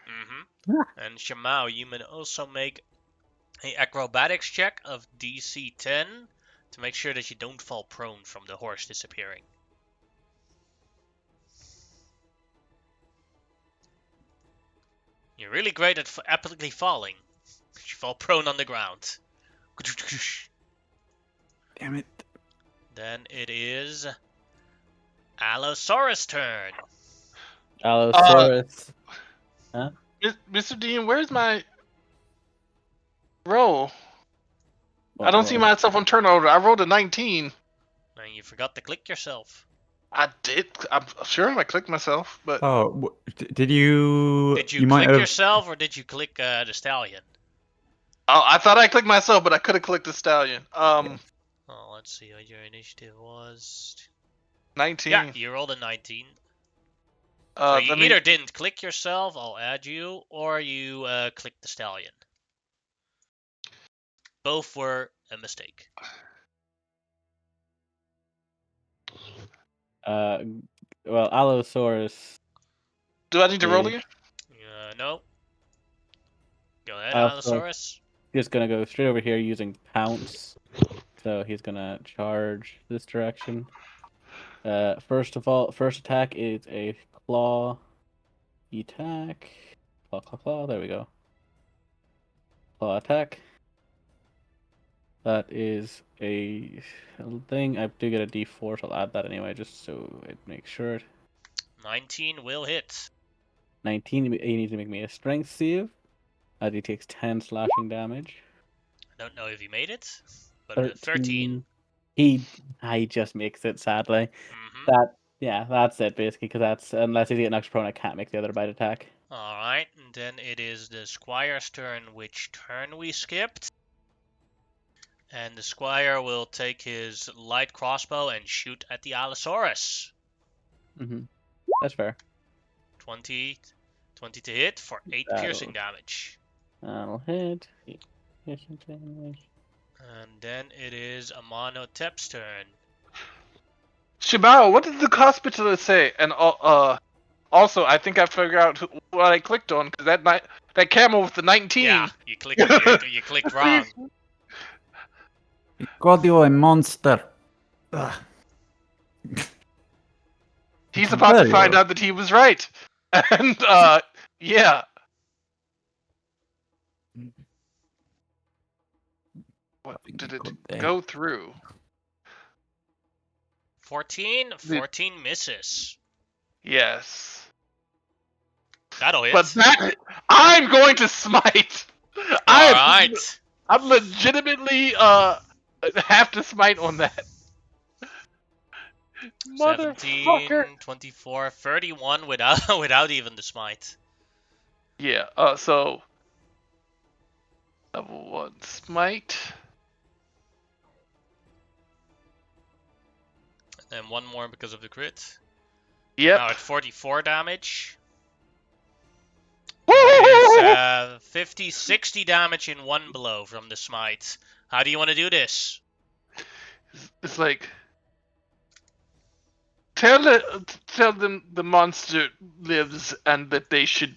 And Shamao, you may also make a acrobatics check of DC 10 to make sure that you don't fall prone from the horse disappearing. You're really great at epically falling. You fall prone on the ground. Damn it. Then it is Allosaurus' turn. Allosaurus. Mr. Dean, where's my roll? I What don't see roll? myself on turnover. I rolled a 19. And you forgot to click yourself. I did. I'm sure I clicked myself, but Oh, did you? Did you, You might click have. yourself or did you click the stallion? oh, I thought I clicked myself, but I could have clicked the stallion. Oh, let's see what your initiative was. 19. Yeah, you rolled a 19. So you either didn't click yourself, I'll add you, or you clicked the stallion. Both were a mistake. Well, Allosaurus. Do I need to roll is again? No. Go ahead, Allosaurus. Allosaurus. Just gonna go straight over here using pounce. So he's gonna charge this direction. First of all, first attack is a claw attack. Claw, claw, claw. There we go. Claw attack. That is a thing. I do get a D4, so I'll add that anyway, just so it makes sure. 19 will hit. 19. He needs to make me a strength save, as he takes 10 slashing damage. I don't know if he made it, but 13. He just makes it, sadly. That's it basically, because that's unless he's getting knocked prone, I can't make the other bite attack. Alright, and then it is the Squire's turn, which turn we skipped. And the Squire will take his light crossbow and shoot at the Allosaurus. That's fair. 20 to hit for 8 piercing damage. That'll hit. 8 piercing damage. And then it is Amonotep's turn. Shibao, what did the hospital say? And also, I think I figured out what I clicked on, because that camel with the 19. Yeah, you clicked wrong. Godio a monster. Ugh. He's about to find Very out that he was right. And, yeah. What did it go through? 14 misses. Yes. That'll hit. But that I'm going to smite. All right. I'm legitimately have to smite on that. 17, Motherfucker. 24, 31 without even the smite. Yeah. So level 1 smite. And one more because of the crit. Yep. Now at 44 damage. That is 50, 60 damage in one blow from the smite. How do you want to do this? It's like tell them the monster lives and that they should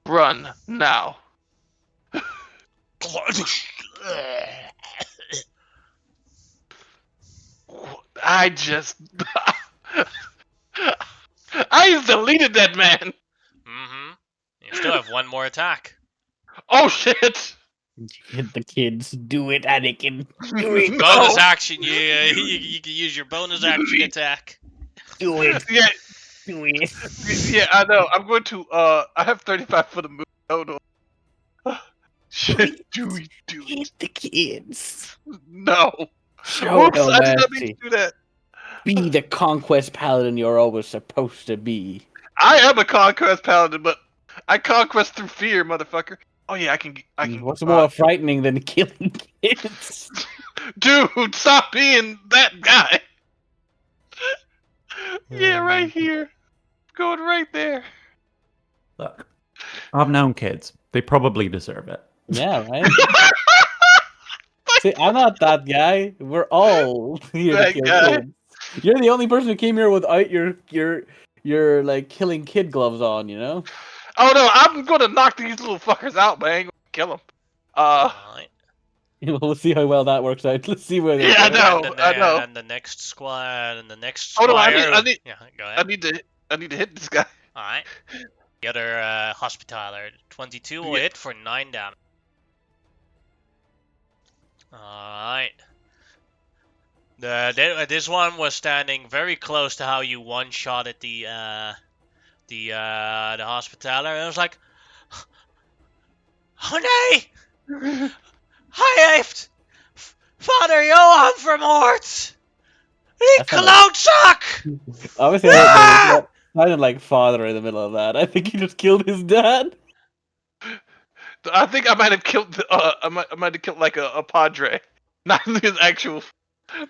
run now. I just I just deleted that man. Mm-hmm. You still have one more attack. Oh shit. Hit the kids. Do it, Anakin. Do it. Bonus No. action, you can use your bonus action attack. Do it. Yeah, Do it. yeah, I know. I'm going to I have 35 for the move. Hold on. Shit, do it. Hit the kids. No. Show Whoops, no I did not mean to mercy. do that. Be the conquest paladin you're always supposed to be. I am a conquest paladin, but I conquest through fear, motherfucker. Oh yeah, I can. What's more frightening than killing kids? Dude, stop being that guy. Yeah, right here. Going right there. Look, I've known kids. They probably deserve it. Yeah, right? See, I'm not that guy. We're all here to That kill guy. kids. You're the only person who came here without your like killing kid gloves on, you know? Oh no, I'm gonna knock these little fuckers out, but I ain't gonna kill them. Alright. We'll see how well that works out. Let's see where they Yeah, I go. know. I know. And the next squad, and the next Oh no, squire. I Go ahead. need to hit this guy. Alright. The other hospitaler, 22 will Yeah. hit for 9 damage. Alright. This one was standing very close to how you one-shotted the hospitaler, and it was like, oh nee! Hij heeft Vader Johan vermoord! Die That's not klootzak! Obviously, I sounded like father in the middle of that. I think he just killed his dad. I think I might have killed. I might have killed like a padre, not his actual.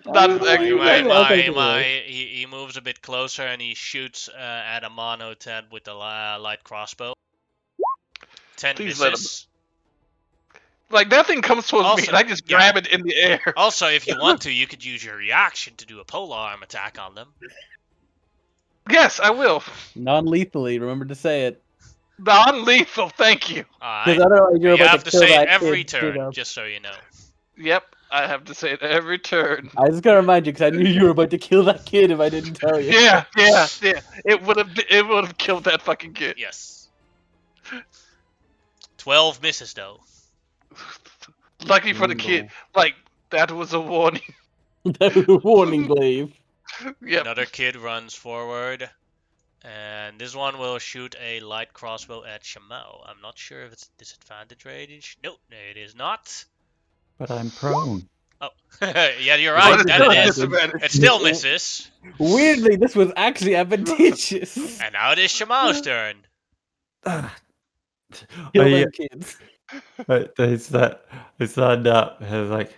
Not his Oh, actual. He moves a bit closer and he shoots at a mono 10 with the light crossbow. 10 Please let him. misses. Like that thing comes towards me Also, and I just yeah. grab it in the air. Also, if you want to, you could use your reaction to do a polearm attack on them. Yes, I will. Non-lethally. Remember to say it. Non-lethal, thank you. Alright. Because otherwise, you're You about have to to kill say it that every kid, you turn, know. just so you know. Yep, I have to say it every turn. I just gotta remind you because I knew you were about to kill that kid if I didn't tell you. Yeah. It would have killed that fucking kid. Yes. 12 misses, though. Lucky for the kid. Like that was a warning. That was a warning, Glaive. Yep. Another kid runs forward. And this one will shoot a light crossbow at Shamo. I'm not sure if it's disadvantage range. No, it is not. But I'm prone. Oh, yeah, you're But right. it's That still it a is. disadvantage. It still misses. Weirdly, this was actually advantageous. And now it is Shamo's turn. Kill I, them kids. I stand up. I was like,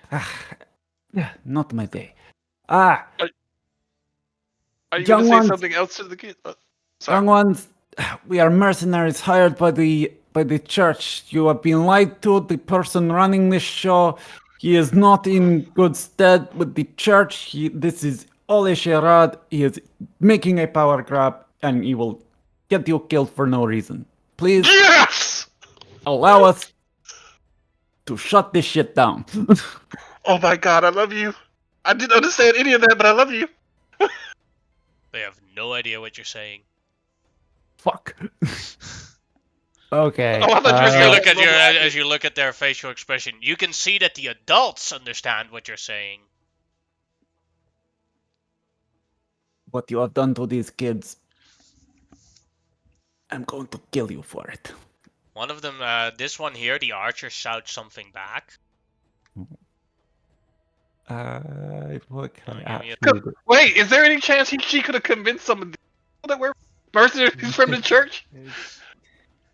yeah, not my day. Ah, Are you Young gonna say ones. something else to the kid? Sorry. young ones, we are mercenaries hired by the church. You have been lied to. The person running this show, he is not in good stead with the church. This is all a charade. He is making a power grab, and he will get you killed for no reason. Please Yes! allow us to shut this shit down. Oh my god, I love you. I didn't understand any of that, but I love you. They have no idea what you're saying. Fuck. Okay. Oh, I thought you were As you saying look at Little Blackie. as you look at their facial expression, you can see that the adults understand what you're saying. What you have done to these kids. I'm going to kill you for it. One of them, this one here, the archer shouts something back. What can Give I me a- actually do? Wait, is there any chance she could have convinced some of the people that were mercenaries from the church?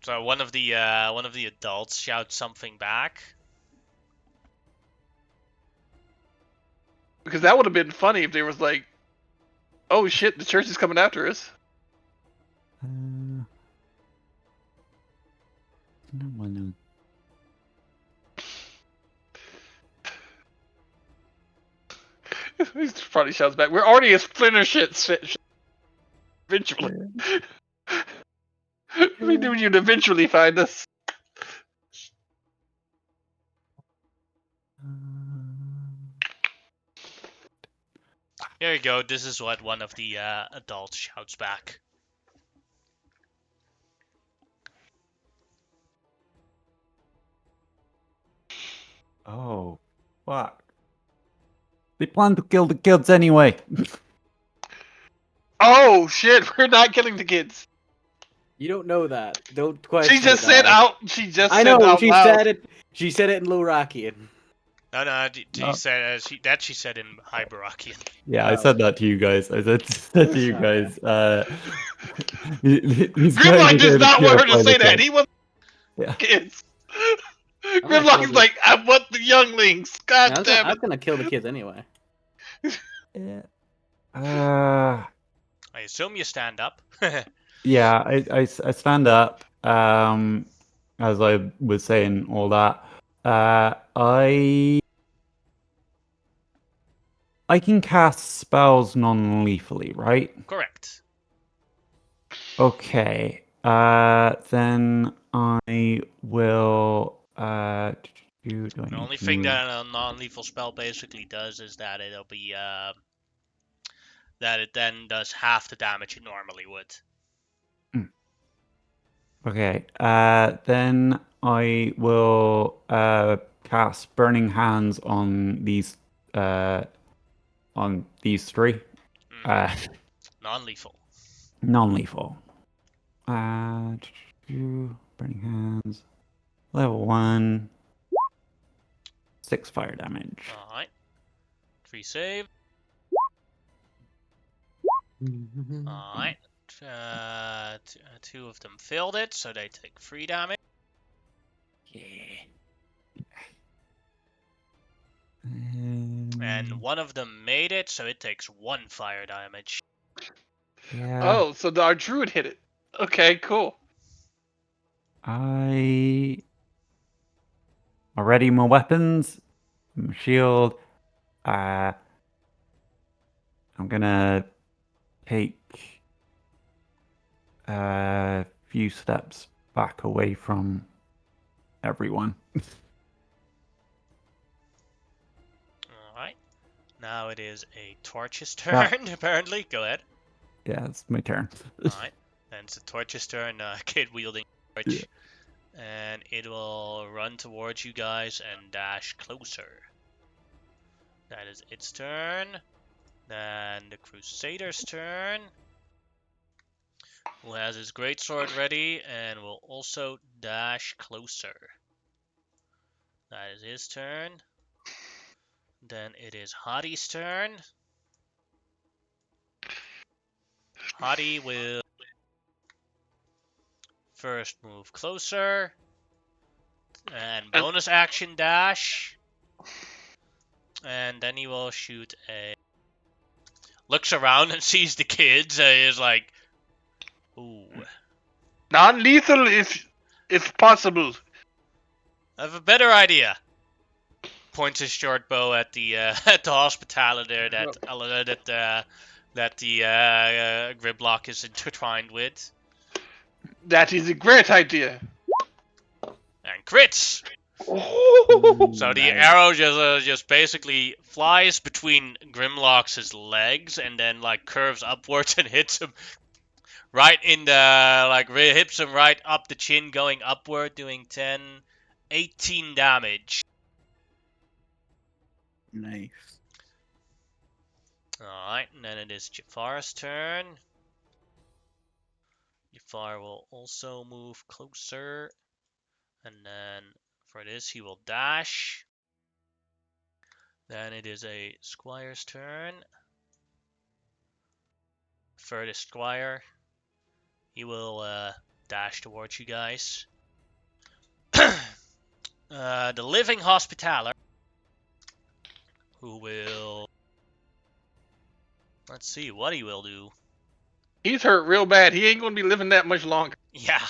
So one of the adults shouts something back. Because that would have been funny if there was like, oh shit, the church is coming after us. No one. He probably shouts back, we're already a splinter shit. Eventually. We knew you'd eventually find us. Here you go. This is what one of the adults shouts back. Oh, fuck. They plan to kill the kids anyway. Oh shit, we're not killing the kids. You don't know that. Don't question She just it said now. out. She just I said know. out She loud. said it. She said it in Lorakian. No, Oh. she said in Hybarakian. Yeah, I Oh. said that to you guys. I said to you guys. He's trying Grimlock to does say to not want her purify to say the that. kids. He wants Yeah. kids. gonna Grimlock kill is the- like, I want the younglings. God I damn was it. gonna kill the kids anyway. Yeah. I assume you stand up. Yeah, I stand up. As I was saying all that. I can cast spells non-lethally, right? Correct. Okay. Then I will. Do I The need only to thing move? that a non-lethal spell basically does is that it'll be that it then does half the damage it normally would. Okay. Then I will cast Burning Hands on these three. Non-lethal. Non-lethal. Burning Hands. Level 1. 6 fire damage. All right. 3 save. All right. Two of them failed it, so they take 3 damage. Yeah. And one of them made it, so it takes 1 fire damage. Yeah. Oh, so our druid hit it. Okay, cool. I ready my weapons, my shield. I'm gonna take a few steps back away from everyone. Alright. Now it is a Torch's turn, apparently. Go ahead. Yeah, it's my turn. Alright. Then it's a Torch's turn, kid wielding torch. Yeah. And it will run towards you guys and dash closer. That is its turn. Then the Crusader's turn. Who has his greatsword ready and will also dash closer. That is his turn. Then it is Hadi's turn. Hadi will first move closer. And bonus action dash. And then he will shoot a... Looks around and sees the kids and is like... Ooh. Non-lethal if possible. I have a better idea. Points his short bow at the at the hospitaller that the Gridlock is intertwined with, That is a great idea. and crits. Oh, So the Nice. arrow just basically flies between Grimlock's legs and then like curves upwards and hits him right in the hits him right up the chin, going upward, doing 10, 18 damage. Nice. Alright, and then it is Jafar's turn. far will also move closer. And then for this, he will dash. Then it is a squire's turn. Furthest squire. He will dash towards you guys. The living hospitaller, who will... Let's see what he will do. He's hurt real bad. He ain't gonna be living that much longer. Yeah.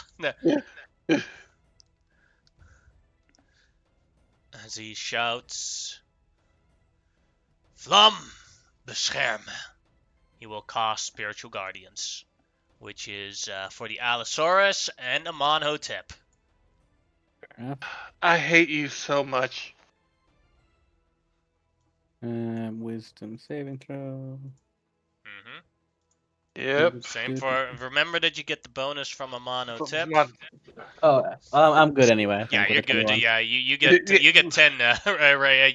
As he shouts, Vlam bescherm. He will cast Spiritual Guardians, which is for the Allosaurus and Amonhotep. I hate you so much. Wisdom saving throw. Mm-hmm. Yep. Same for... Remember that you get the bonus from Amonhotep. Oh, I'm good anyway. I think, Yeah, with you're the good. 21. Yeah, you get 10.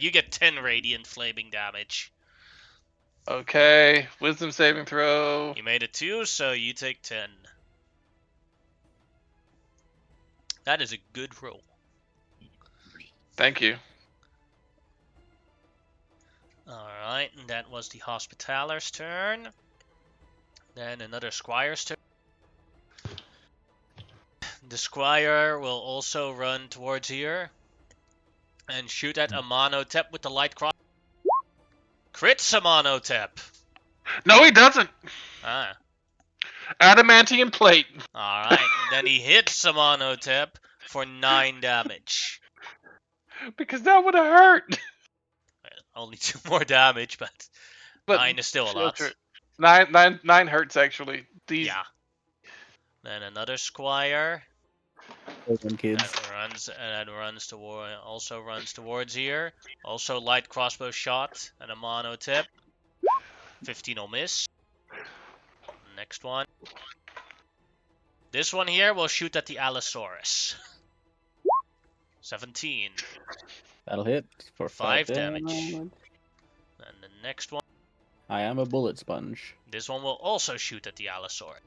You get 10 radiant flaming damage. Okay. Wisdom saving throw. You made it 2, so you take 10. That is a good roll. Thank you. Alright, and that was the Hospitaler's turn. Then another Squire's turn. The Squire will also run towards here and shoot at Amonhotep with the light cross. Crits Amonhotep! No, he doesn't. Ah, Adamantium plate. alright. Then he hits Amonhotep for 9 damage. Because that would have hurt. Only 2 more damage, but But 9 is still a lot. true. Nine hurts actually. These. Yeah. Then another Squire Kids. that also runs towards here. Also light crossbow shot at Amonhotep. 15 will miss. Next one. This one here will shoot at the Allosaurus. 17. That'll hit for 5 5 damage. damage. And the next one. I am a bullet sponge. This one will also shoot at the Allosaurus.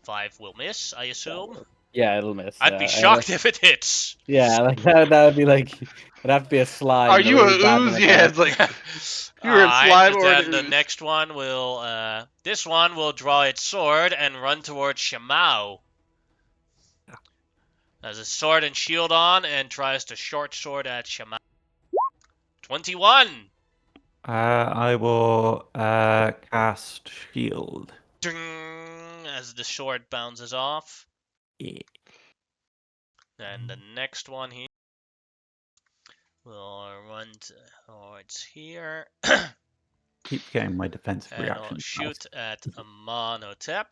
5 will miss, I assume. Yeah, it'll miss. I'd be shocked if it hits. Yeah, like that would be like it'd have to be a slime. Are you a really bad ooze? one Yeah, like it's like you're a slime or then an the ooze. next one will, this one will draw its sword and run towards Shamao. Has a sword and shield on and tries to short sword at Shamao. 21! I will cast shield. Ding, as the sword bounces off. Yeah. And the next one here will run towards here. Keep getting my defensive And I'll reaction. shoot at Amonhotep.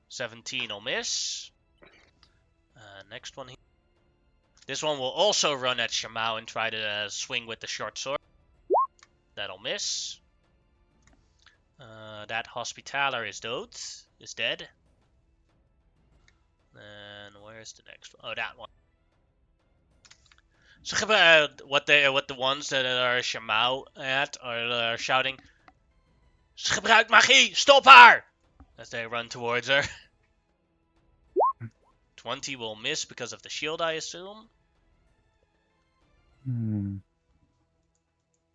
17 will miss. Next one here. This one will also run at Shamao and try to swing with the short sword. That'll miss. That Hospitaler is dead. And where's the next one? Oh, that one. So what the ones that are Shamao at are shouting, "Ze gebruikt magie, stop haar!" As they run towards her. 20 will miss because of the shield, I assume.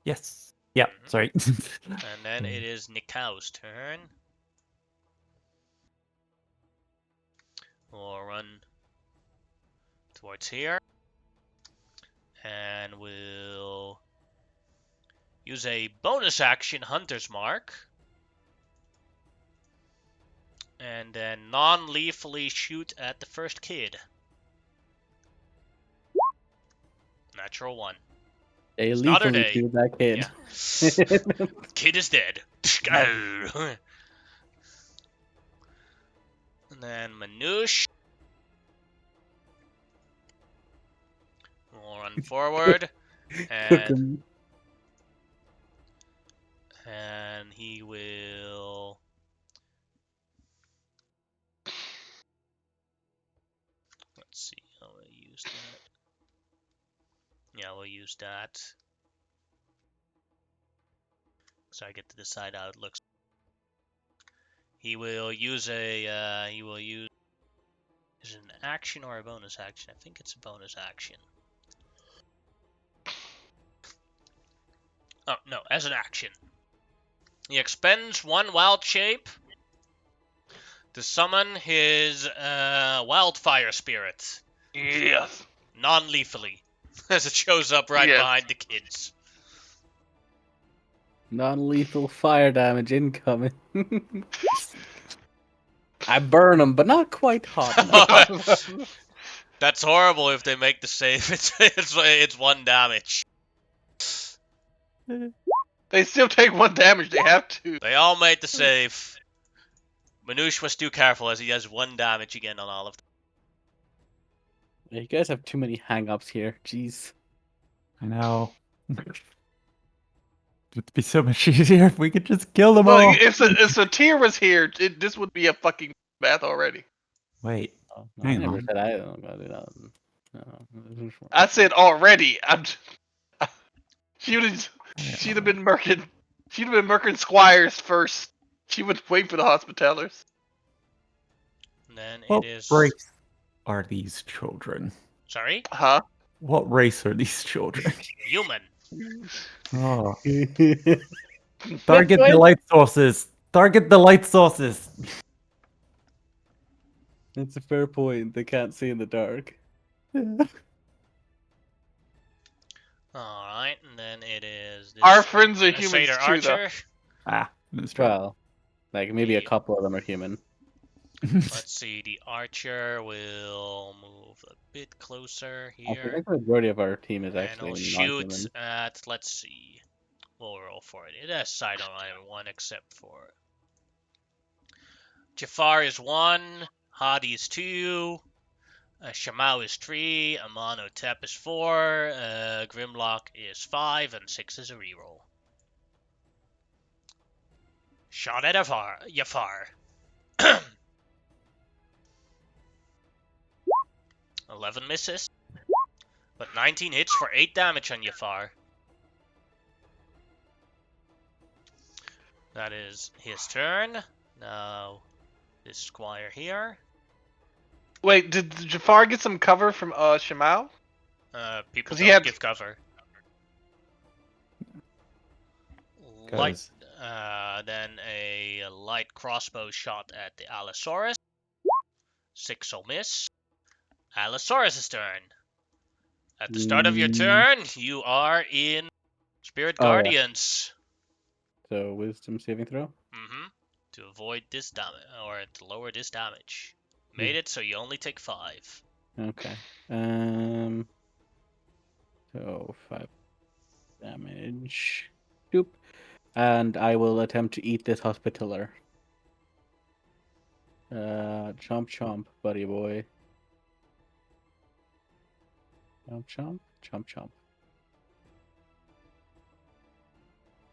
Yes. Yeah, sorry. And then it is Nikau's turn. We'll run towards here. And we'll use a bonus action Hunter's Mark. And then non-lethally shoot at the first kid. Natural 1. They It's not her lethally day. shoot that kid. Yeah. Kid is dead. And then Manouche will run forward. And he will... Let's see how I use that. Yeah, we'll use that. So I get to decide how it looks. He will use a. He will use. Is it an action or a bonus action? I think it's a bonus action. Oh no, as an action. He expends one wild shape to summon his wildfire spirit Yes. non-lethally, as it shows up right Yes. behind the kids. Non-lethal fire damage incoming. I burn them, but not quite hot enough. That's horrible if they make the save. It's 1 damage. They still take 1 damage. They have to. They all made the save. Manouche was too careful as he has 1 damage again on all of them. You guys have too many hang-ups here. Jeez. I know. It'd be so much easier if we could just kill them Well, all. if Satir was here, this would be a fucking bath already. Wait, Oh, no, I hang never on. said I don't gotta do that. No. I said already. She'd have been murking. She'd have been murking Squires first. She would wait for the Hospitallers. And then What it is. race are these children? Sorry? Huh? What race are these children? Human. Oh, Target target the light sources. Target the light sources. It's a fair point. They can't see in the dark. Alright, and then it is. This Our friends are a humans Satyr too, though. Archer. Ah, that's true. Well, like maybe a The- couple of them are human. Let's see, the Archer will move a bit closer I here. think the majority of our team is And actually he'll non-human. shoot at, let's see. We'll roll for it. It has sight on everyone except for. Jafar is 1, Hadi is 2, Shamau is 3, Amonotep is 4, Grimlock is 5, and 6 is a reroll. Shot at Jafar. 11 misses, but 19 hits for 8 damage on Jafar. That is his turn. Now, this squire here. Wait, did Jafar get some cover from Shamau? People 'Cause don't he had- give cover. Light, 'Cause- then a light crossbow shot at the Allosaurus. 6 will miss. Allosaurus' turn. At the start of your turn, you are in Spirit Oh, yeah. Guardians. So wisdom saving throw. To avoid this damage, or to lower this damage. Made it so you only take 5. Okay. So 5 damage. Doop. And I will attempt to eat this Hospitaller. Chomp chomp, buddy boy. Chomp chomp, chomp chomp.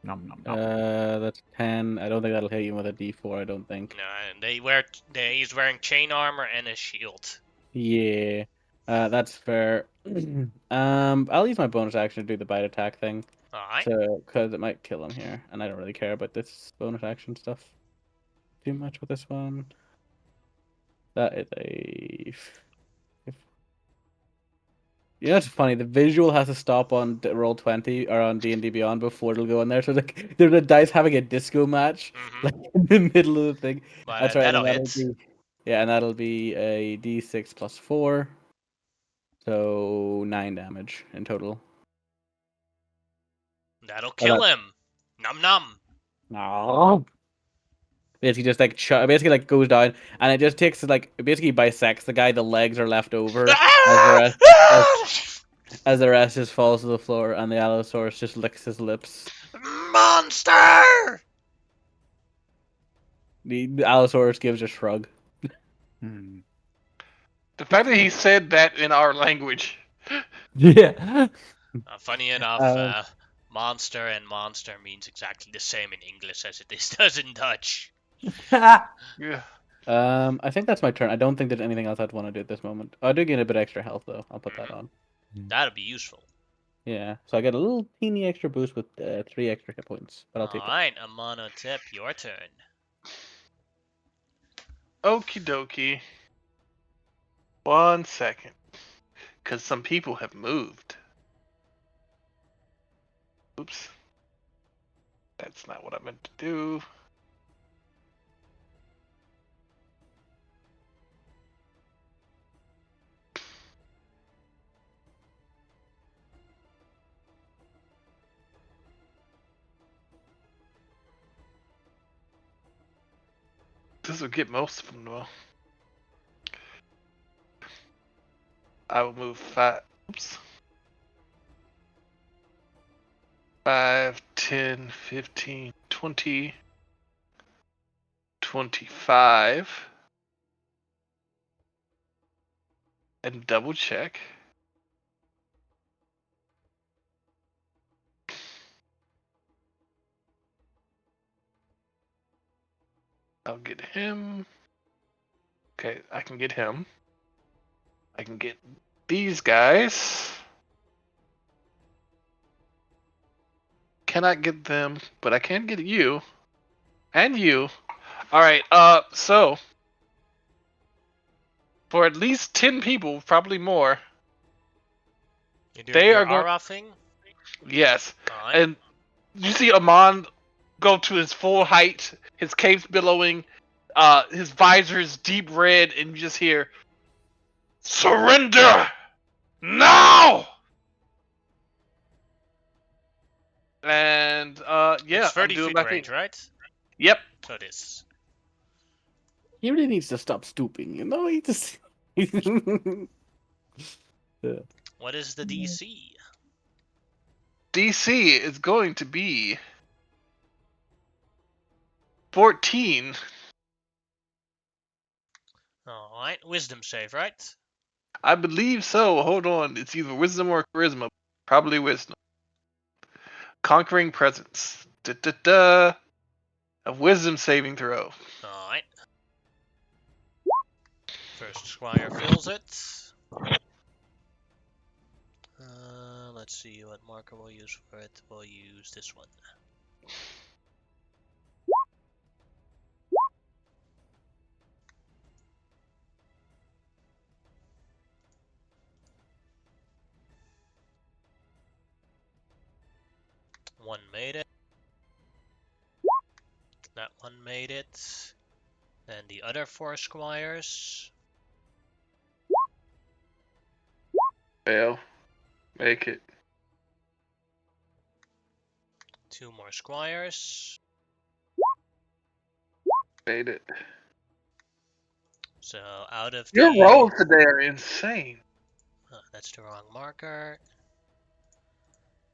Nom nom nom. That's 10. I don't think that'll hit you with a D4. I don't think. No, he's wearing chain armor and a shield. Yeah, that's fair. I'll use my bonus action to do the bite attack thing. Alright. So, because it might kill him here, and I don't really care about this bonus action stuff too much with this one. That is a. You know, it's funny. The visual has to stop on Roll20 or on D&D Beyond before it'll go in there. So like, they're the dice having a disco match, like in the middle of the thing. But That's right. that'll and hit. Yeah, and that'll be a D6 plus 4, so 9 damage in total. That'll kill him. Num num. No. Basically, just like basically like goes down, and it just takes like it basically bisects the guy. The legs are left over as the rest just falls to the floor, and the Allosaurus just licks his lips. Monster! The Allosaurus gives a shrug. Hmm. The fact that he said that in our language. Yeah. Funny enough, monster and monster means exactly the same in English as it does in Dutch. Yeah. I think that's my turn. I don't think there's anything else I'd want to do at this moment. I do get a bit extra health though. I'll put that on. That'll be useful. Yeah, so I get a little teeny extra boost with 3 extra hit points, but I'll take it. Alright, Amonotep, your turn. Okie dokie. 1 second. Because some people have moved. Oops. That's not what I meant to do. This will get most of them, though. I will move 5. Oops. 5, 10, 15, 20, 25. And double check. I'll get him. Okay, I can get him. I can get these guys. Cannot get them, but I can get you. And you. Alright, so for at least 10 people, probably more. You're doing They your are going. Ara thing? Yes. Alright. And you see Amon go to his full height, his cape's billowing, his visor is deep red, and you just hear, "Surrender! Now!" And, yeah, It's 30 I'm doing feet my range, thing. right? Yep. So it is. He really needs to stop stooping, you know? He just. What is the DC? DC is going to be 14. Alright, wisdom save, right? I believe so. Hold on. It's either wisdom or charisma. Probably wisdom. Conquering presence. Da-da-da. A wisdom saving throw. Alright. First squire fills it. Let's see what marker we'll use for it. We'll use this one. One made it. That one made it. And the other 4 squires. Fail. Make it. 2 more squires. Made it. So out of Your the... rolls today are insane. that's the wrong marker.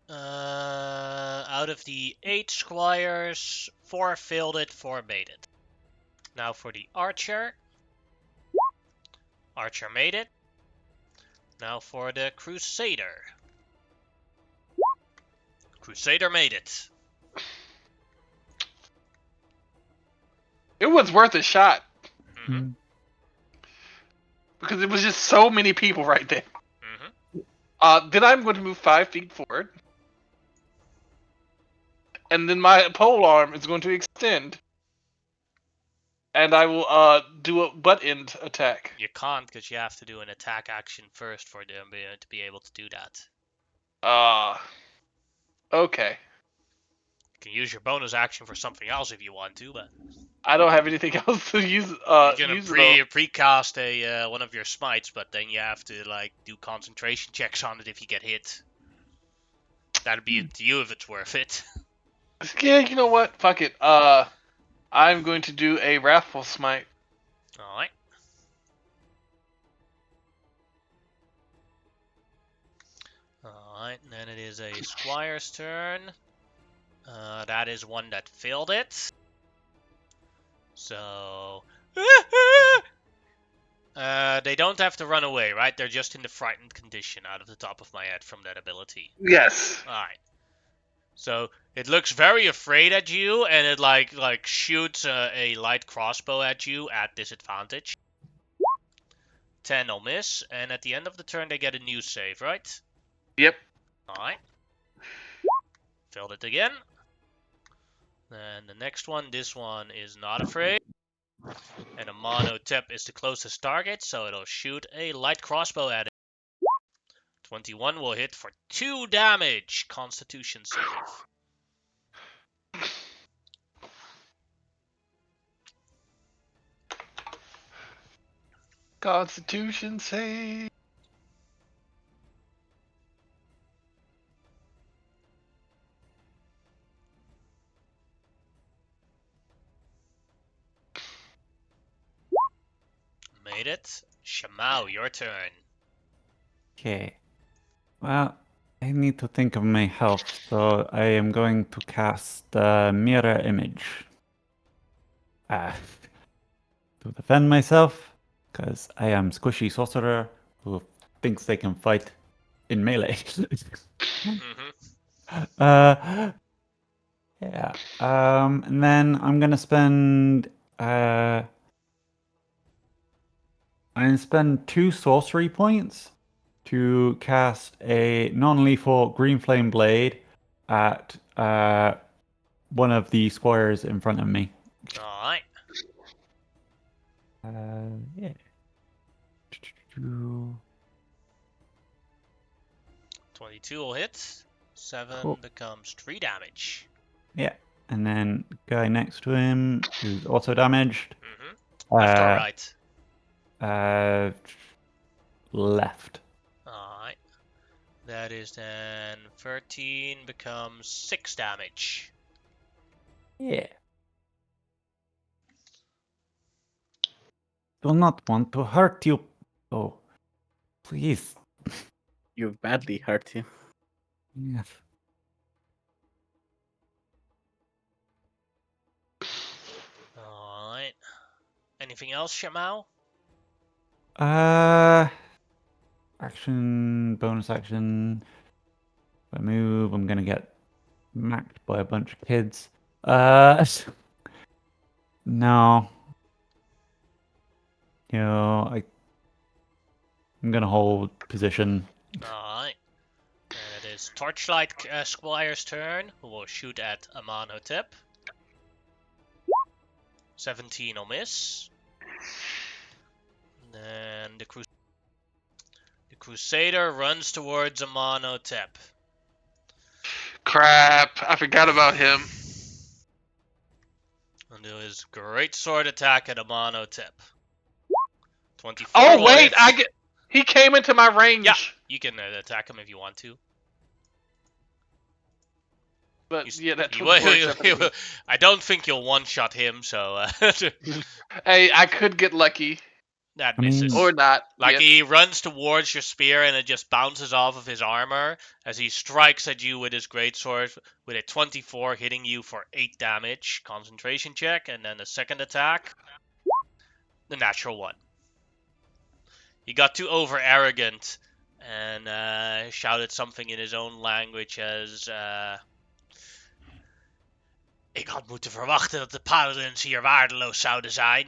Out of the 8 squires, 4 failed it, 4 made it. Now for the archer. Archer made it. Now for the crusader. Crusader made it. It was worth a shot. Mm-hmm. Because it was just so many people right there. Mm-hmm. Then I'm going to move 5 feet forward. And then my pole arm is going to extend. And I will do a butt end attack. You can't because you have to do an attack action first for them to be able to do that. Okay. You can use your bonus action for something else if you want to, but I don't have anything else to use. you can precast a one of your smites, but then you have to like do concentration checks on it if you get hit. That'd be up to you if it's worth it. Yeah, you know what? Fuck it. I'm going to do a Wrathful Smite. Alright. Alright, then it is a squire's turn. That is one that failed it. So... they don't have to run away, right? They're just in the frightened condition out of the top of my head from that ability. Yes. Alright. So it looks very afraid at you, and it like shoots a light crossbow at you at disadvantage. 10 will miss, and at the end of the turn they get a new save, right? Yep. Alright. Failed it again. Then the next one, this one is not afraid. And a mono tip is the closest target, so it'll shoot a light crossbow at it. 21 will hit for 2 damage. Constitution save. Constitution save. Made it. Shamao, your turn. Okay. Well, I need to think of my health, so I am going to cast Mirror Image. To defend myself, because I am Squishy Sorcerer who thinks they can fight in melee. Mm-hmm. Yeah. And then I'm gonna spend I'm gonna spend 2 sorcery points to cast a non-lethal green flame blade at one of the squares in front of me. Alright. Yeah. 22 will hit. 7 Cool. becomes 3 damage. Yeah. And then guy next to him who's also damaged. Mm-hmm. Left or right? Left. Alright. That is then 13 becomes 6 damage. Yeah. Do not want to hurt you. Oh, please. You've badly hurt you. Yes. Alright. Anything else, Shamao? Action, bonus action. If I move, I'm gonna get smacked by a bunch of kids. No. I'm gonna hold position. Alright. And it is Torchlight Squire's turn, who will shoot at Amonhotep. 17 will miss. Then the Crusader runs towards Amonhotep. Crap, I forgot about him. And do his great sword attack at Amonhotep. 24 Oh will wait, hit. he came into my range. Yeah, you can attack him if you want to. But yeah, that 24 is definitely. I don't think you'll one-shot him, so Hey, I could get lucky that I mean- misses. or not. Like Yes. he runs towards your spear and it just bounces off of his armor as he strikes at you with his greatsword with a 24 hitting you for 8 damage. Concentration check, and then the second attack, the natural one. He got too over arrogant and shouted something in his own language as ik had moeten verwachten dat de paladins hier waardeloos zouden zijn.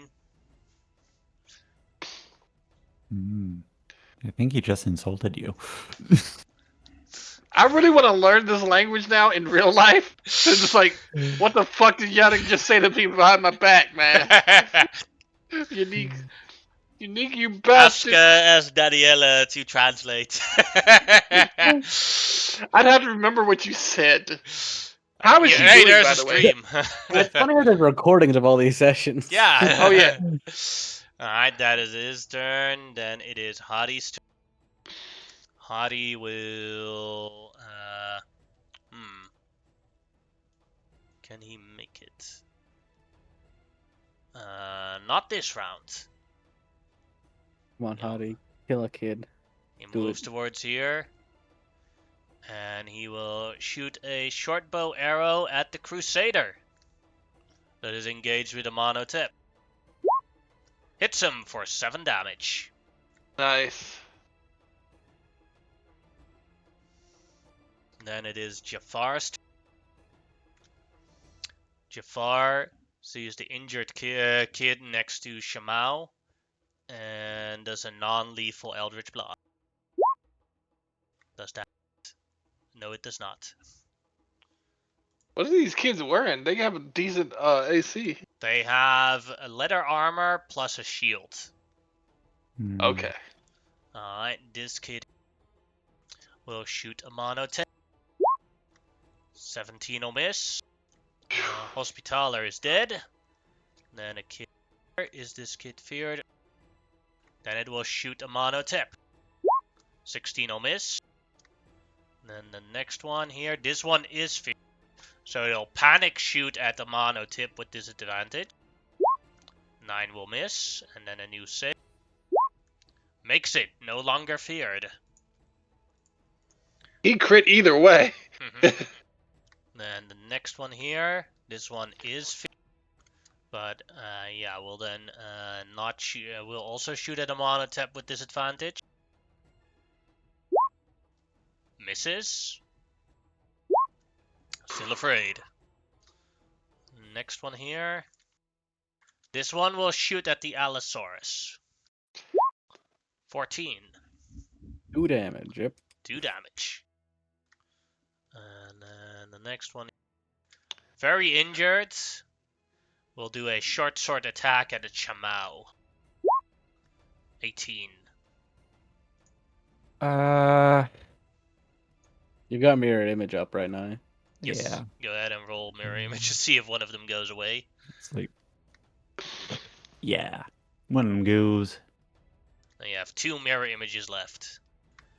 I think he just insulted you. I really want to learn this language now in real life. So just like, what the fuck did Yannick just say to people behind my back, man? Unique, you bastard. Ask Daniela to translate. I'd have to remember what you said. How is she doing, there's by a the way? stream. It's funny how there's recordings of all these sessions. Yeah. Oh, yeah. Alright, that is his turn. Then it is Hadi's turn. Hadi will... Can he make it? Not this round. Come on, Hardy. Kill a kid. He Do moves it. towards here. And he will shoot a short bow arrow at the Crusader that is engaged with a mono tip. Hits him for 7 damage. Nice. Then it is Jafar's turn. Jafar sees the injured kid next to Shamao and does a non-lethal Eldritch Blast. Does that? No, it does not. What are these kids wearing? They have a decent AC. They have a leather armor plus a shield. Hmm. Okay. Alright, this kid will shoot a mono 10. 17 will miss. Hospitaler is dead. Then a kid. Is this kid feared? Then it will shoot a mono tip. 16 will miss. Then the next one here. This one is feared. So it'll panic shoot at the mono tip with disadvantage. 9 will miss. And then a new save. Makes it no longer feared. He crit either way. Then the next one here. This one is feared. But yeah, we'll then not shoot. We'll also shoot at a mono tip with disadvantage. Misses. Still afraid. Next one here. This one will shoot at the Allosaurus. 14. 2 damage. Yep. 2 damage. And then the next one. Very injured. We'll do a short sword attack at a Chamao. 18. You got mirror image up right now. Yes. Yeah. Go ahead and roll mirror image to see if one of them goes away. It's like, yeah, one of them goes. Now you have 2 mirror images left.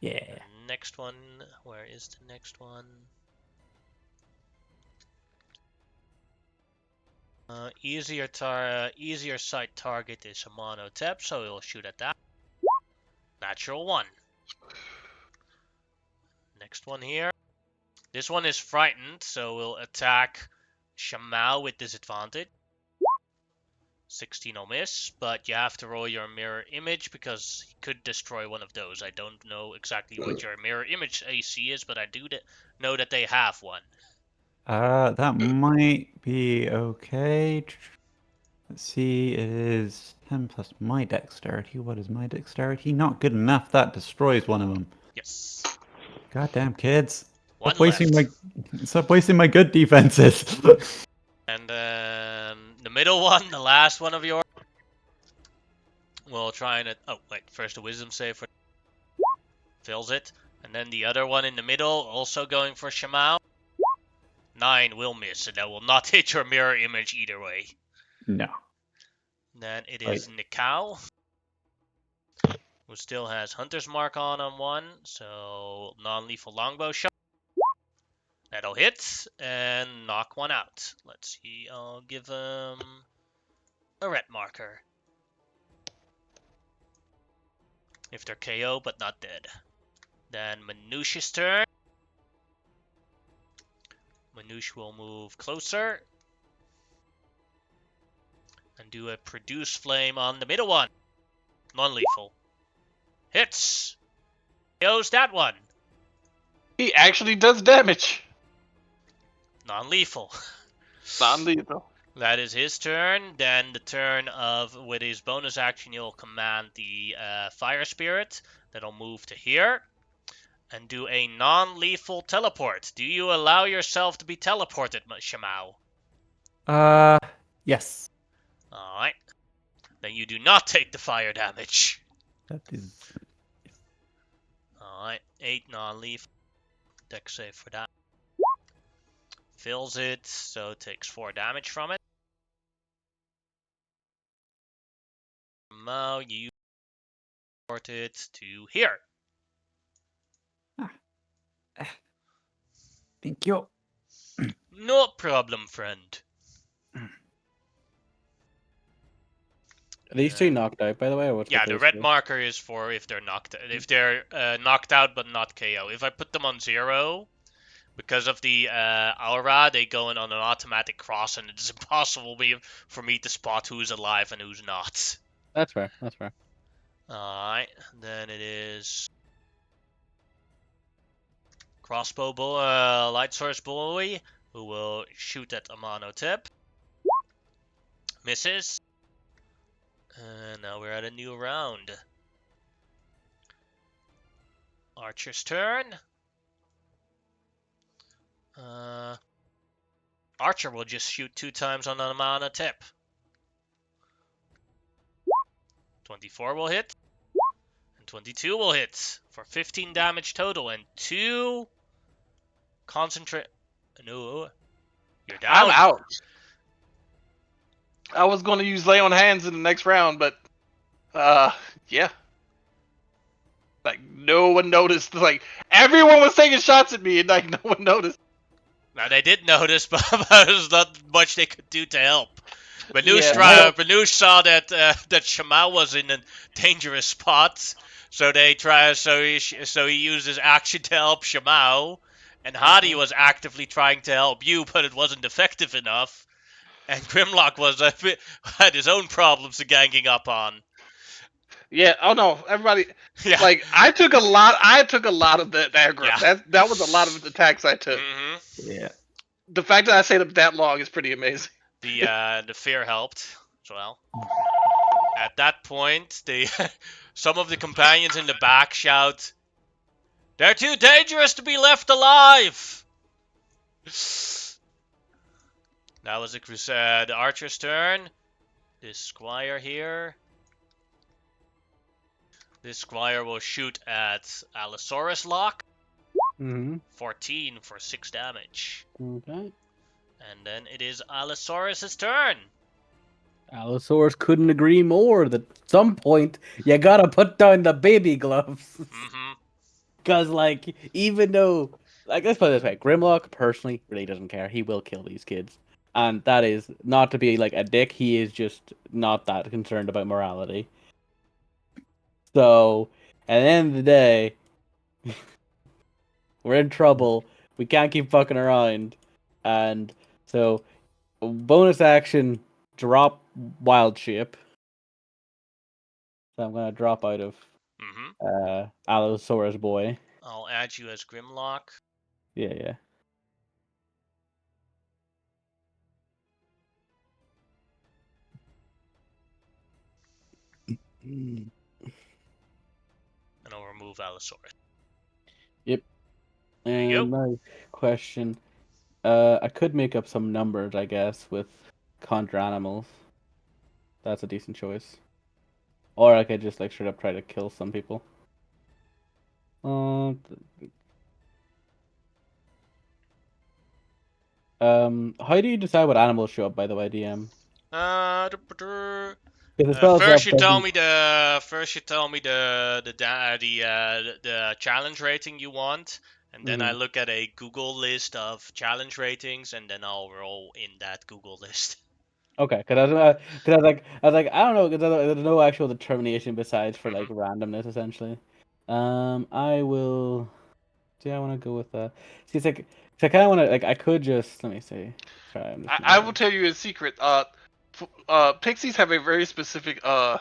Yeah. The next one. Where is the next one? Easier sight target is a mono tap, so we'll shoot at that. Natural 1. Next one here. This one is frightened, so we'll attack Chamao with disadvantage. 16 will miss, but you have to roll your mirror image because he could destroy one of those. I don't know exactly what your mirror image AC is, but I do know that they have one. That might be okay. Let's see, it is 10 plus my dexterity. What is my dexterity? Not good enough. That destroys one of them. Yes. Goddamn kids. One Stop wasting my good defenses. And then the middle one, the last one of yours. We'll try and... Oh, wait. First a wisdom save for... Fills it. And then the other one in the middle, also going for Chamao. 9 will miss, and that will not hit your mirror image either way. No. Then it is Nikau, who still has Hunter's Mark on one, so non-lethal longbow shot. That'll hit and knock one out. Let's see, I'll give him a red marker. If they're KO but not dead. Then Manoush's turn. Manoush will move closer. And do a produce flame on the middle one. Non-lethal. Hits. KOs that one. He actually does damage. Non-lethal. Non-lethal. That is his turn. Then the turn of, with his bonus action, he'll command the fire spirit. That'll move to here. And do a non-lethal teleport. Do you allow yourself to be teleported, Chamao? Yes. Alright. Then you do not take the fire damage. That is... Alright. 8 non-lethal. Dex save for that. Fills it, so it takes 4 damage from it. Now you teleport it to here. Thank you. No problem, friend. Are these 2 knocked out, by the way? Or what's Yeah, with the those red 2? marker is for if they're knocked out but not KO. If I put them on 0, because of the aura, they go in on an automatic cross, and it's impossible for me to spot who's alive and who's not. That's fair. That's fair. Alright, then it is crossbow light source boy, who will shoot at Amano tip. Misses. And now we're at a new round. Archer's turn. Archer will just shoot 2 times on the mana tip. 24 will hit, and 22 will hit for 15 damage total, and 2 concentrate. No, you're I'm down. out. I was going to use lay on hands in the next round, but yeah. Like no one noticed. Like everyone was taking shots at me, and like no one noticed. Now they did notice, but there's not much they could do to help. Yeah, Manouche saw that that Shamal was in a dangerous spot, so he used his action to help Shamal, and Hadi was actively trying to help you, but it wasn't effective enough. And Grimlock had his own problems to ganging up on. Yeah. Oh no, everybody. Yeah. Like I took a lot. I took a lot of the aggro. Yeah. That was a lot of attacks I took. Mm-hmm. Yeah. The fact that I stayed up that long is pretty amazing. The fear helped as well. At that point, some of the companions in the back shout, "They're too dangerous to be left alive!" That was the Archer's turn. This Squire here. This Squire will shoot at Allosaurus Lock. 14 for 6 damage. Okay. And then it is Allosaurus' turn. Allosaurus couldn't agree more that at some point you gotta put down the baby gloves. Mm-hmm. Because, like, even though, like, let's put it this way, Grimlock personally really doesn't care. He will kill these kids. And that is not to be, like, a dick. He is just not that concerned about morality. So, at the end of the day, we're in trouble. We can't keep fucking around. And so, bonus action, drop Wild Shape. So I'm gonna drop out of Mm-hmm. Allosaurus boy. I'll add you as Grimlock. Yeah, yeah. And I'll remove Allosaurus. Yep. There you go. And my question, I could make up some numbers, I guess, with contra animals. That's a decent choice. Or I could just like straight up try to kill some people. How do you decide what animals show up? By the way, DM. First you tell me the challenge rating you want, and then I look at a Google list of challenge ratings, and then I'll roll in that Google list. Okay, because I was like, I don't know, because there's no actual determination besides for like randomness, essentially. I will. Do I want to go with that? See, it's like, I kind of want to like, I could just let me see. Try. I will tell you a secret. Pixies have a very specific I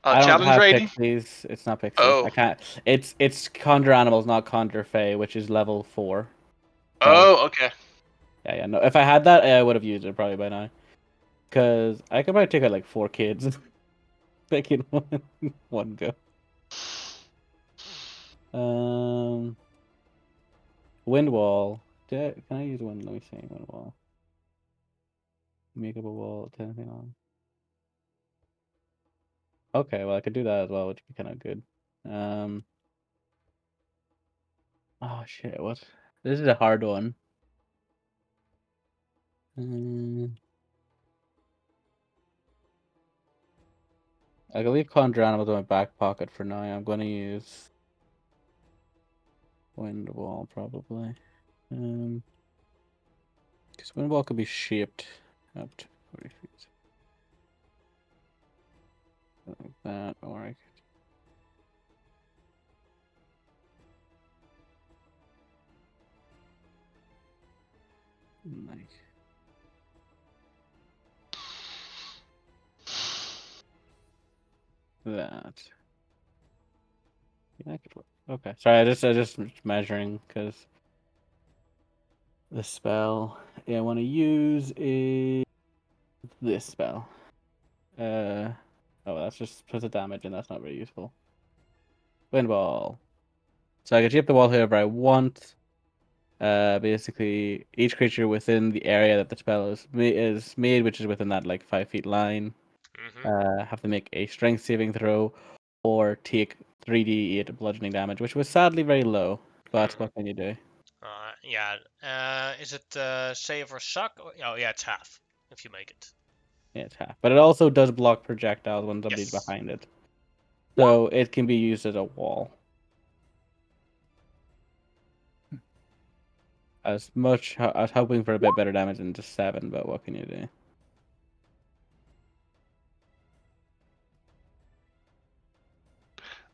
don't challenge have rating. pixies. It's not pixies. Oh. I can't. It's conjure animals, not conjure fae, which is level 4. Oh, okay. Yeah. No, if I had that, I would have used it probably by now. Cause I could probably take out like 4 kids, making one go. Wind wall. Can I use one? Let me see. Wind wall. Make up a wall. Turn anything on. Okay, well I could do that as well, which would be kind of good. Oh shit! What? This is a hard one. I can leave conjure animals in my back pocket for now. I'm gonna use wind wall probably. Because wind wall could be shaped up to 40 feet. Like that, or I could. Like that. Yeah, that could work. Okay, sorry, I just measuring because the spell I want to use is this spell. Oh, that's just puts a damage, and that's not very useful. Wind wall. So I can shape the wall however I want. Basically, each creature within the area that the spell is made, which is within that like 5 feet line, have to make a strength saving throw or take 3d8 bludgeoning damage, which was sadly very low. But what can you do? Yeah. Is it save or suck? Oh, yeah, it's half if you make it. Yeah, it's half. But it also does block projectiles when somebody's Yes. behind it. So it can be used as a wall. As much, I was hoping for a bit better damage than just 7, but what can you do?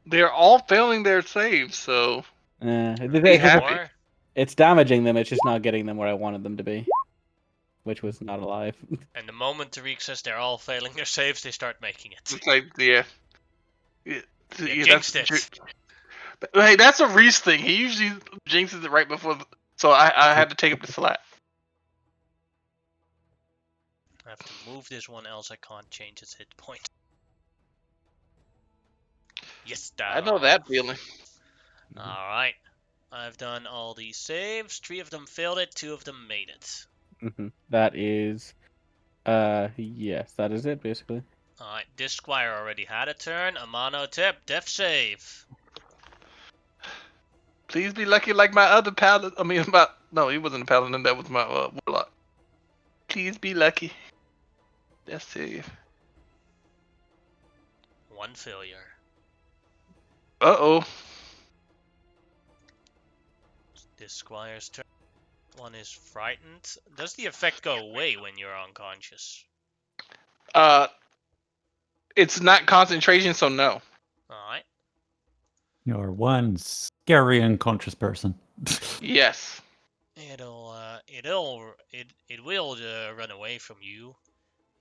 They're all failing their saves, so It's, happy. it's damaging them, it's just not getting them where I wanted them to be. Which was not alive. And the moment Tariq says they're all failing their saves, they start making it. it's like, yeah. You That's jinxed it. Hey, that's a Reese thing. He usually jinxes it right before, so I had to take up the slack. I have to move this one, else I can't change its hit point. Yes, I know that feeling. Alright. I've done all these saves. 3 of them failed it, 2 of them made it. That is, yes, that is it basically. Alright, this squire already had a turn. Amano tip, death save. Please be lucky like my other paladin. No, he wasn't a paladin. That was my warlock. Please be lucky. Let's see. 1 failure. Uh-oh. This squire's turn. One is frightened. Does the effect go away when you're unconscious? It's not concentration, so no. Alright. You're one scary unconscious person. Yes. It will run away from you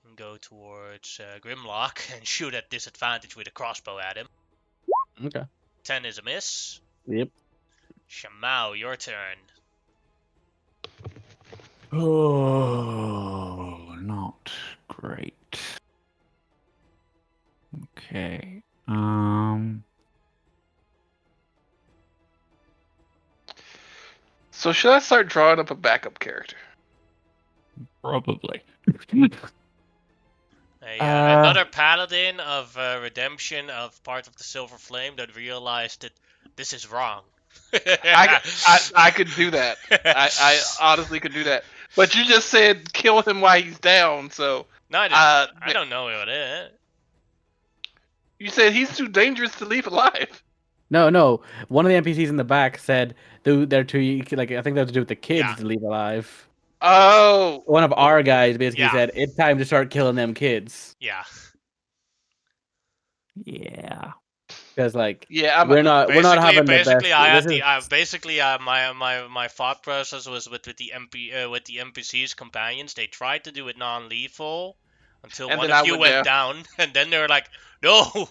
and go towards Grimlock and shoot at disadvantage with a crossbow at him. Okay. 10 is a miss. Yep. Shamao, your turn. Oh, not great. Okay. So should I start drawing up a backup character? Probably. Another paladin of redemption of part of the Silver Flame that realized that this is wrong. I could do that. I honestly could do that. But you just said kill him while he's down, so No, I didn't. I don't know what it is. You said he's too dangerous to leave alive. No. One of the NPCs in the back said they're too like I think they have to do with the kids Yeah. to leave alive. Oh. One of our guys basically Yeah. said it's time to start killing them kids. Yeah. Yeah. Because like we're not having the best. My thought process was with the NPCs companions. They tried to do it non-lethal until And one then of you went down, and then they were like, "No."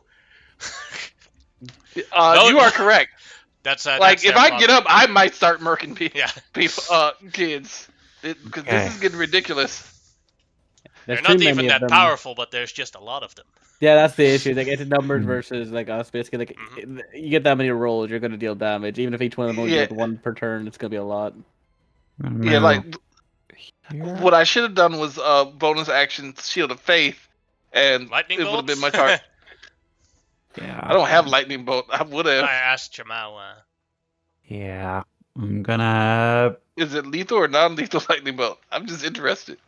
No, you are correct. That's like if I get up, I might start murking people. Yeah. Kids, because this is getting ridiculous. They're not even that powerful, but there's just a lot of them. Yeah, that's the issue. Like it's numbers versus like us. Basically, like you get that many rolls, you're gonna deal damage. Even if each one of them only deals 1 per turn, it's gonna be a lot. Yeah, like what I should have done was bonus action Shield of Faith, and lightning it would have been much bolts? harder. Yeah. I don't have lightning bolt. I would have. I asked Jamal. Yeah. I'm gonna. Is it lethal or non-lethal lightning bolt? I'm just interested.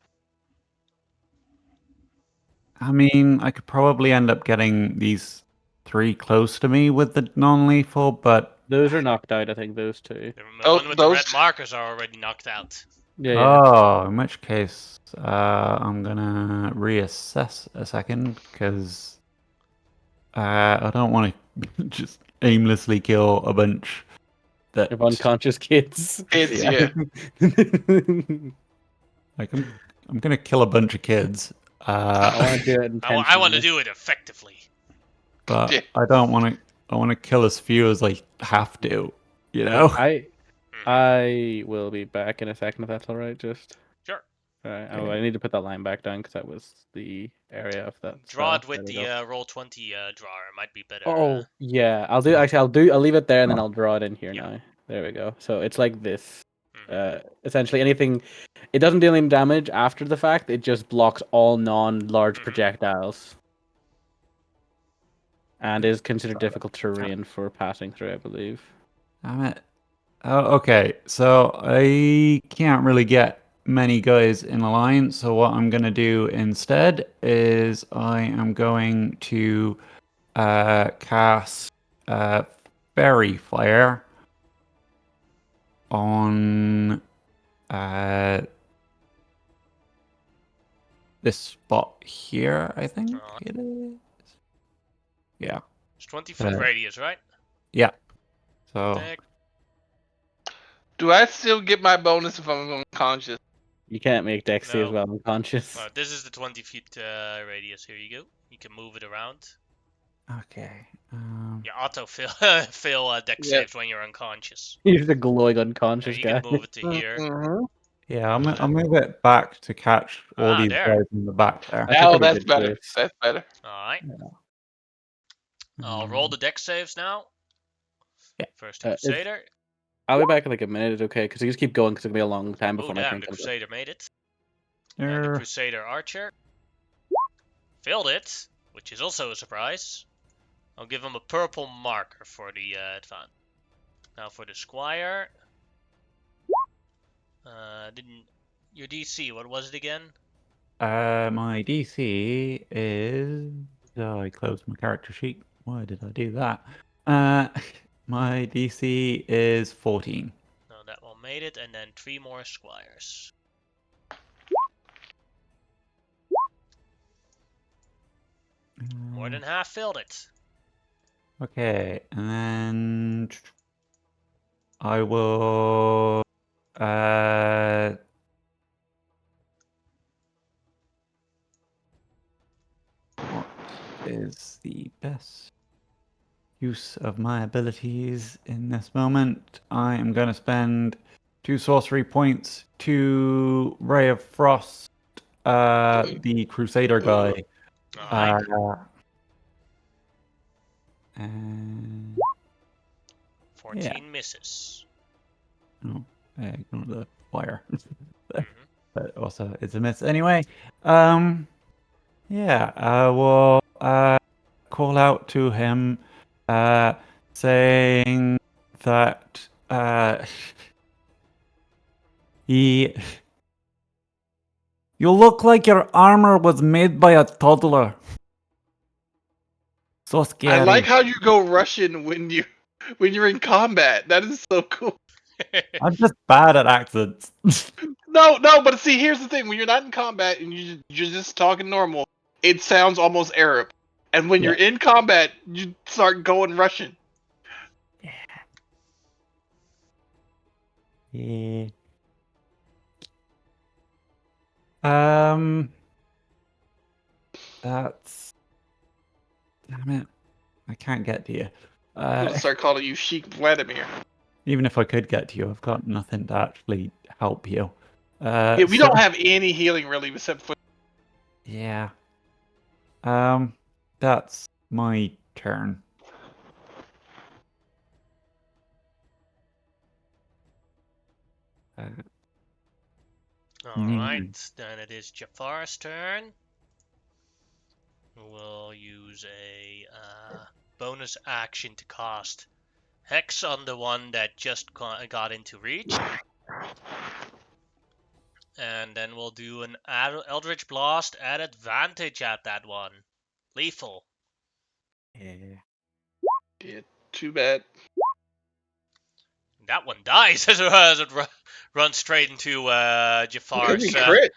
I mean, I could probably end up getting these 3 close to me with the non-lethal, but those are knocked out. I think those 2. The one with the red markers are already knocked out. Yeah. Oh, in which case, I'm gonna reassess a second because I don't want to just aimlessly kill a bunch of unconscious kids. Kids, yeah. Like I'm gonna kill a bunch of kids. I want to do it. I want to do it effectively. But yeah. I don't want to. I want to kill as few as I have to. You know. I will be back in a second if that's all right. Just sure. All right. Okay. I need to put that line back down because that was the area of that. Draw it with the Roll20 drawer. It might be better. Oh yeah, I'll leave it there and then I'll draw it in here now. There we go. So it's like this. Essentially, anything. It doesn't deal any damage after the fact. It just blocks all non-large projectiles, and is considered difficult terrain for passing through, I believe. Damn it. Oh, okay, so I can't really get many guys in a line, so what I'm going to do instead is I am going to cast Fairy Fire on this spot here, I think it is. Yeah. It's 20-foot radius, right? Yeah. So Deck. Do I still get my bonus if I'm unconscious? You can't make dex saves No. while unconscious. This is the 20-feet radius. Here you go. You can move it around. okay. Yeah, auto fill fill dex Yep. saves when you're unconscious. He's the glowing Yeah, unconscious you guy. can move it to here. Mm-hmm. Yeah, I'll move it back to catch all these there. guys in the back there. That's a Oh, pretty that's good better. choice. That's better. All right. I'll Um, roll the dex saves now. Yeah. First the It's- Crusader. I'll be back in like a minute, okay? Because you just keep going because it'll be a long time Oh before my damn, turn the comes up. Crusader made it. And the Crusader Archer failed it, which is also a surprise. I'll give him a purple marker for the advance. Now for the Squire. Didn't your DC? What was it again? My DC is. Oh, I closed my character sheet. Why did I do that? My DC is 14. No, that one made it, and then 3 more Squires. More than half filled it. Okay, and then I will. What is the best use of my abilities in this moment? I am going to spend 2 sorcery points to Ray of Frost, the Crusader guy. Alright. And 14 misses. oh, ignore the fire. Mhm. But also, it's a miss anyway. Yeah, I will call out to him, saying that he. You look like your armor was made by a toddler. So scary. I like how you go Russian when you're in combat. That is so cool. I'm just bad at accents. No, but see, here's the thing: when you're not in combat and you're just talking normal, it sounds almost Arab. And when Yeah. you're in combat, you start going Russian. Yeah. That's. Damn it. I can't get to you. I'm gonna start calling you Sheik Vladimir. Even if I could get to you, I've got nothing to actually help you. Yeah, we So- don't have any healing really, except for. Yeah. That's my turn. Alright, then it is Jafar's turn. We'll use a bonus action to cast Hex on the one that just got into reach. And then we'll do an Eldritch Blast at advantage at that one. Lethal. Yeah, too bad. That one dies as it runs straight into Jafar's. Could be crit.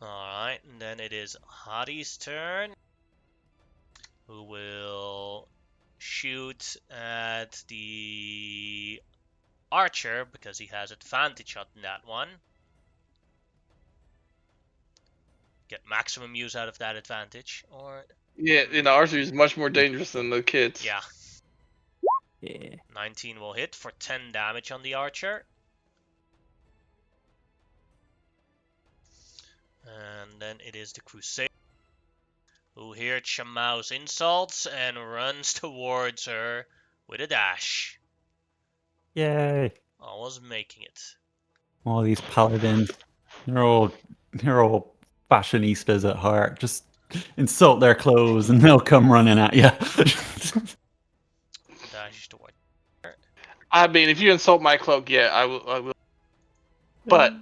Alright, and then it is Hadi's turn, who will shoot at the archer because he has advantage on that one. Get maximum use out of that advantage, or Yeah, and the archer is much more dangerous than the kids. yeah, Yeah. 19 will hit for 10 damage on the archer. And then it is the Crusader, who hears Shamau's insults and runs towards her with a dash. Yay! Always making it. All these paladins, they're all fashionistas at heart. Just insult their clothes and they'll come running at you. Dash toward. I mean, if you insult my cloak, yeah, I will. But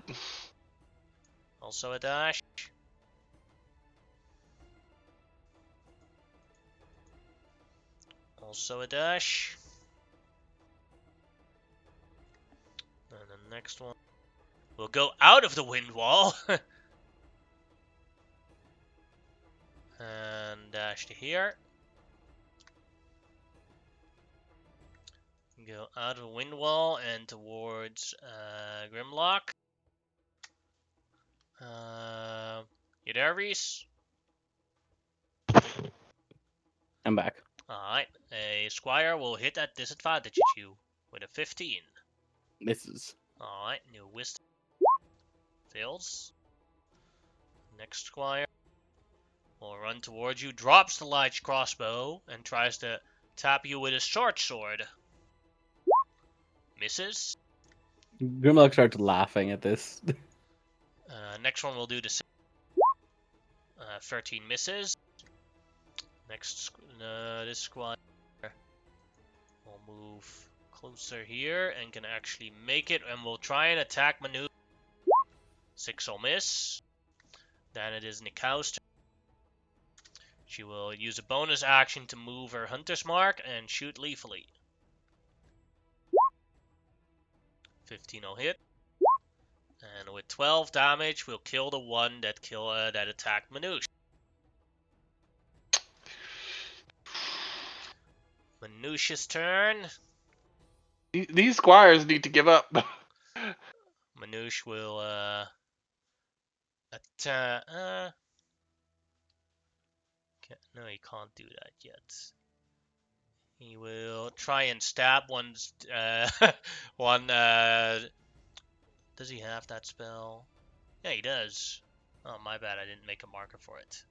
Also a dash. Also a dash. And the next one will go out of the wind wall. And dash to here. Go out of the wind wall and towards Grimlock. You there, Reese? I'm back. Alright. A Squire will hit at disadvantage at you with a 15. Misses. Alright, new wisdom. Fails. Next Squire will run towards you, drops the large crossbow, and tries to tap you with his short sword. Misses. Grimlock starts laughing at this. Next one will do the same. 13 misses. Next, this Squire will move closer here and can actually make it, and will try and attack Manu. 6 will miss. Then it is Nikau's turn. She will use a bonus action to move her Hunter's Mark and shoot lethally. 15 will hit. And with 12 damage, we'll kill the one that attacked Manouche. Manouche's turn. these squires need to give up. Manouche will attack. No, he can't do that yet. He will try and stab one's one. Does he have that spell? Yeah, he does. Oh, my bad. I didn't make a marker for it.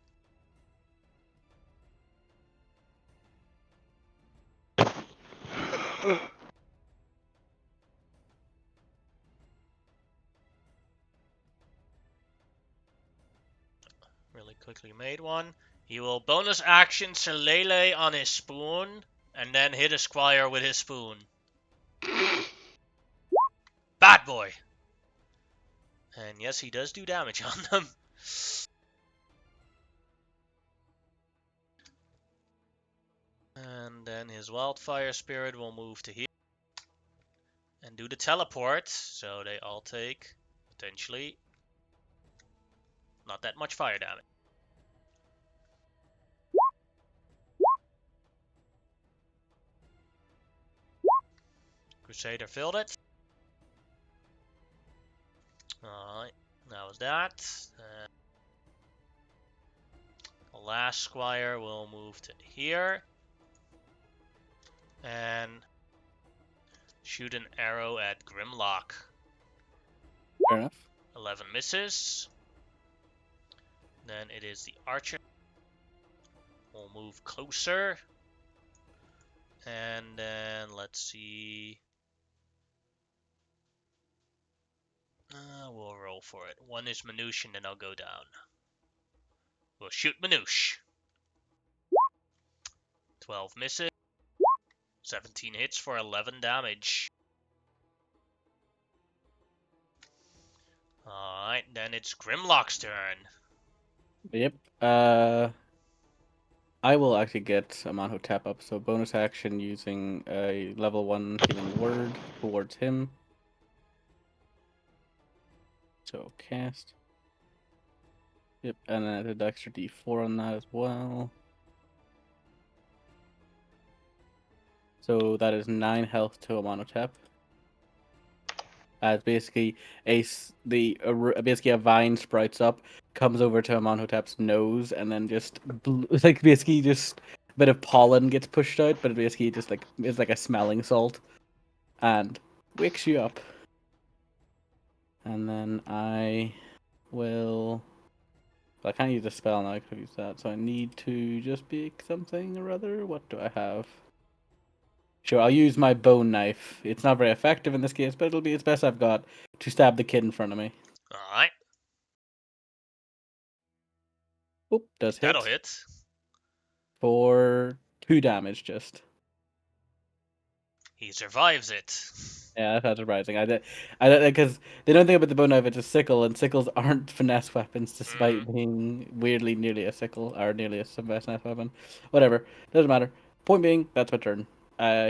Really quickly made one. He will bonus action Shillelagh on his spoon, and then hit a Squire with his spoon. Bad boy! And yes, he does do damage on them. And then his Wildfire Spirit will move to here and do the teleport, so they all take, potentially, not that much fire damage. Crusader filled it. Alright, that was that. The last Squire will move to here and shoot an arrow at Grimlock. Fair enough. 11 misses. Then it is the archer. We'll move closer. And then let's see. We'll roll for it. One is Manouche, and then I'll go down. We'll shoot Manouche. 12 misses. 17 hits for 11 damage. Alright, then it's Grimlock's turn. Yep. I will actually get Amenhotep up, so bonus action using a level 1 healing word towards him. So cast. Yep, and then I did extra d4 on that as well. So that is 9 health to Amenhotep. As basically basically a vine sprouts up, comes over to Amenhotep's nose, and then just basically just a bit of pollen gets pushed out, but it basically just it's like a smelling salt, and wakes you up. And then I will. Well, I can't use a spell now. I could use that, so I need to just pick something or other. What do I have? Sure, I'll use my bone knife. It's not very effective in this case, but it'll be its best I've got to stab the kid in front of me. Alright, Oop, does hit. that'll hit. For 2 damage just. He survives it. Yeah, that's not surprising. I because they don't think about the bone knife. It's a sickle, and sickles aren't finesse weapons, despite being weirdly nearly a sickle or nearly a finesse weapon. Whatever, doesn't matter. Point being, that's my turn.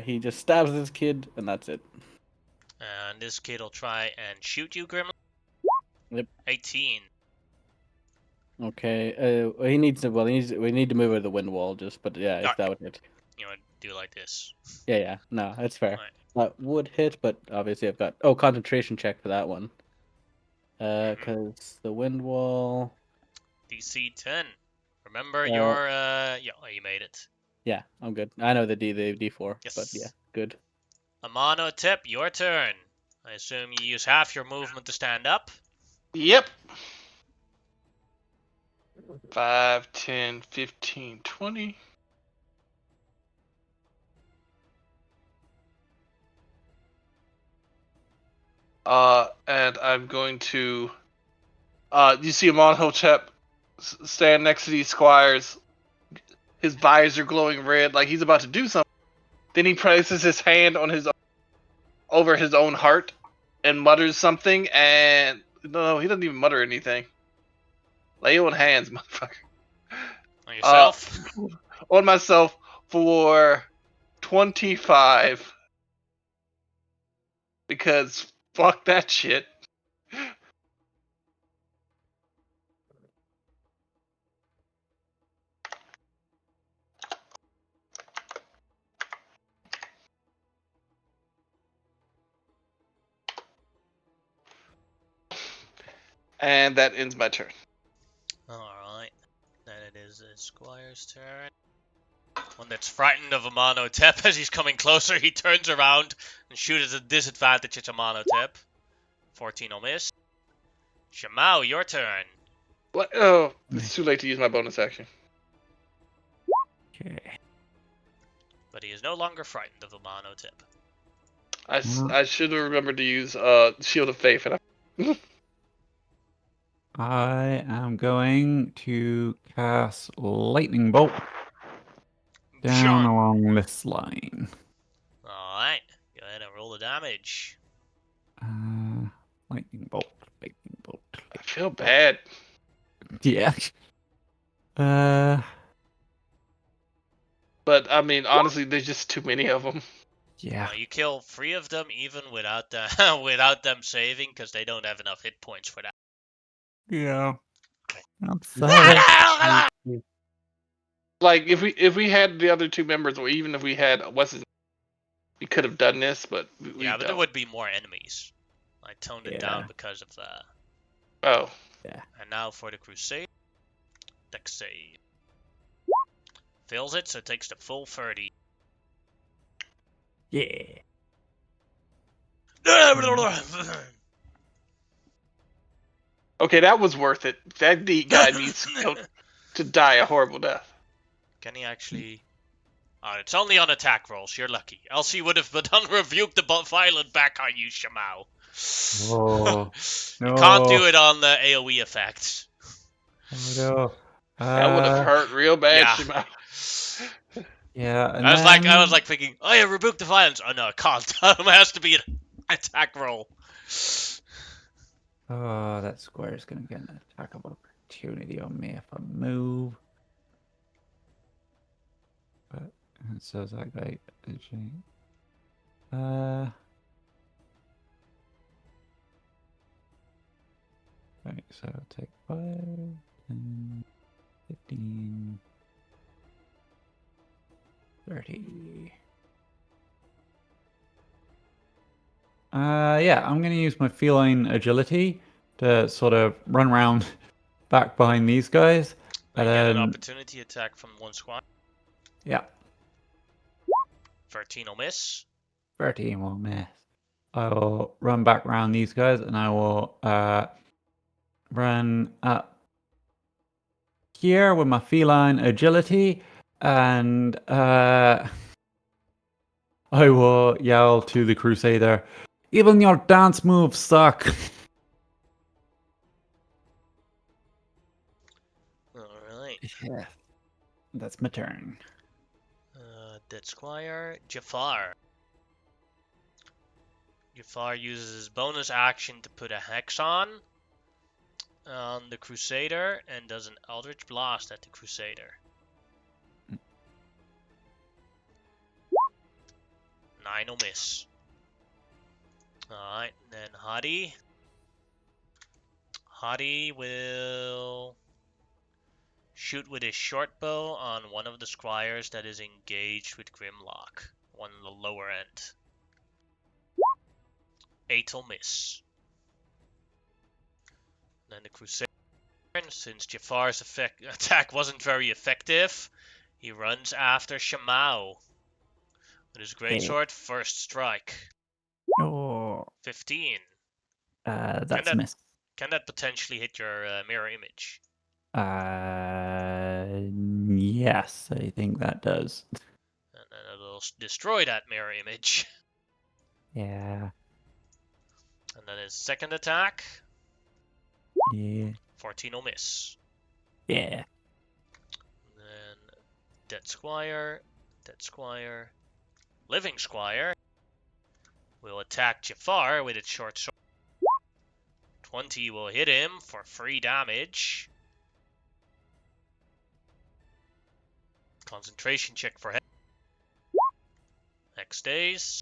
He just stabs this kid, and that's it. And this kid will try and shoot you, Gremlin. Yep. 18. Okay. He needs to. Well, we need to move out of the wind wall. Just, but yeah, if Alright. that would hit. You want to do like this. Yeah. No, that's fair. Alright. That would hit, but obviously I've got concentration check for that one. Because the wind wall. DC 10. Remember Uh, your you made it. Yeah, I'm good. I know the D4, Yes. but yeah, good. Amano Tip, your turn. I assume you use half your movement to stand up. Yep. 5, 10, 15, 20. And I'm going to. You see Amonhotep stand next to these squires. His visor glowing red, like he's about to do something. Then he places his hand on over his own heart and mutters something. And no, he doesn't even mutter anything. Lay on hands, motherfucker. On yourself. On myself for 25. Because fuck that shit. And that ends my turn. Alright. Then it is the Squire's turn. One that's frightened of Amonhotep as he's coming closer, he turns around and shoots at a disadvantage at Amonhotep. 14 will miss. Shamao, your turn. What? Oh, it's too late to use my bonus action. Okay. But he is no longer frightened of Amonhotep. I should have remembered to use Shield of Faith. And I am going to cast Lightning Bolt down along this line. Alright. Go ahead and roll the damage. Lightning Bolt. Lightning Bolt. I feel bad. Yeah. But I mean, honestly, there's just too many of them. Yeah. You kill 3 of them even without them saving, because they don't have enough hit points for that. Yeah. I'm sorry. Like if we had the other 2 members, or even if we had we could have done this, but we Yeah, but don't. there would be more enemies. I toned it down Yeah. because of that. Oh, And now for the Crusade. Dex save. Fails it, so it takes the full 30. Yeah. okay, that was worth it. That guy needs to die a horrible death. Can he actually... Oh, it's only on attack rolls, you're lucky. Else he would have done rebuke the violent back on you, Shamao. Oh, You can't no. do it on the AoE effects. Oh, no. That would have hurt real bad, yeah. Shimao. Yeah, and I was like thinking, oh yeah, rebuke the violence. Oh no, it can't. It has to be an attack roll. Oh, that square is going to get an attack of opportunity on me if I move. But it says that guy. Right, so I'll take 5, 10, 15, 30. Yeah, I'm going to use my feline agility to sort of run around back behind these guys. Then And get an then, opportunity attack from one squad. yeah, 13 will miss. 13 will miss. I will run back around these guys and I will run up here with my feline agility and I will yell to the Crusader, even your dance moves suck. Alright. Yeah, that's my turn. Dead Squire. Jafar. Jafar uses his bonus action to put a hex on the Crusader and does an Eldritch Blast at the Crusader. 9 will miss. Alright, then Hadi. Hadi will shoot with his short bow on one of the squires that is engaged with Grimlock. One on the lower end. 8 will miss. Then the Crusader, since Jafar's attack wasn't very effective, he runs after Shamao with his greatsword. First strike. Oh, 15. that's a miss. Can that potentially hit your mirror image? Yes, I think that does. And then it'll destroy that mirror image. Yeah. And then his second attack. Yeah. 14 will miss. Yeah. Then Dead Squire, Living Squire will attack Jafar with its short sword. 20 will hit him for 3 damage. Concentration check for him. Next days.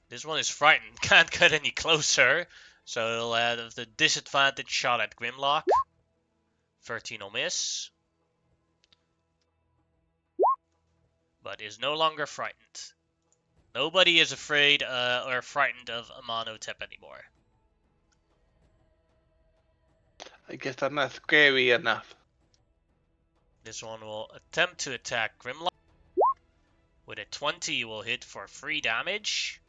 This one is frightened. Can't get any closer. So he'll have the disadvantage shot at Grimlock. 13 will miss. But is no longer frightened. Nobody is afraid or frightened of Amonotep anymore. I guess I'm not scary enough. This one will attempt to attack Grimlock. With a 20, will hit for 3 damage.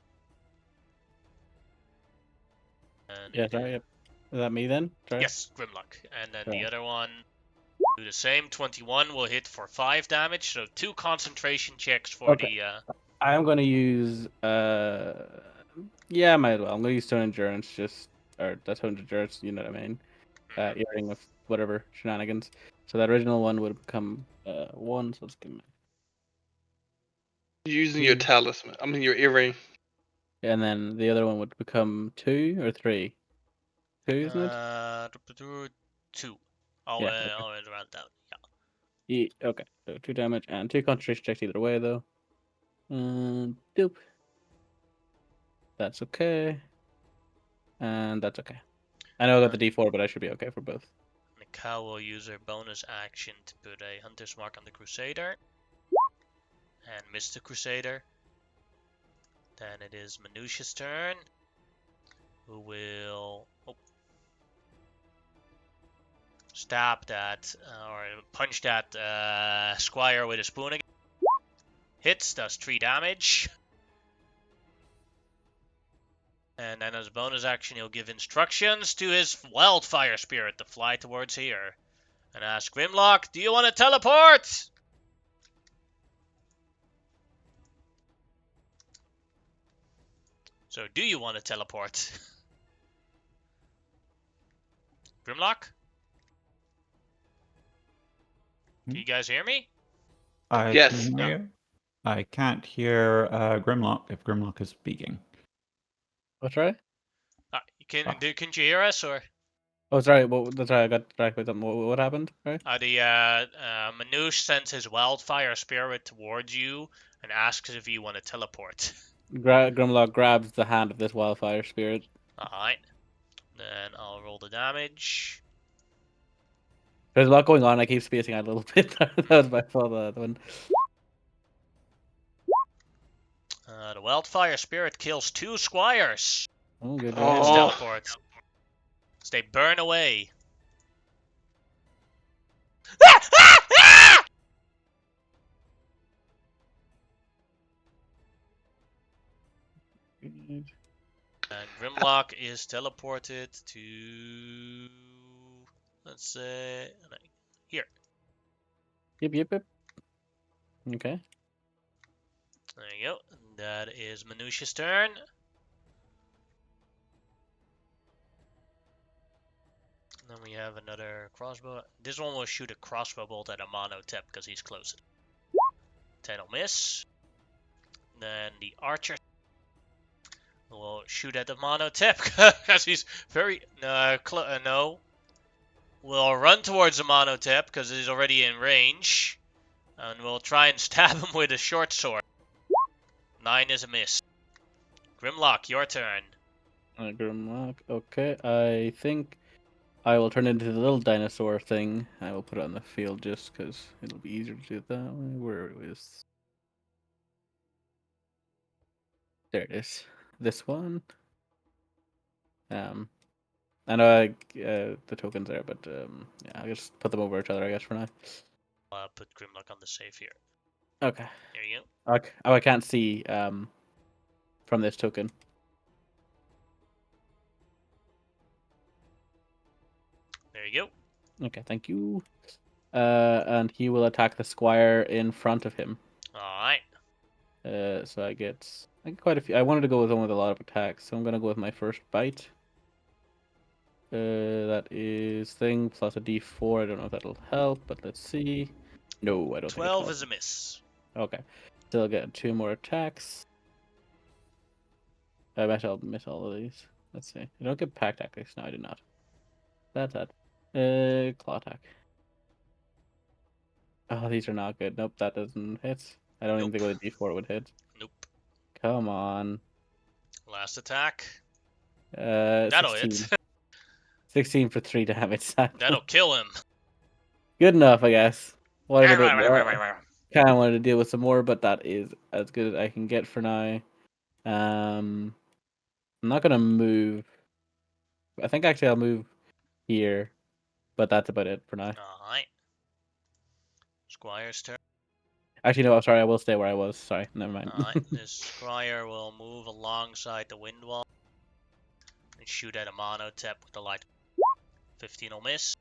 And Yeah, sorry. Yep. Is that me then? Sorry. Yes, Grimlock. And then the Right. other one do the same. 21 will hit for 5 damage. So 2 concentration checks for Okay. I am going to use. Yeah, I might as well. I'm going to use Stone Endurance. Or that's 100 Endurance. You know what I mean? Earring of whatever shenanigans. So that original one would become 1. So let's give me. You're using your talisman. I mean, your earring. And then the other one would become 2 or 3. 2, isn't it? 2. I'll Yeah. Okay. I'll round down. Okay. So 2 damage and 2 concentration checks either way though. Doop. That's okay. And that's okay. I know I got the D4, but I should be okay for both. Mikau will use her bonus action to put a Hunter's Mark on the Crusader. And miss the Crusader. Then it is Manusha's turn. Who will stab that, or punch that Squire with a spoon again. Hits, does 3 damage. And then as a bonus action, he'll give instructions to his Wildfire Spirit to fly towards here. And ask Grimlock, do you want to teleport? So, do you want to teleport? Grimlock? Can you guys hear me? I Yes. can hear you. I can't hear Grimlock if Grimlock is speaking. What's right? Couldn't you hear us, or? Oh, sorry. Sorry, I got distracted with something. What happened? Right? Manouche sends his Wildfire Spirit towards you and asks if you want to teleport. Grimlock grabs the hand of this Wildfire Spirit. Alright. Then I'll roll the damage. There's a lot going on. I keep spacing out a little bit. That was my fault. That one. The Wildfire Spirit kills 2 squires. Oh, good. His Oh. teleport. So they burn away. And Grimlock is teleported to, let's say, here. Yep. Okay. There you go. That is Minucia's turn. And then we have another crossbow. This one will shoot a crossbow bolt at a monotep because he's close. 10 will miss. Then the archer will shoot at the monotep because he's very no. We'll run towards the monotep because he's already in range, and we'll try and stab him with a short sword. 9 is a miss. Grimlock, your turn. Grimlock. Okay, I think I will turn into the little dinosaur thing. I will put it on the field just because it'll be easier to do it that way. Where is? There it is. This one. I know the token's there, but yeah, I'll just put them over each other, I guess, for now. Put Grimlock on the save here. Okay. There you go. Okay. Oh, I can't see from this token. There you go. Okay, thank you. And he will attack the squire in front of him. Alright. So I get quite a few. I wanted to go with one with a lot of attacks, so I'm gonna go with my first bite. That is thing plus a d4. I don't know if that'll help, but let's see. No, I don't 12 think is a miss. Okay. Still get 2 more attacks. I bet I'll miss all of these. Let's see. I don't get pack tactics. No, I do not. That's that. Claw attack. Oh, these are not good. Nope, that doesn't hit. I don't even think with a d4 would hit. Nope. Come on. Last attack. That'll 16. hit. 16 for 3 damage. That'll kill him. Good enough, I guess. Wanted a bit more. Kind of wanted to deal with some more, but that is as good as I can get for now. I'm not gonna move. I think actually I'll move here, but that's about it for now. Alright. Squire's turn. Actually, no, sorry, I will stay where I was. Sorry, never mind. Alright, this Squire will move alongside the wind wall and shoot at a monotep with the light. 15 will miss.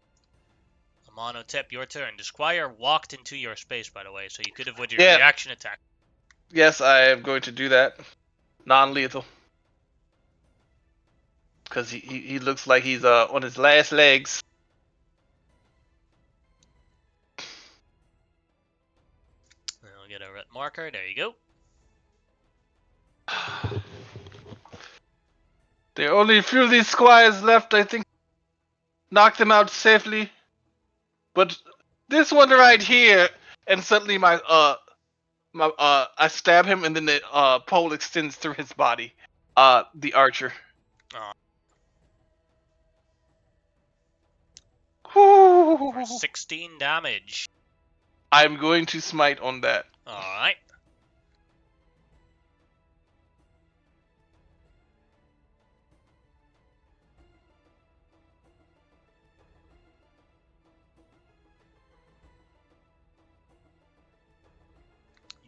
A monotep, your turn. The Squire walked into your space, by the way, so you could have with your reaction attack. Yes, I am going to do that. Non-lethal. Because he looks like he's on his last legs. I'll get a red marker. There you go. There are only a few of these squires left, I think. Knock them out safely. But this one right here, and suddenly I stab him, and then the pole extends through his body. The archer. For 16 damage. I'm going to smite on that. Alright.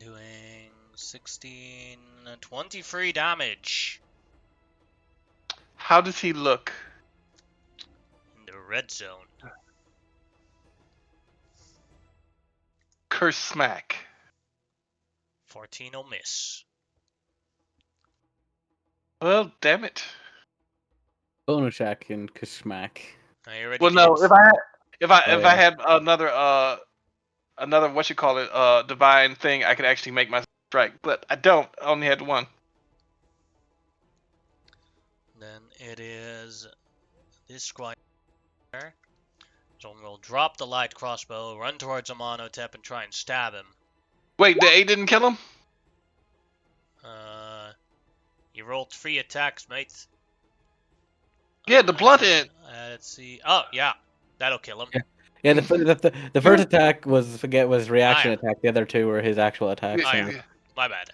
Doing 16, 23 damage. How does he look? In the red zone. Curse smack. 14 will miss. Well, damn it. Bonus and Kashmak. I already Well, did. no, if I had another divine thing, I could actually make my strike, but I don't. I only had one. Then it is this Squire. So we'll drop the light crossbow, run towards a monotep, and try and stab him. Wait, the 8 didn't kill him? You rolled 3 attacks, mate. Yeah, the blunt end. Let's see. Oh, yeah. That'll kill him. Yeah, the first attack was reaction attack. The other 2 were his actual attacks. Oh, yeah. My bad.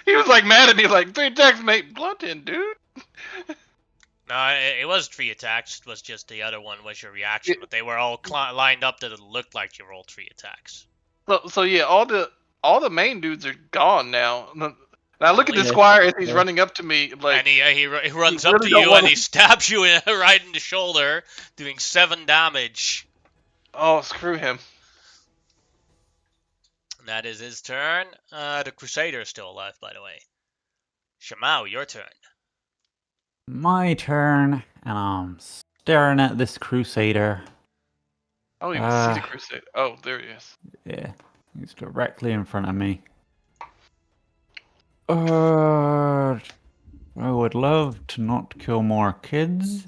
He was like mad at me, like 3 attacks, mate. Blunt end, dude. No, it was 3 attacks. It was just the other one was your reaction, but they were all lined up that it looked like you rolled 3 attacks. So yeah, all the main dudes are gone now. Now look at the Squire as he's running up to me, like. And he runs up to you and he stabs you right in the shoulder, doing 7 damage. Oh, screw him. That is his turn. The Crusader is still alive, by the way. Shamao, your turn. My turn, and I'm staring at this crusader. I don't even see the crusade. Oh, there he is. Yeah, he's directly in front of me. I would love to not kill more kids,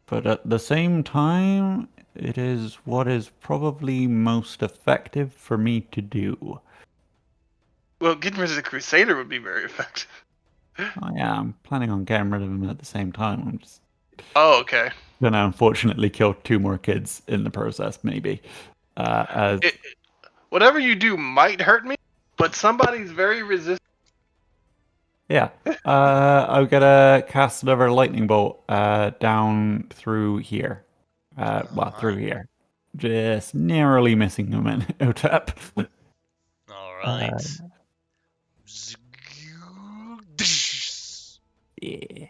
but at the same time, it is what is probably most effective for me to do. Well, getting rid of the crusader would be very effective. Oh yeah, I'm planning on getting rid of him at the same time. I'm just Oh, okay. gonna unfortunately kill 2 more kids in the process, maybe. As Whatever you do might hurt me, but somebody's very resistant. yeah, I'm gonna cast another lightning bolt down through here. Well, through Alright. here, just narrowly missing him in Otep. Alright. Yeah.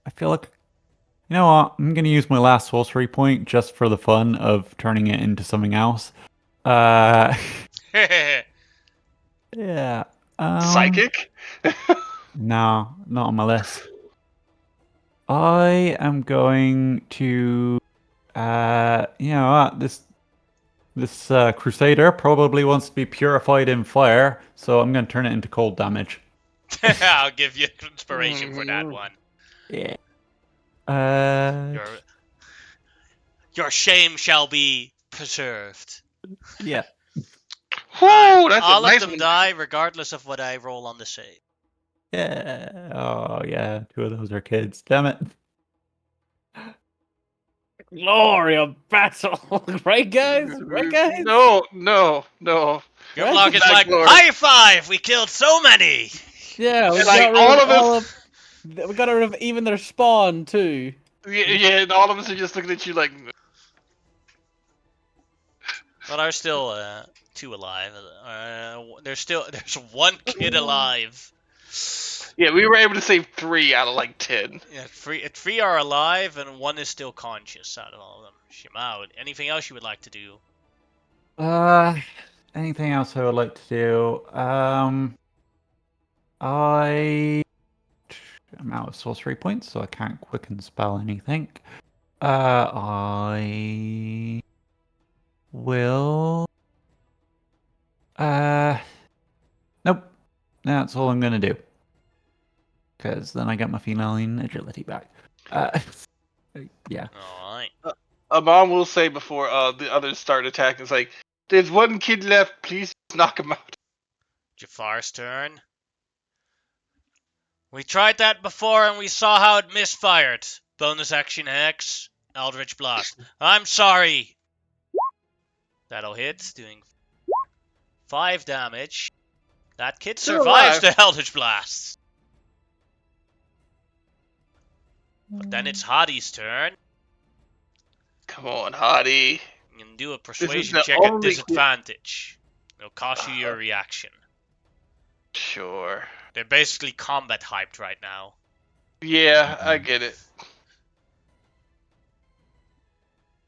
I feel like, you know what? I'm gonna use my last sorcery point just for the fun of turning it into something else. Yeah. Psychic? No, not on my list. I am going to, you know what? This Crusader probably wants to be purified in fire, so I'm going to turn it into cold damage. I'll give you inspiration for that one. Yeah. Your shame shall be preserved. Yeah. Whoo, that's All a nice of them one. die regardless of what I roll on the save. Yeah. Oh, yeah. 2 of those are kids. Damn it. Glory of battle, right, guys? Right, guys? No. Grimlock is That like, glory. high five! We killed so many! Yeah, we And, like, got rid all of of us- all of. We got rid of even their spawn too. Yeah, and all of us are just looking at you like, But there's still 2 alive. There's 1 kid alive. yeah, we were able to save 3 out of like 10. Yeah, 3 are alive and 1 is still conscious out of all of them. Shimao, anything else you would like to do? Anything else I would like to do? I'm out of sorcery points, so I can't quicken spell anything. I will. Nope. That's all I'm gonna do. Because then I get my feline agility back. Yeah. Alright. Mom will say before the others start attacking, it's like, there's 1 kid left, please knock him out. Jafar's turn. We tried that before and we saw how it misfired. Bonus action Hex. Eldritch Blast. I'm sorry. That'll hit, doing 5 damage. That kid Still survives alive. the Eldritch Blast. But then it's Hadi's turn. Come on, Hottie. You can do a is persuasion the check at only kid- disadvantage. It'll cost you your reaction. Sure. They're basically combat hyped right now. Yeah, I get it.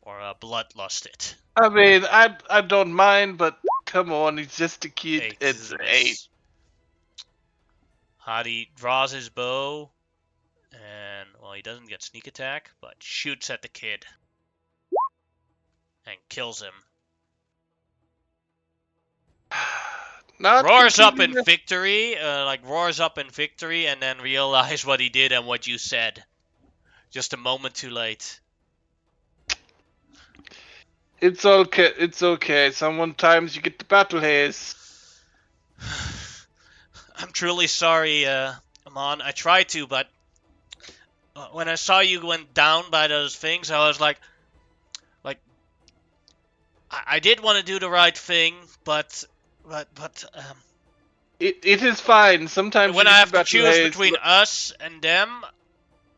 Or bloodlusted. I mean, I don't mind, but come on, he's just a kid. 8 It's is a 8. miss. Hadi draws his bow, and, well, he doesn't get sneak attack, but shoots at the kid. And kills him. Not Roars up in completely- victory, roars up in victory, and then realize what he did and what you said. Just a moment too late. It's okay. It's okay. Sometimes you get the battle haze. I'm truly sorry, Amon. I tried to, but when I saw you went down by those things, I was like, I did want to do the right thing, but It is fine. Sometimes when you I get have the to battle choose haze. between us and them,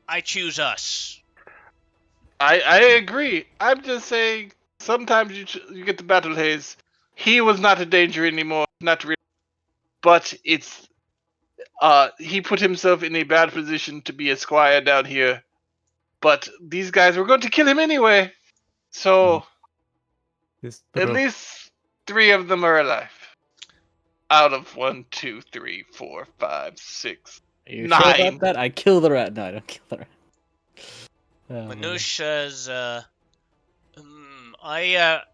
I choose us. I agree. I'm just saying. Sometimes you get the battle haze. He was not a danger anymore. Not really. But it's he put himself in a bad position to be a squire down here. But these guys were going to kill him anyway. So It's At true. least 3 of them are alive. Out of 1, 2, 3, 4, 5, 6, Are you sure 9. about that? I kill the rat. No, I don't kill the rat. Oh, man. Manouche says,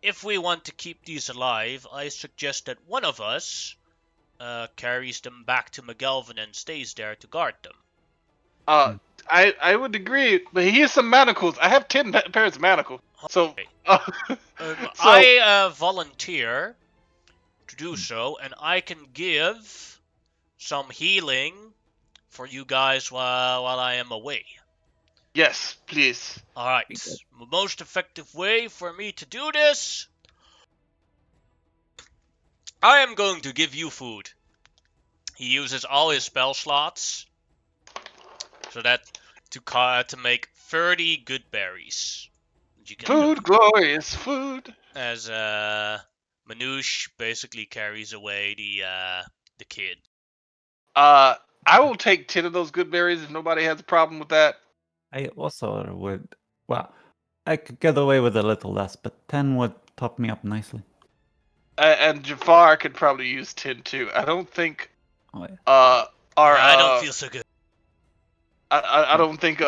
if we want to keep these alive, I suggest that one of us carries them back to McGelvin and stays there to guard them. I would agree, but he has some manacles. I have 10 pairs of manacles. So, Okay. so I volunteer to do so, and I can give some healing for you guys while I am away. yes, please. Alright, the most effective way for me to do this, I am going to give you food. He uses all his spell slots so that to make 30 good berries. You can Food, glorious food. as Manouche basically carries away the kid. I will take 10 of those good berries if nobody has a problem with that. I also would. Well, I could get away with a little less, but 10 would top me up nicely. And Jafar could probably use 10 too. I don't think Oh, yeah. I don't feel so good. I don't think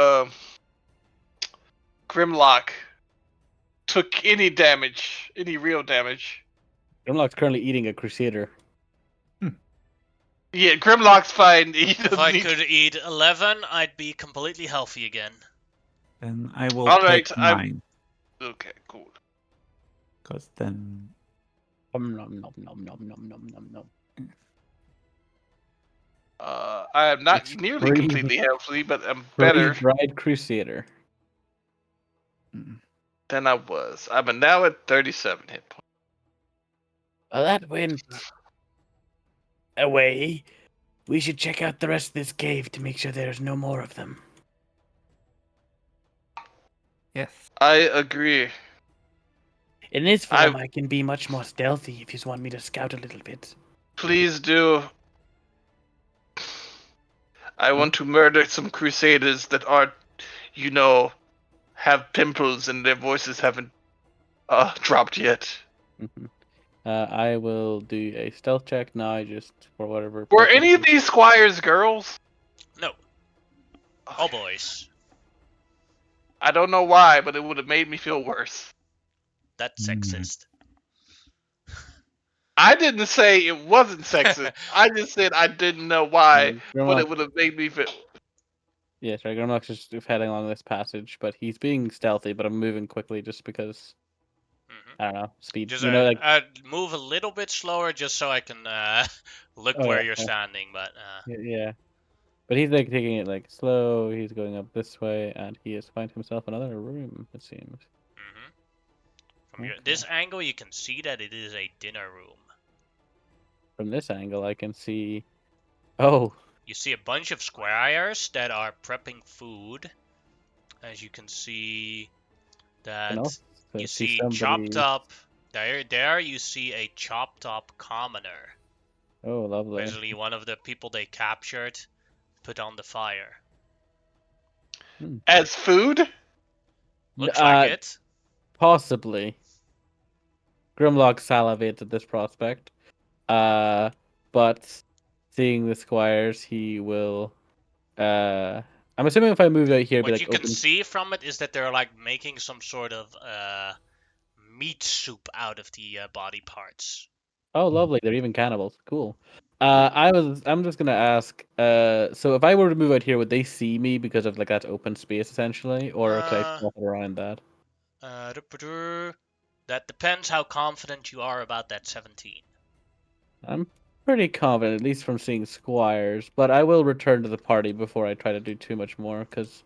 Grimlock took any damage, any real damage. Grimlock's currently eating a Crusader. Yeah, Grimlock's fine. He If doesn't I need could eat 11, I'd be completely healthy again. Then I will All take right, 9. Okay, cool. Because then. Nom nom nom nom nom nom nom nom nom. I am not It's nearly free. completely healthy, but I'm better Dried Crusader. than I was. I'm now at 37 hit points. Well, that went away. We should check out the rest of this cave to make sure there's no more of them. Yes. I agree. In this form, I can be much more stealthy if you just want me to scout a little bit. Please do. I want to murder some crusaders that aren't, have pimples and their voices haven't dropped yet. I will do a stealth check now, just for whatever. Were any of these squires girls? No. All boys. I don't know why, but it would have made me feel worse. That's sexist. I didn't say it wasn't sexist. I just said I didn't know why, but it would have made me feel. Yeah, sorry, Grimlock's just heading along this passage, but he's being stealthy, but I'm moving quickly just because. I don't know, speed. Just like move a little bit slower just so I can look Oh, where yeah, you're yeah. standing. But Yeah, but he's like taking it like slow. He's going up this way, and he has found himself another room. It seems. From this angle, you can see that it is a dinner room. From this angle, I can see. Oh. You see a bunch of squires that are prepping food. As you can see, that you see chopped up. There you see a chopped up commoner. Oh, lovely. Basically, one of the people they captured put on the fire. As food? Looks like it. Possibly. Grimlock salivates at this prospect. But seeing the squires, he will. I'm assuming if I move out here, what you can see from it is that they're like making some sort of meat soup out of the body parts. Oh, lovely! They're even cannibals. Cool. I'm just gonna ask. So if I were to move out here, would they see me because of like that open space essentially, or could I walk around that? That depends how confident you are about that 17. I'm pretty confident, at least from seeing squires, but I will return to the party before I try to do too much more, because,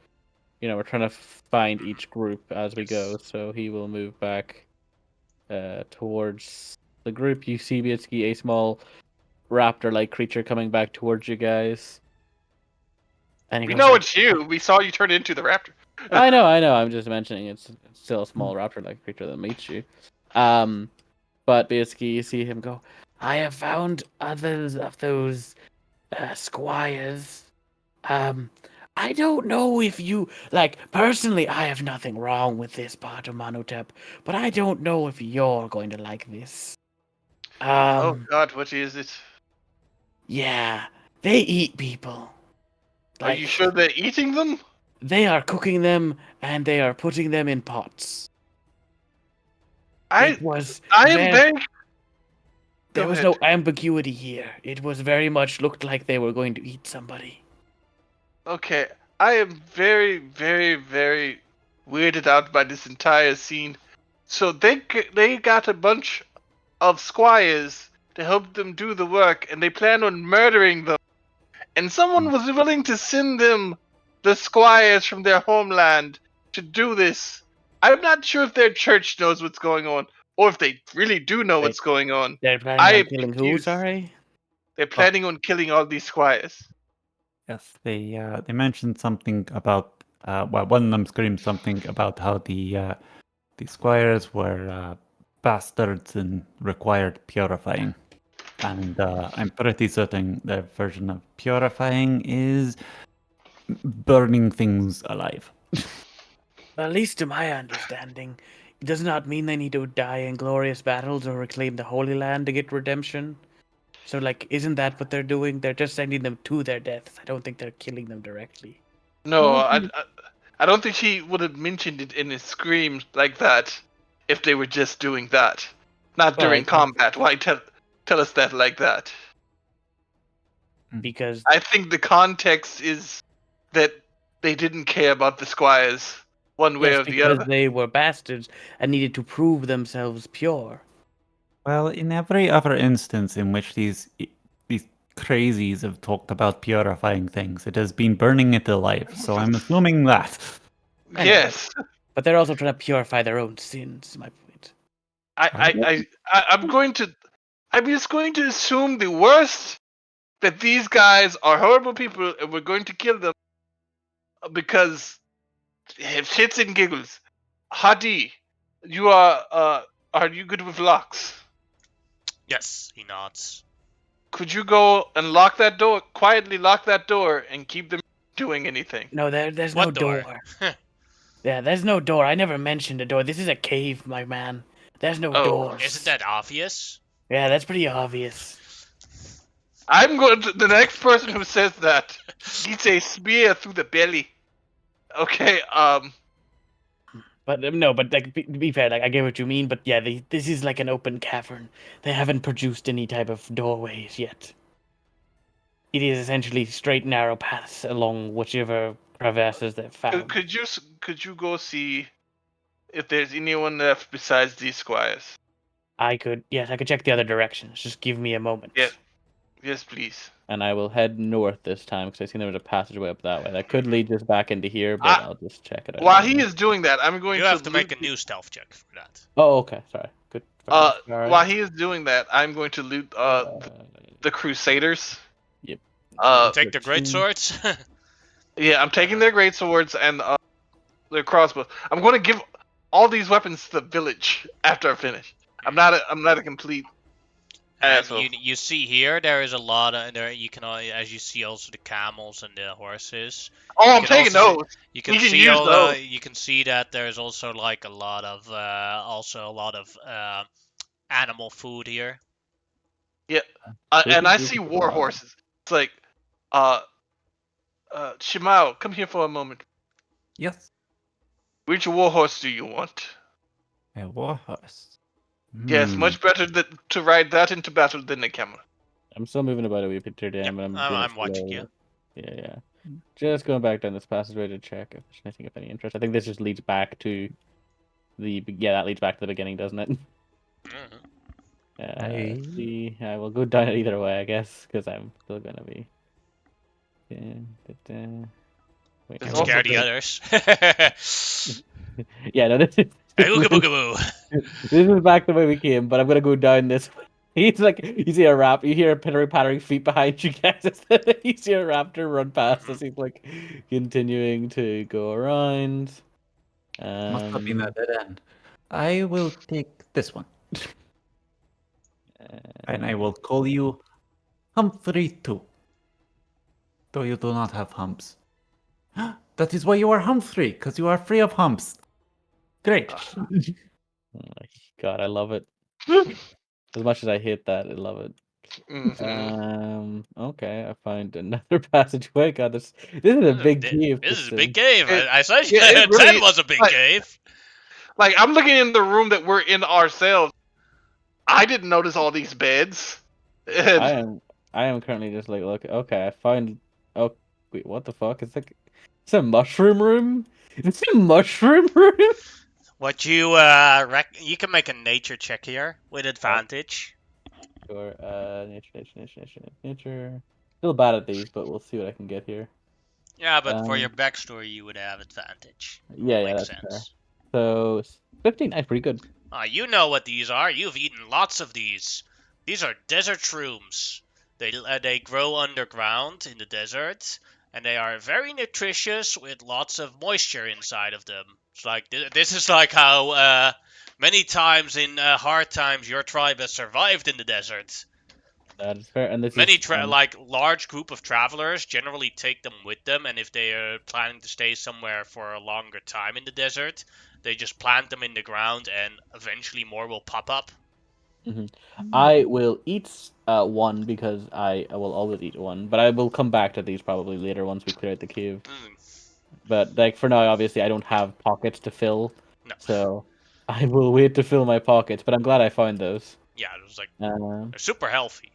we're trying to find each group as we go, so he will move back towards the group. You see, basically, a small raptor-like creature coming back towards you guys. And we know it's you. We saw you turn into the raptor. I know. I'm just mentioning it's still a small raptor-like creature that meets you. But basically, you see him go, I have found others of those squires. I don't know if you like personally. I have nothing wrong with this part of Monotep, but I don't know if you're going to like this. Oh God, what is it? Yeah, they eat people. Are you Like sure they're eating them? they are cooking them and they are putting them in pots. I It was I am very. very. There Go was ahead. no ambiguity here. It was very much looked like they were going to eat somebody. Okay, I am very, very, very weirded out by this entire scene. So they got a bunch of squires to help them do the work, and they plan on murdering them. And someone was willing to send them the squires from their homeland to do this. I'm not sure if their church knows what's going on, or if they really do know Wait, what's going on. they're planning I on am killing who? confused. Sorry. They're planning on killing all these squires. Yes, they mentioned something about well, one of them screamed something about how the squires were bastards and required purifying, and I'm pretty certain their version of purifying is burning things alive. At least to my understanding, it does not mean they need to die in glorious battles or reclaim the Holy Land to get redemption. So, like, isn't that what they're doing? They're just sending them to their deaths. I don't think they're killing them directly. No, I don't think he would have mentioned it in his screams like that if they were just doing that, not Well, during combat. Why tell us that like that? because I think the context is that they didn't care about the squires one way yes, or the because other. they were bastards and needed to prove themselves pure. Well, in every other instance in which these crazies have talked about purifying things, it has been burning it alive. So I'm assuming that. I know, Yes, but they're also trying to purify their own sins. Is my point. I'm going to. I'm just going to assume the worst, that these guys are horrible people and we're going to kill them because have shits and giggles. Hadi, you are you good with locks? Yes, he nods. Could you go and lock that door, quietly lock that door, and keep them doing anything? No, there's no What door? door. Yeah, there's no door. I never mentioned a door. This is a cave, my man. There's no Oh, doors. Isn't that obvious? Yeah, that's pretty obvious. I'm going to the next person who says that gets a spear through the belly. Okay, But no, but like to be fair, like I get what you mean. But yeah, this is like an open cavern. They haven't produced any type of doorways yet. It is essentially straight, narrow paths along whichever crevasses they've found. could you go see if there's anyone left besides these squires? I could check the other directions. Just give me a moment. Yeah. Yes, please. And I will head north this time because I seen there was a passageway up that way. That could lead just back into here, but I'll just check it out. While he is doing that, I'm going You to have to make loot a new stealth check for that. Oh, okay. Sorry. Good. Fair enough. Sorry. while he is doing that, I'm going to loot the Crusaders. Yep. Take the great swords. Yeah, I'm taking their great swords and their crossbows. I'm going to give all these weapons to the village after I finish. I'm not a complete And asshole. you see here there is a lot of there. You can as you see also the camels and the horses. Oh, I'm can taking also those. You can We can see use all those. you can see that there's also like a lot of animal food here. Yeah, and I see war horses. It's like, Shimao, come here for a moment. Yes, Which war horse do you want? a warhorse. Yes, Hmm. much better to ride that into battle than a camel. I'm still moving about a wee bit today, Yep, but I'm I'm watching you. Yeah. Just going back down this passageway to check if there's anything of any interest. I think this just leads back to that leads back to the beginning, doesn't it? Mhm. See, I will go down it either way, I guess, because I'm still gonna be. Wait, There's And also scare the the- others. yeah, no, this is Ooga booga boo. this is back the way we came, but I'm gonna go down this way. He's like, you see a rap, you hear pittering pattering feet behind you guys. You see a raptor run past us. He's like continuing to go around. Must have been a dead end. I will take this one. And I will call you Humphrey too. Though you do not have humps. That is why you are hump free, because you are free of humps. Great. Oh my God, I love it. As much as I hate that, I love it. Okay, I find another passageway. God, this is a big cave. This is a big cave. It- I said yeah, it really 10 was a big like, cave. like I'm looking in the room that we're in ourselves. I didn't notice all these beds. I And am currently just like, look, okay, I find. Oh, wait, what the fuck? It's a mushroom room. It's a mushroom room. What you you can make a nature check here with advantage. Sure. Nature. Still bad at these, but we'll see what I can get here. Yeah, but for your Um, backstory, you would have advantage. yeah, Makes that's fair. sense. So 15. That's pretty good. You know what these are. You've eaten lots of these. These are desert shrooms. They grow underground in the desert, and they are very nutritious with lots of moisture inside of them. It's like this is like how many times in hard times your tribe has survived in the desert. That is fair. And this Many is like large group of travelers generally take them with them, and if they are planning to stay somewhere for a longer time in the desert, they just plant them in the ground, and eventually more will pop up. I will eat one because I will always eat one, but I will come back to these probably later once we clear out the cave. But like for now, obviously, I don't have pockets to fill, No, so I will wait to fill my pockets. But I'm glad I found those. yeah, it was like Um, they're super healthy.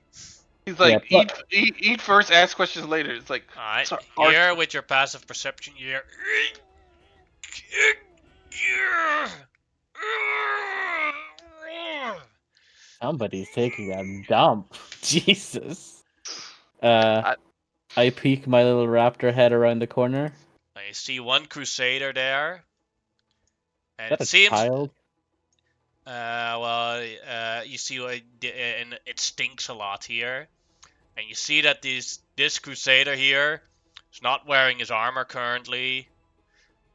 he's yeah, like, eat first, ask questions later. It's like, All right, sorry, here with your passive perception, you hear. somebody's taking a dump. Jesus. I- I peek my little raptor head around the corner. I see one crusader there, Is and that it a seems. child? You see, and it stinks a lot here, and you see that this crusader here is not wearing his armor currently,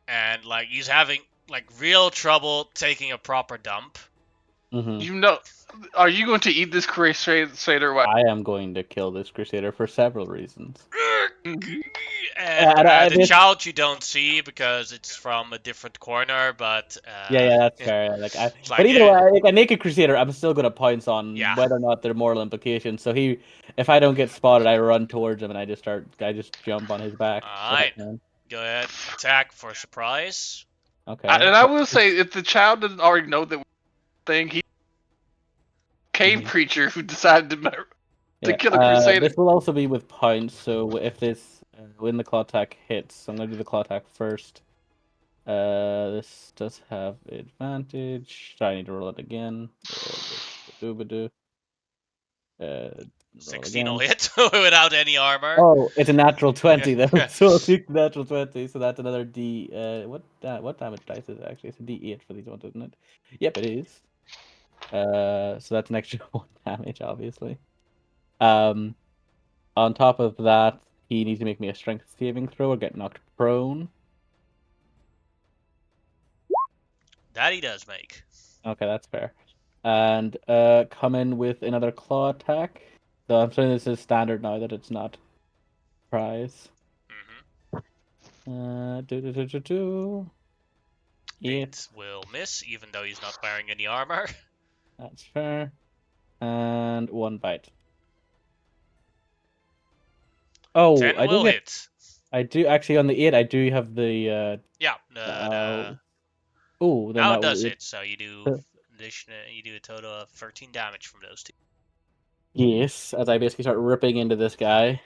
and like he's having like real trouble taking a proper dump. Mm-hmm. you know, are you going to eat this crusader? What? I am going to kill this crusader for several reasons. And the child you don't see because it's from a different corner, but yeah, that's fair. Like it's but like either way, like a naked crusader, I'm still gonna pounce on yeah. whether or not there are moral implications. So if I don't get spotted, I run towards him and I just jump on his back. All right, go ahead, attack for surprise. Okay. And I will say, if the child doesn't already know that thing, he cave creature who decided to kill a crusader. This will also be with pounce. So if this when the claw attack hits, I'm gonna do the claw attack first. This does have advantage. So I need to roll it again. Roll 16 again. will hit without any armor. Oh, it's a natural 20 though. Yeah. So I'll take the natural 20. So that's another D. What damage dice is it actually? It's a D8 for these ones, isn't it? Yep, it is. So that's an extra 1 damage, obviously. On top of that, he needs to make me a strength saving throw or get knocked prone. That he does make. Okay, that's fair. And come in with another claw attack. So I'm saying this is standard now that it's not prize. Do. It will miss, even though he's not wearing any armor. That's fair. And 1 bite. Oh, 10 I do will get. hit. I do actually on the 8. I do have the. Yeah. Oh, then Now that it does will. hit, so you do a total of 13 damage from those two. Yes, as I basically start ripping into this guy.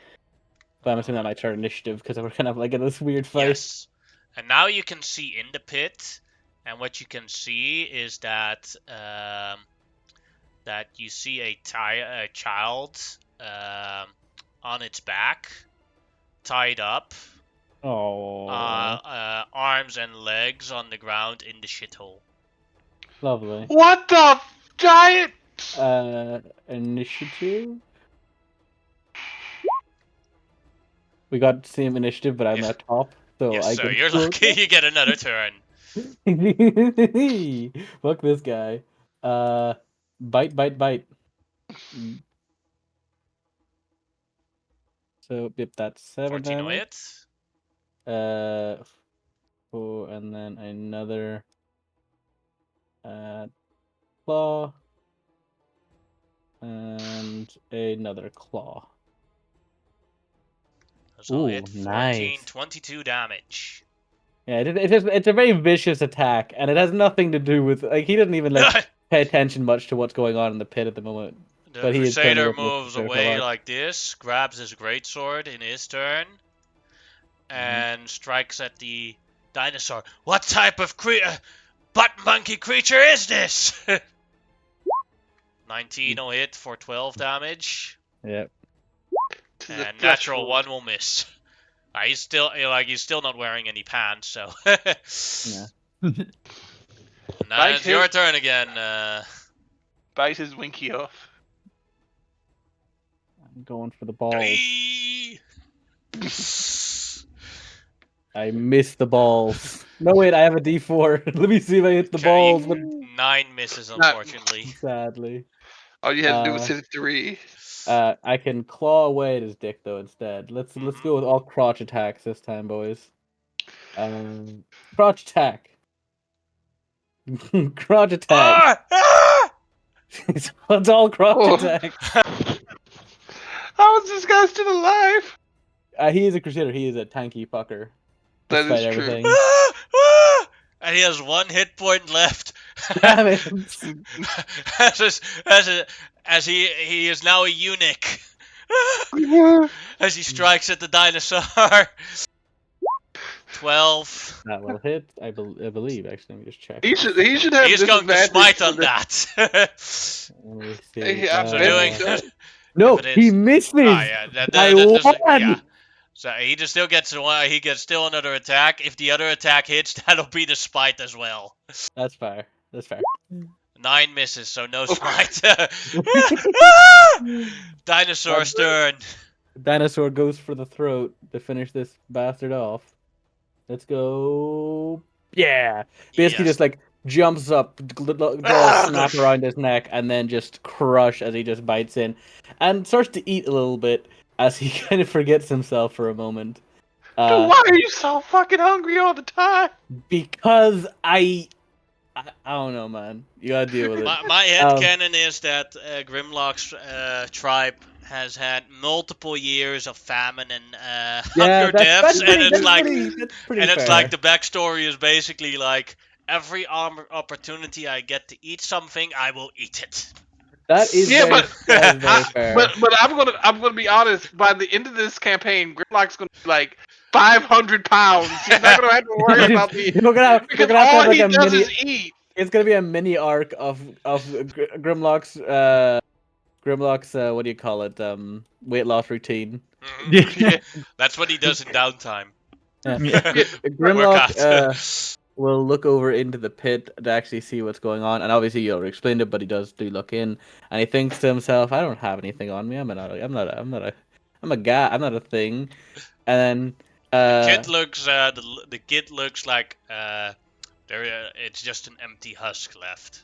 But I'm assuming that might turn initiative because we're kind of like in this weird fight. Yes. And now you can see in the pit, and what you can see is that that you see a child on its back, tied up, Oh, arms and legs on the ground in the shithole. lovely. What the giant? Initiative. We got the same initiative, but I'm at top, so Yes, I so can. you're lucky you get another turn. Fuck this guy. Bite, bite, bite. So, yep, that's 7 14 will damage. hit. 4, and then another claw, and another claw. So Ooh, it 14, nice. 22 damage. Yeah, it's a very vicious attack, and it has nothing to do with like he doesn't even like pay attention much to what's going on in the pit at the moment. The But he is currently Crusader working with moves the away Crusader like this, grabs his greatsword in his turn, and strikes at the dinosaur. What type of butt monkey creature is this? 19 will hit for 12 damage. Yep. And natural 1 will miss. He's still not wearing any pants, so. Yeah. Now it's your turn again. Bite his winky off. I'm going for the balls. 3. I missed the balls. No, wait, I have a D4. Let me see if I hit the balls. But 9 misses, unfortunately. sadly. All you had to do was hit a 3. I can claw away at his dick though instead. Let's go with all crotch attacks this time, boys. Crotch attack. Crotch attack. It's all crotch attacks. How is this guy still alive? He is a crusader. He is a tanky fucker. That Despite is true. everything. And he has 1 hit point left. Damn it! as he is now a eunuch. As he strikes at the dinosaur. 12. That will hit. I believe. Actually, let me just check. He should have He's going to disadvantage smite on that. Let me see. So doing no, he is- misses. I won. So he just still gets one. He gets still another attack. If the other attack hits, that'll be the smite as well. That's fair. That's fair. 9 misses, so no smite. Dinosaur's turn. Dinosaur goes for the throat to finish this bastard off. Let's go. Yeah. Basically, Yes. just like jumps up, draws snap around his neck, and then just crush as he just bites in, and starts to eat a little bit as he kind of forgets himself for a moment. Dude, why are you so fucking hungry all the time? Because I don't know, man. You gotta deal with it. My headcanon is that Grimlock's tribe has had multiple years of famine and hunger deaths, and it's like the backstory is basically like every opportunity I get to eat something, I will eat it. That is very fair. But I'm gonna be honest. By the end of this campaign, Grimlock's gonna be like 500 pounds. He's not gonna have to worry about me because all he does is eat. It's gonna be a mini arc of Grimlock's what do you call it? Weight loss routine. Yeah. That's what he does in downtime. Yeah. Grimlock will look over into the pit to actually see what's going on, and obviously you already explained it, but he does look in, and he thinks to himself, "I don't have anything on me. I'm a guy. I'm not a thing." And then the kid looks like it's just an empty husk left.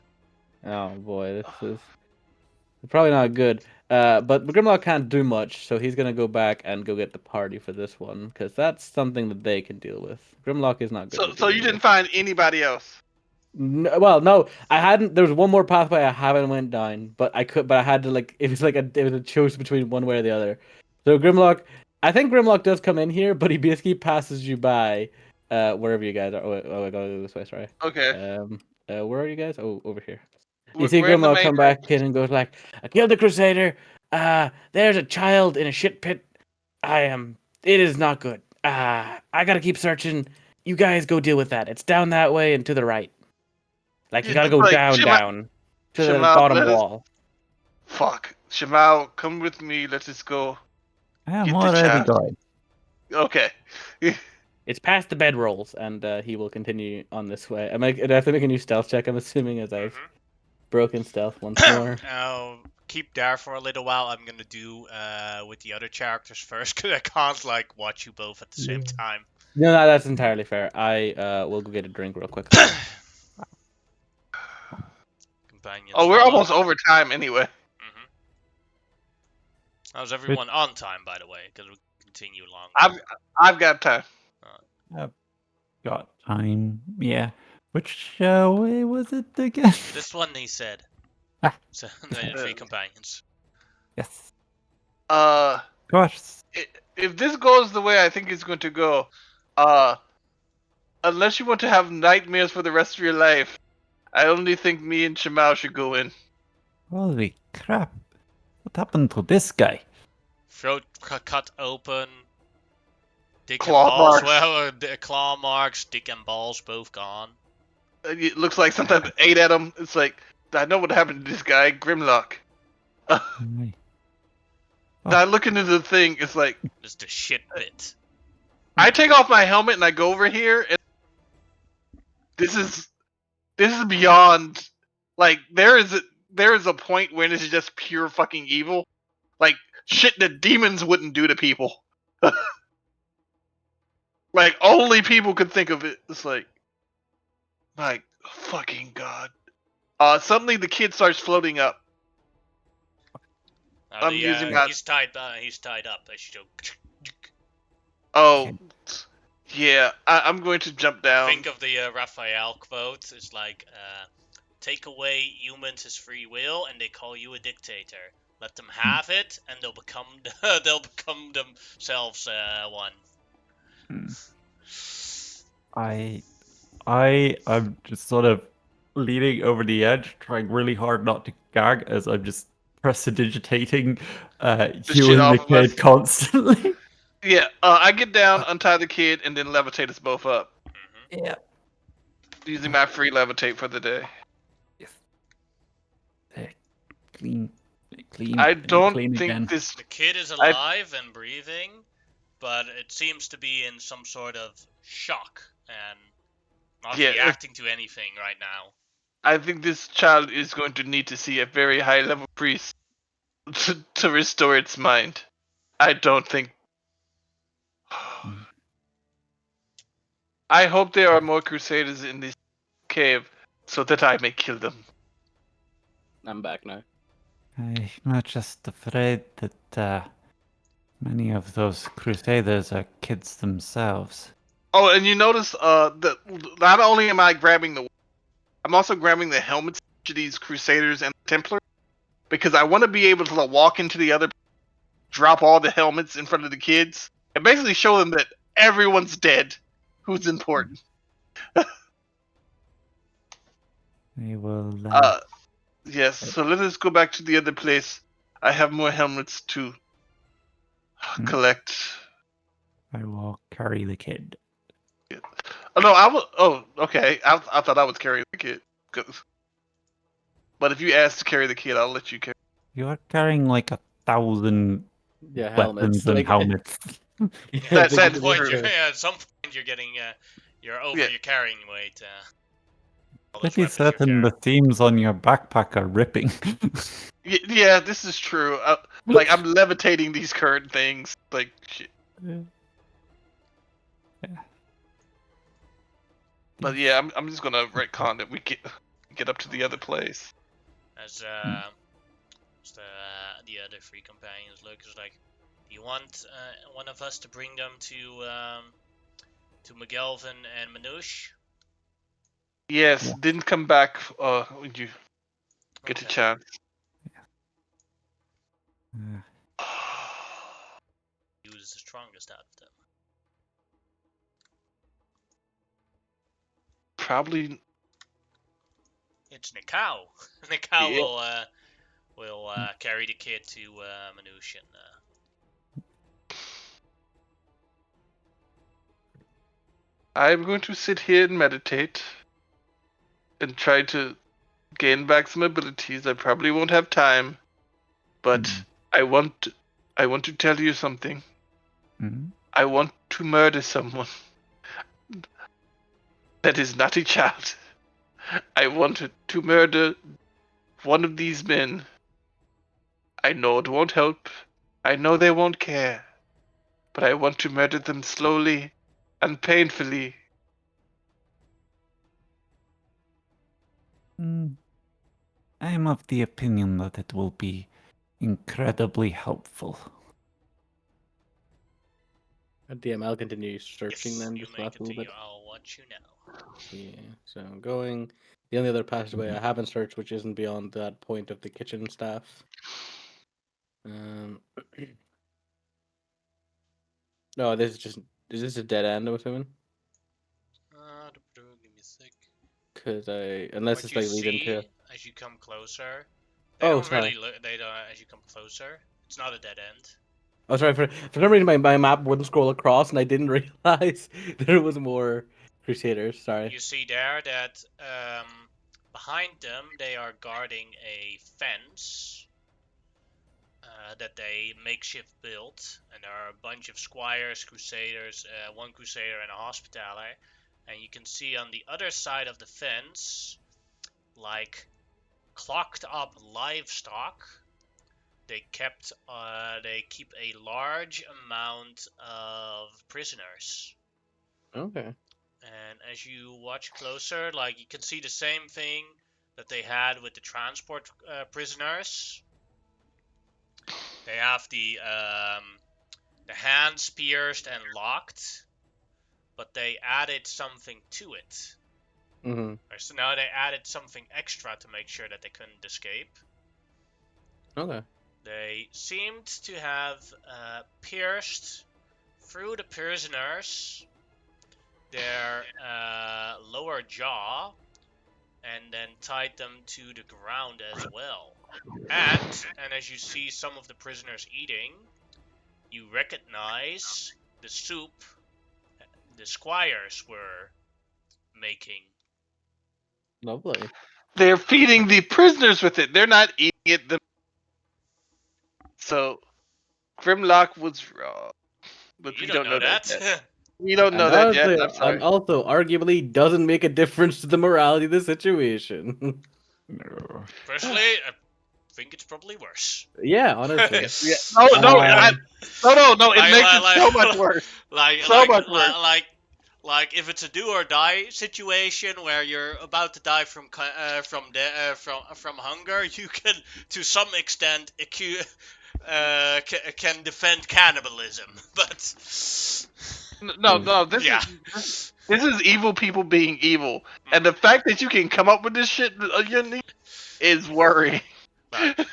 Oh boy, this is probably not good. But Grimlock can't do much, so he's gonna go back and go get the party for this one, because that's something that they can deal with. Grimlock is not good. So you didn't find anybody else? No, I hadn't. There was one more pathway I haven't went down, but I had to it was a choice between one way or the other. So Grimlock, I think Grimlock does come in here, but he basically passes you by, wherever you guys are. Oh, I gotta go this way. Sorry. Okay. Where are you guys? Oh, over here. You see Grimlock come back in and goes like, "I killed the Crusader. There's a child in a shit pit. It is not good. I gotta keep searching. You guys go deal with that. It's down that way and to the right. You gotta go down to the bottom wall." Fuck. Shamal, come with me. Let's just go. I'm already going. Okay. It's past the bedrolls, and he will continue on this way. I have to make a new stealth check, I'm assuming, as I've broken stealth once more. I'll keep there for a little while. I'm gonna do with the other characters first, because I can't watch you both at the same time. No, that's entirely fair. I will go get a drink real quick. Companions. Oh, we're almost over time anyway. How's everyone on time, by the way? Because we continue long. I've got time. I've got time. Yeah. Which way was it again? This one he said. Ah. So the three companions. Yes. Uh, Of course. if this goes the way I think it's going to go, unless you want to have nightmares for the rest of your life, I only think me and Shimao should go in. Holy crap. What happened to this guy? Throat cut open. Dick and Claw balls. marks. Well, claw marks. Dick and balls both gone. It looks like sometimes ate at him. It's like, I know what happened to this guy, Grimlock. Aye. I look into the thing, it's like, This is the shit bit. I take off my helmet and I go over here, and this is beyond. Like, there is a point when it's just pure fucking evil. Like, shit that demons wouldn't do to people. Like, only people could think of it. It's like, my fucking god. Suddenly the kid starts floating up. I'm using my. He's tied. He's tied up. I should. Oh, yeah. I'm going to jump down. Think of the Raphael quote. It's like, take away humans' free will, and they call you a dictator. Let them have it, and they'll become themselves one. I'm just sort of leaning over the edge, trying really hard not to gag as I'm just prestidigitating shit you and the off of us. kid constantly. Yeah, I get down, untie the kid, and then levitate us both up. Yeah. Using my free levitate for the day. Clean. I don't clean think again. this. The kid is alive and breathing, but it seems to be in some sort of shock and not reacting to anything right now. I think this child is going to need to see a very high level priest to restore its mind. I don't think. I hope there are more crusaders in this cave so that I may kill them. I'm back now. I'm not just afraid that many of those crusaders are kids themselves. Oh, and you notice that not only am I grabbing I'm also grabbing the helmets of these crusaders and Templars because I want to be able to walk into the other, drop all the helmets in front of the kids, and basically show them that everyone's dead. Who's important? We will. Yes. So let us go back to the other place. I have more helmets to collect. I will carry the kid. Oh no, I will. Oh, okay. I thought I was carrying the kid. But if you ask to carry the kid, I'll let you carry. You are carrying like 1,000 weapons and helmets. That's At true. some point you're getting you're over your carrying weight. Pretty certain the themes on your backpack are ripping. Yeah, this is true. Like I'm levitating these current things. Like shit. Yeah. But yeah, I'm just gonna retcon that we get up to the other place. As the other three companions look, is like, do you want one of us to bring them to McGelvin and Manouche? Yes, didn't come back when you get a chance. He was the strongest out of them. Probably. It's Nikau. Nikau will carry the kid to Manouche and. I'm going to sit here and meditate and try to gain back some abilities. I probably won't have time, but I want to tell you something. I want to murder someone that is not a child. I want to murder one of these men. I know it won't help. I know they won't care. But I want to murder them slowly and painfully. I'm of the opinion that it will be incredibly helpful. DM, I'll continue searching Yes, then, you just for may that a little continue. bit. I'll watch you now. Yeah, so I'm going. The only other passageway I haven't searched, which isn't beyond that point of the kitchen staff. No, this is just. Is this a dead end, I'm assuming? Give me a sec. Because unless What it's you like leading to. see as you come closer, they Oh, don't sorry. really look. They don't as you come closer. It's not a dead end. Oh, sorry. For some reason, my map wouldn't scroll across, and I didn't realize there was more Crusaders. Sorry. You see there that behind them they are guarding a fence that they makeshift built, and there are a bunch of squires, crusaders, one crusader, and a hospitaller. And you can see on the other side of the fence, like clocked up livestock. They keep a large amount of prisoners. Okay. And as you watch closer, like you can see the same thing that they had with the transport prisoners. They have the hands pierced and locked, but they added something to it. Mm-hmm. So now they added something extra to make sure that they couldn't escape. Okay. They seemed to have pierced through the prisoners their lower jaw and then tied them to the ground as well. And as you see some of the prisoners eating, you recognize the soup the squires were making. Lovely. They're feeding the prisoners with it. They're not eating it. So Grimlock was wrong, but You we don't don't know know that that. yet. We don't know that yet. I'm And sorry. also, arguably, doesn't make a difference to the morality of the situation. No. Personally, I think it's probably worse. Yeah, honestly. Yeah. No, no, Um, no. It makes it so much worse. like, So much worse. if it's a do or die situation where you're about to die from hunger, you can, to some extent, can defend cannibalism, but No. yeah. This is evil people being evil, and the fact that you can come up with this shit unique is worrying. But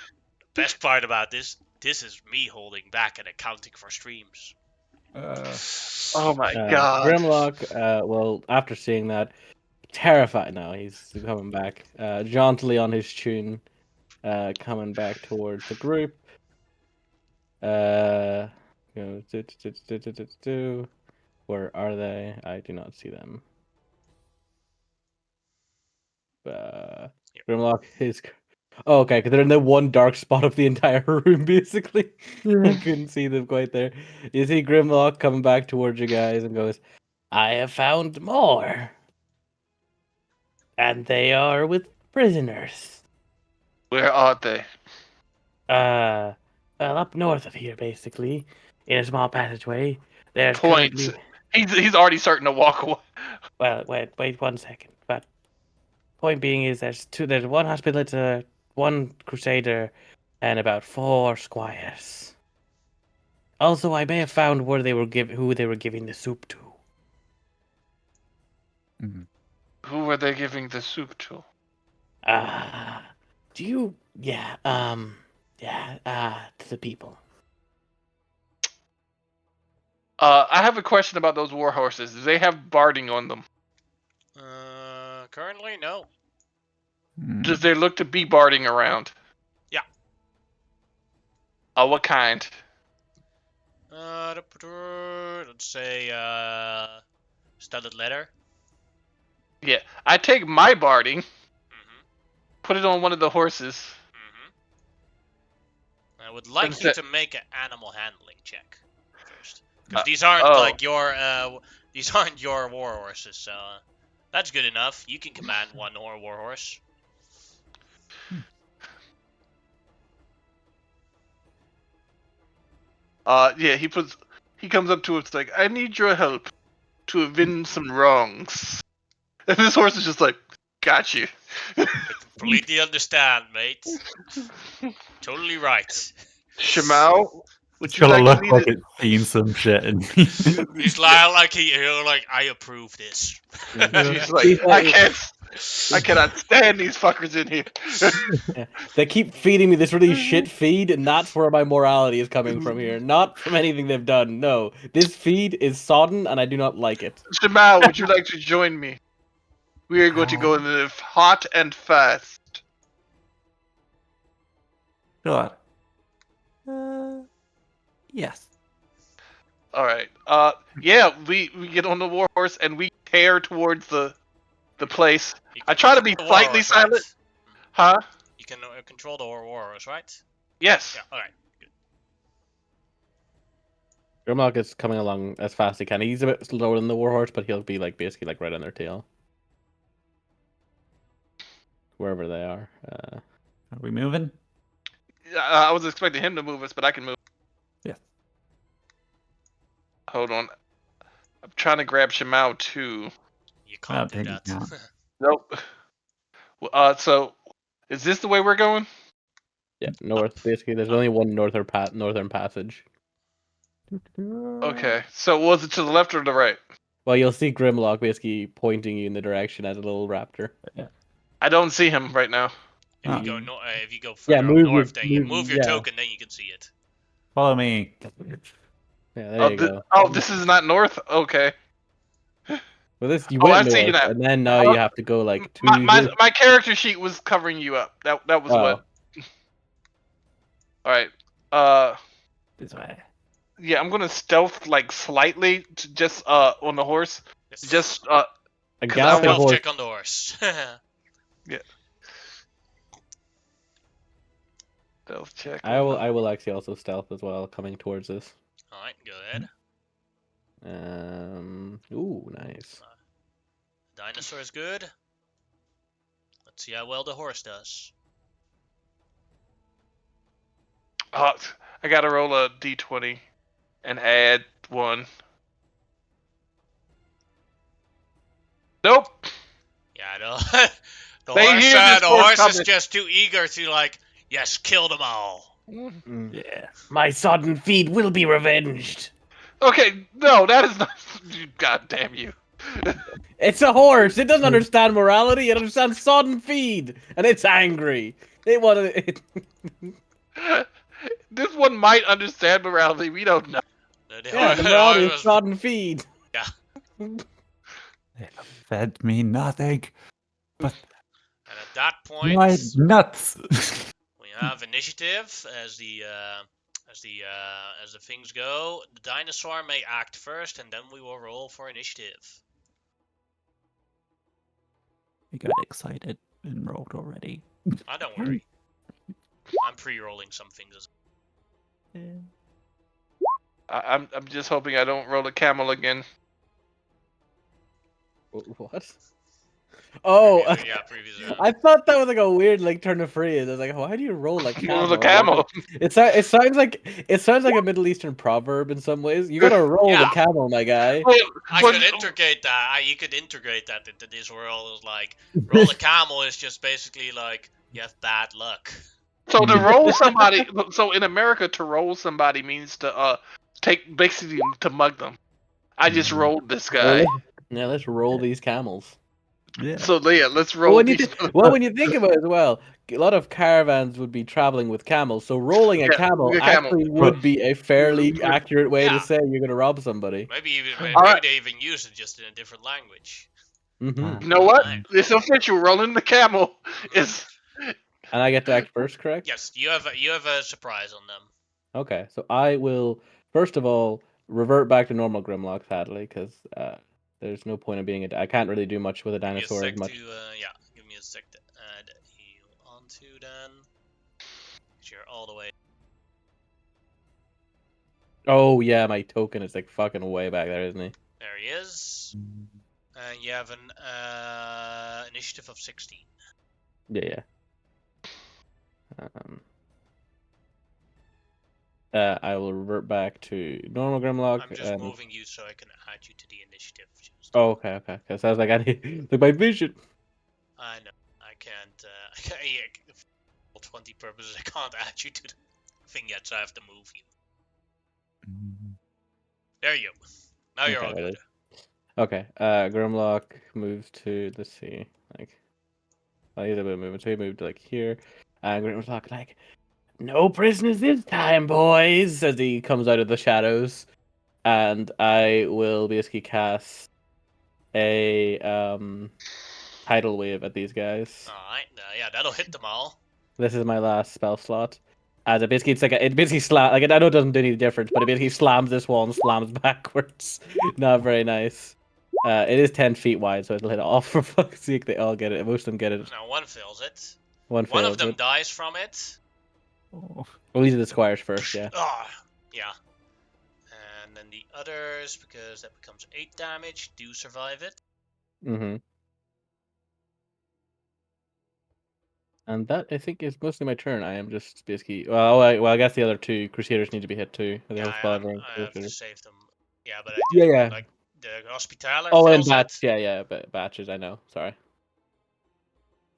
best part about this is me holding back and accounting for streams. Oh my god. Grimlock, well, after seeing that, terrified now. He's coming back, jauntily on his tune, coming back towards the group. You know, where are they? I do not see them. Grimlock is. Oh, okay, because they're in the one dark spot of the entire room, basically. I couldn't see them quite there. You see Grimlock coming back towards you guys and goes, I have found more. And they are with prisoners. Where are they? Well, up north of here, basically, in a small passageway. There's Points. currently. He's already starting to walk away. Well, wait 1 second. But point being is there's two. There's one hospitaller, one crusader, and about 4 squires. Also, I may have found who they were giving the soup to. Who were they giving the soup to? Do you? Yeah. To the people. I have a question about those war horses. Do they have barding on them? Currently, no. Does there look to be barding around? Yeah. What kind? Let's say studded leather. Yeah, I take my barding, Mm-hmm. put it on one of the horses. Mm-hmm. I would like Is you that- to make an animal handling check first, because these aren't like these aren't your war horses. So that's good enough. You can command one or war horse. Yeah, he comes up to us like, I need your help to avenge some wrongs. And this horse is just like, got you. I completely understand, mate. Totally right. Shemao, Would It's you gonna like to look lead like it? it's seen some shit in He's like I approve this. She's like, He's like- I cannot stand these fuckers in here. Yeah. They keep feeding me this really shit feed, and that's where my morality is coming from here. Not from anything they've done. No. This feed is sodden, and I do not like it. Jamal, would you like to join me? We are going to go and live hot and fast. God. Yes. All right. Yeah, we get on the war horse and we tear towards the place. You I can try to be control the slightly Warhorse, right? silent. Huh? You can control the Warhorse, right? Yes. Yeah. All right. Grimlock is coming along as fast as he can. He's a bit slower than the warhorse, but he'll be like basically like right on their tail. Wherever they are. Are we moving? I was expecting him to move us, but I can move. Yeah. Hold on. I'm trying to grab Shimao too. You can't do think you that. can't. Nope. So is this the way we're going? Yeah, north. Basically, there's only one northern passage. Okay. So was it to the left or the right? Well, you'll see Grimlock basically pointing you in the direction as a little raptor. I don't see him right now. If Oh. you go if you go Yeah, further move up north, your- then you move- move your yeah. token, then you can see it. Follow me. Yeah, there you go. This is not north. Okay. Well, this you Oh, went I see you north, now. and then now you have to go like two. My character sheet was covering you up. That was Oh. what. All right. This way. Yeah, I'm gonna stealth like slightly to just on the horse. Yes. Just A 'cause galloping Stealth horse. check on the horse. stealth check. I will actually also stealth as well, coming towards us. All right, go ahead. Ooh, nice. Dinosaur is good. Let's see how well the horse does. I gotta roll a d20 and add 1. Nope. Yeah, I know. the They hear this the horse horse is coming. just too eager to like, yes, kill them all. Yeah. My sodden feed will be revenged. Okay, no, that is not. God damn you. It's a horse. It doesn't understand morality. It understands sodden feed, and it's angry. It wanted. This one might understand morality. We don't know. Yeah, the morality is sodden feed. Yeah. They have fed me nothing. And at that point, My nuts. we have initiative as the things go. The dinosaur may act first, and then we will roll for initiative. I got excited and rolled already. Don't worry. I'm pre-rolling some things. I'm just hoping I don't roll a camel again. What? Oh, Previous. I thought that was like a weird like turn of phrase. I was like, why do you roll a camel? Roll a camel. It sounds like a Middle Eastern proverb in some ways. You gotta roll the Yeah. camel, my guy. I could integrate that. You could integrate that into this world. It's like roll a camel is just basically like you have bad luck. So to roll somebody, so in America, to roll somebody means to basically to mug them. I just rolled this guy. Yeah, let's roll these camels. Yeah. So Leah, let's Well, roll when you these. when you think about it as well, a lot of caravans would be traveling with camels. So rolling a Yeah, camel a camel. actually would be a fairly accurate way Yeah. to say you're gonna rob somebody. Maybe Alright. they even use it just in a different language. Mm-hmm. You know what? Right. It's official. Rolling the camel is. And I get to act first, correct? Yes, you have a surprise on them. Okay, so I will first of all revert back to normal Grimlock, sadly, because there's no point in being I can't really do much with a dinosaur as much. Give me a sec to add you onto then. 'Cause you're all the way. Oh yeah, my token is like fucking way back there, isn't he? There he is. And you have an initiative of 16. Yeah. I will revert back to normal Grimlock. I'm just moving you so I can add you to the initiative. Oh, okay. Because I was like, I need like my vision. I know. I can't. For 20 purposes, I can't add you to the thing yet, so I have to move you. There you. Now you're Okay, all there it good. is. Okay, Grimlock moves to, let's see, like, I need a bit of movement, so he moved like here, and Grimlock like, no prisoners this time, boys, as he comes out of the shadows, and I will basically cast a tidal wave at these guys. Alright, yeah, that'll hit them all. This is my last spell slot. As it basically, it basically like I know it doesn't do any difference, but it basically slams this wall and slams backwards. Not very nice. It is 10 feet wide, so it'll hit all for fuck's sake. They all get it. Most of them get it. Now one fails it. One One of fails them it. dies from it. Oh. Well, these are the squires first, yeah. Ah, yeah. And then the others, because that becomes 8 damage, do survive it. Mm-hmm. And that, I think, is mostly my turn. I am just basically... Well, I guess the other two Crusaders need to be hit too. They Yeah, have spell I have to Crusaders. save them. Yeah, but I do. Yeah, yeah. Like, the Hospitaller Oh, and fails batch. it. Yeah, batches, I know. Sorry.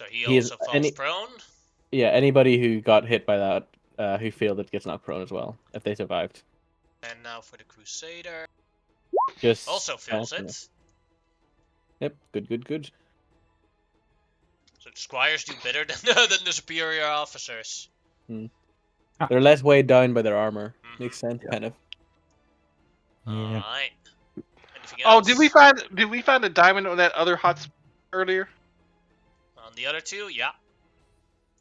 So he He is also falls prone. Yeah, anybody who got hit by that, who failed it, gets knocked prone as well, if they survived. And now for the Crusader. Just Also fails yeah. it. Yep, good. So the Squires do better than the superior officers. They're less weighed down by their armor. Mhm. Makes sense, kind of. Yeah. Alright. Anything Oh, else? did we find a diamond on that other hot spot earlier? On the other two, yeah.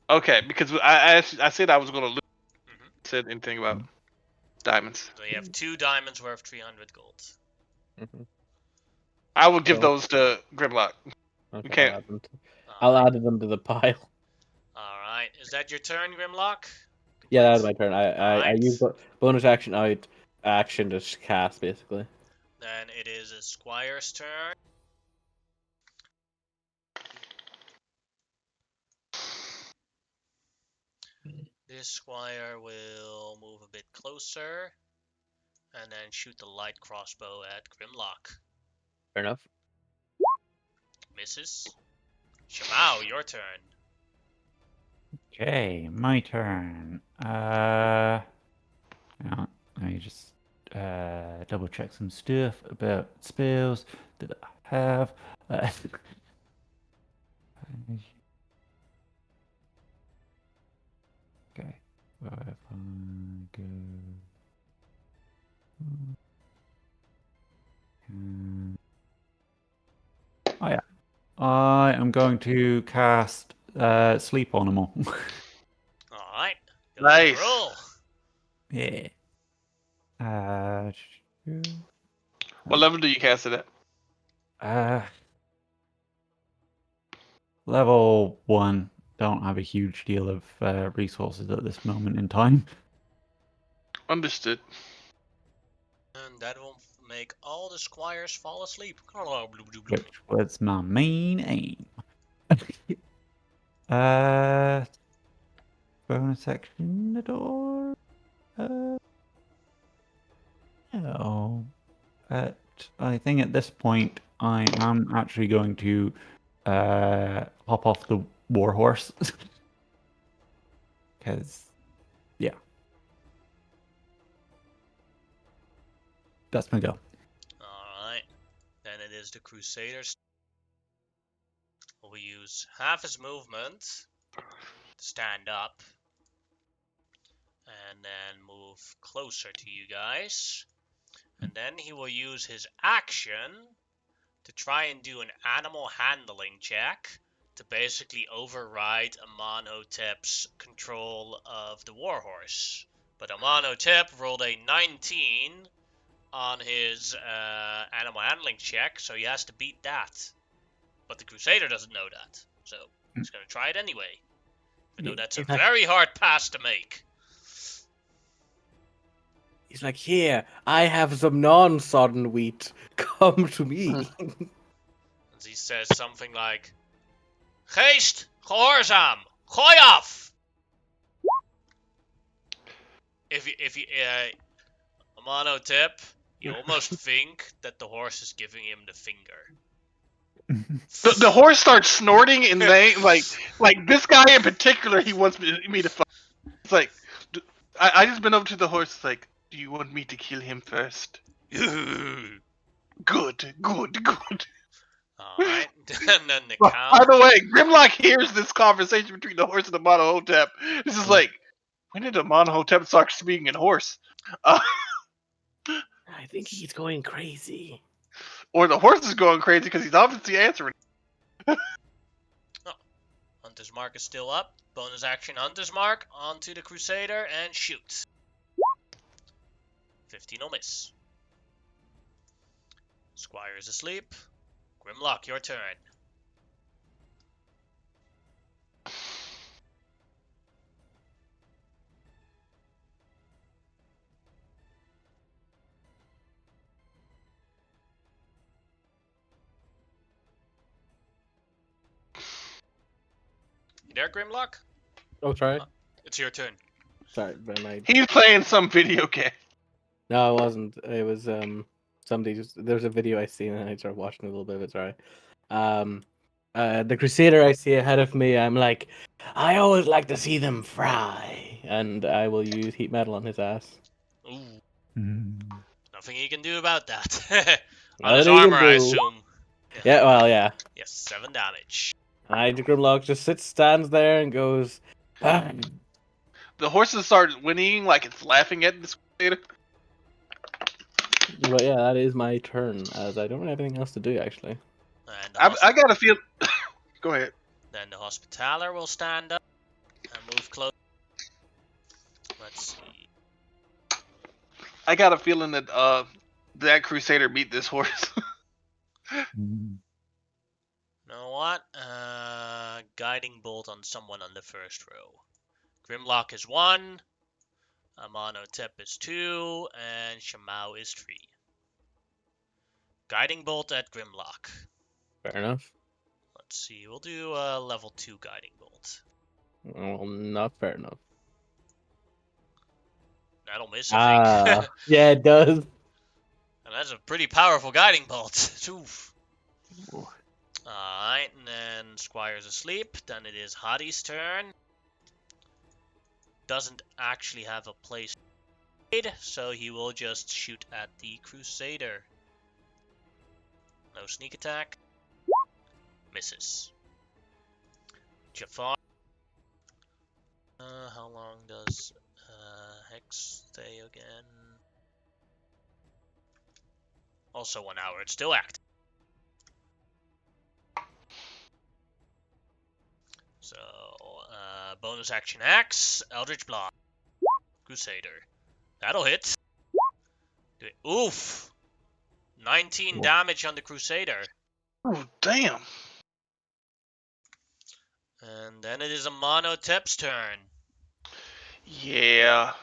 Okay, because I said I was gonna lose. Mhm. Said anything about diamonds? So you have 2 diamonds worth 300 gold. Mm-hmm. I will give So- those to Grimlock. Okay, Okay. I'll add them to the pile. Alright. Is that your turn, Grimlock? Yeah, that was my turn. I Alright. use bonus action out action to cast, basically. Then it is a Squire's turn. This Squire will move a bit closer and then shoot the light crossbow at Grimlock. Fair enough. Misses. Shamao, your turn. Okay, my turn. Now, let me just double check some stuff about spells that I have. Okay, where if I go? Oh yeah, I am going to cast Sleep Animal. Alright. Nice. Roll. Yeah. What level do you cast it at? Level 1. Don't have a huge deal of resources at this moment in time. Understood. And that will make all the Squires fall asleep. Which was my main aim. Bonus action the door. No. I think at this point I am actually going to hop off the warhorse. Because, yeah. That's my go. Alright. Then it is the Crusaders. We'll use half his movement to stand up. And then move closer to you guys. And then he will use his action to try and do an animal handling check to basically override Amonhotep's control of the warhorse. But Amonhotep rolled a 19 on his animal handling check, so he has to beat that. But the Crusader doesn't know that, so he's going to try it anyway. Even though that's a very hard pass to make. He's like, here, I have some non-sodden wheat. Come to me. And he says something like, Geest, gehoorzaam, gooi af! If you Amonhotep, you almost think that the horse is giving him the finger. The horse starts snorting and they like this guy in particular. He wants me to fuck. It's like I just been over to the horse. Like, do you want me to kill him first? Good. Alright. And then the By count. the way, Grimlock hears this conversation between the horse and the Monohotep. This is like, when did the Monohotep start speaking in horse? I think he's going crazy. Or the horse is going crazy because he's obviously answering. Hunter's Mark is still up. Bonus action Hunter's Mark onto the Crusader and shoot. 15 will miss. Squire is asleep. Grimlock, your turn. You there, Grimlock? Oh, sorry. It's your turn. Sorry, but my He's playing some video game. no, it wasn't. It was somebody just there was a video I seen and I started watching a little bit of it. Sorry. The Crusader I see ahead of me, I'm like, I always like to see them fry, and I will use heat metal on his ass. Ooh, Mm. nothing you can do about that. On Nothing his you can armor, I do. assume. Yeah, well, yeah. Yes, 7 damage. The Grimlock just stands there and goes, "Ah." The horses start whinnying like it's laughing at this Crusader. But yeah, that is my turn, as I don't have anything else to do, actually. And I gotta feel. Go ahead. then the Hospitaller will stand up and move close. Let's see. I got a feeling that that Crusader beat this horse. Mm. You know what? Guiding Bolt on someone on the first row. Grimlock is 1. Amonotep is 2. And Shamao is 3. Guiding Bolt at Grimlock. Fair enough. Let's see. We'll do a level 2 Guiding Bolt. Well, not fair enough. That'll miss, I think. Yeah, it does. And that's a pretty powerful Guiding Bolt. Oof. Alright, and then Squire's asleep. Then it is Hadi's turn. Doesn't actually have a place to hide, so he will just shoot at the Crusader. No sneak attack. Misses. Jafar. How long does Hex stay again? Also 1 hour. It's still active. So, bonus action axe, Eldritch Block, Crusader. That'll hit. Oof! 19 damage on the Crusader. Oh damn! And then it is Amonotep's turn. Yeah.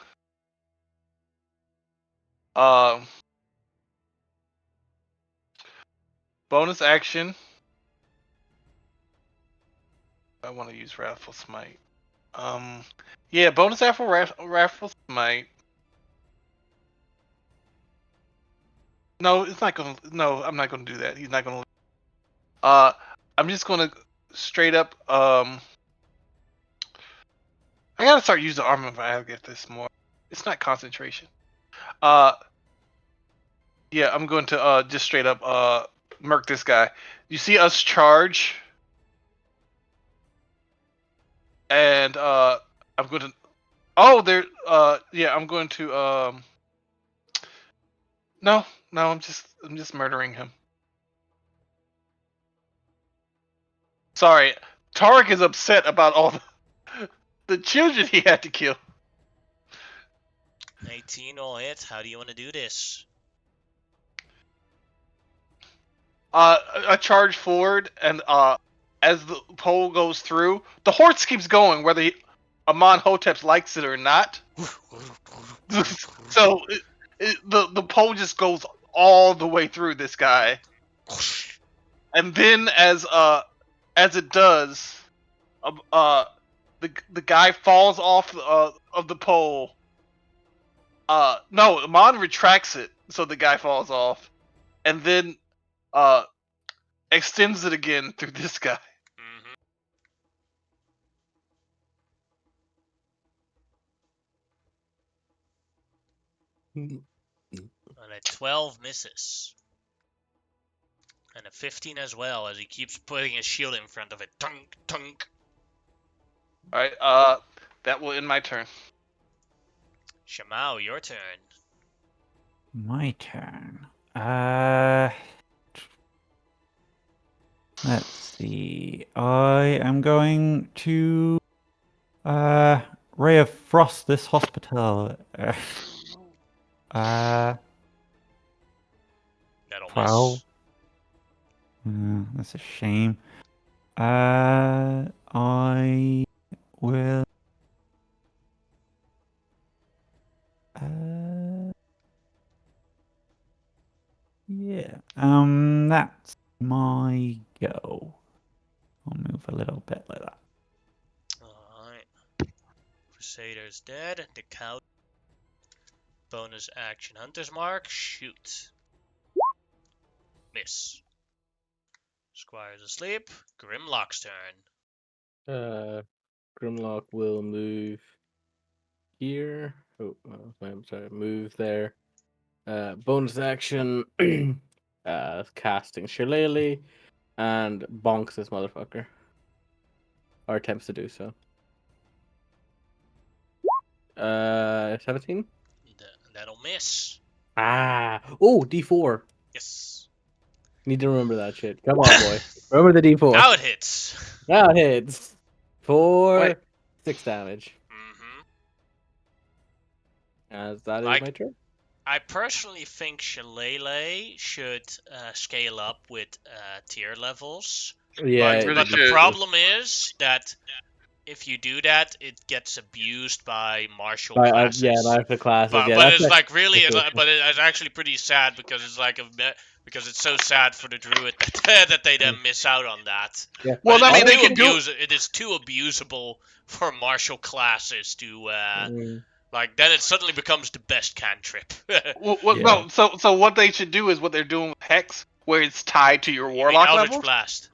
Bonus action. I want to use Wrathful Smite. Yeah, bonus action Wrathful Smite. No, it's not gonna. No, I'm not gonna do that. He's not gonna. I'm just gonna straight up. I gotta start using armor if I get this more. It's not concentration. Yeah, I'm going to just straight up murk this guy. You see us charge, and I'm going to. Oh, there. Yeah, I'm going to. No, I'm just murdering him. Sorry, Tarek is upset about all the children he had to kill. 18 will hit. How do you want to do this? I charge forward, and as the pole goes through, the horse keeps going, whether Amon Hotep likes it or not. So the pole just goes all the way through this guy, and then as it does, the guy falls off of the pole. No, Amon retracts it, so the guy falls off, and then extends it again through this guy. Mm-hmm. And at 12 misses. And a 15 as well, as he keeps putting his shield in front of it. Tunk, tunk. Alright, that will end my turn. Shamao, your turn. My turn. Let's see. I am going to Ray of Frost this hospital. That'll 12. miss. That's a shame. I will. Yeah. That's my go. I'll move a little bit like that. Alright. Crusader's dead. The cow. Bonus action. Hunter's Mark. Shoot. Miss. Squire's asleep. Grimlock's turn. Grimlock will move here. Oh, I'm sorry. Move there. Bonus action. Casting Shillelagh and bonks this motherfucker. Or attempts to do so. 17. That'll miss. Oh, D4. Yes. Need to remember that shit. Come on, boy. Remember the D4. Now it hits. Now it hits for Wait. 6 damage. As that is Like- my turn. I personally think Shillelagh should scale up with tier levels. Yeah, really But the should. problem is that if you do that, it gets abused by martial yeah, classes. I have the classes. But, yeah, but that's it's like really, that's okay. but it's actually pretty sad because it's like because it's so sad for the druid that they then miss out on that. Yeah. Well, But I mean, it is they too can do. it is too abusable for martial classes to Mm. like. Then it suddenly becomes the best cantrip. Well, Yeah. no. So what they should do is what they're doing with Hex, where it's tied to your You mean Warlock Eldritch levels. Blast.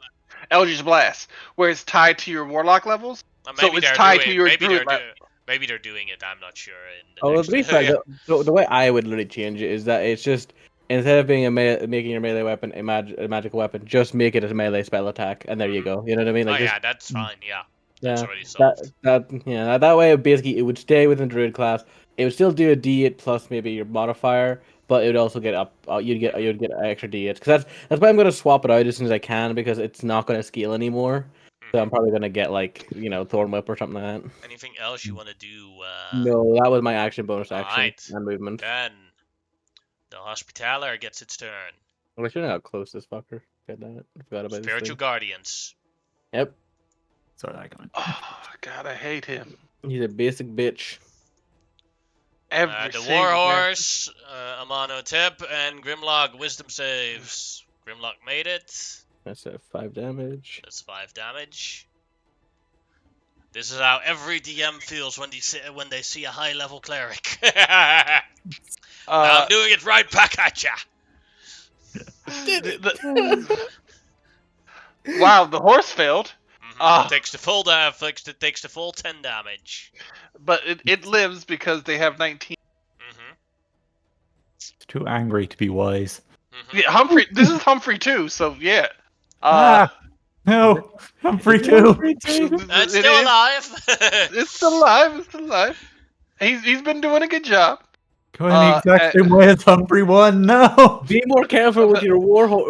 Eldritch Blast, where it's tied to your Warlock levels. So Maybe it's they're tied doing, to your maybe they're druid maybe they're doing it. I'm not sure. In the Oh, next, to be fair, the way I would literally change it is that it's just instead of being making your melee weapon a magical weapon, just make it a melee spell attack, and there you go. You know what I mean? oh Like, yeah, that's fine. Yeah, that's yeah, already solved. that way basically it would stay within druid class. It would still do a D8 plus maybe your modifier, but it would also get up. You'd get extra D8 because that's why I'm gonna swap it out as soon as I can because it's not gonna scale anymore. So I'm probably gonna get like Thorn Whip or something like that. Anything else you want to do? No, that was my action, bonus action, Alright. and movement. Then the Hospitaller gets its turn. Well, I should have got close this fucker. Get that? I forgot about Spiritual this thing. Guardians. Yep, Sorry, that coming. Oh God, I hate him. he's a basic bitch. Every The single Warhorse, Amano Tip, and Grimlock wisdom saves. Grimlock made it. That's 5 damage. That's 5 damage. This is how every DM feels when they see a high level cleric. I'm doing it right back at ya. Wow, the horse failed. Takes the full 10 damage. But it lives because they have 19. It's too angry to be wise. Yeah, Humphrey. This is Humphrey too. So yeah. No, I'm free too. It's still alive. It's still alive. It's still alive. He's been doing a good job. Going the exact same way as Humphrey won. No. Be more careful with your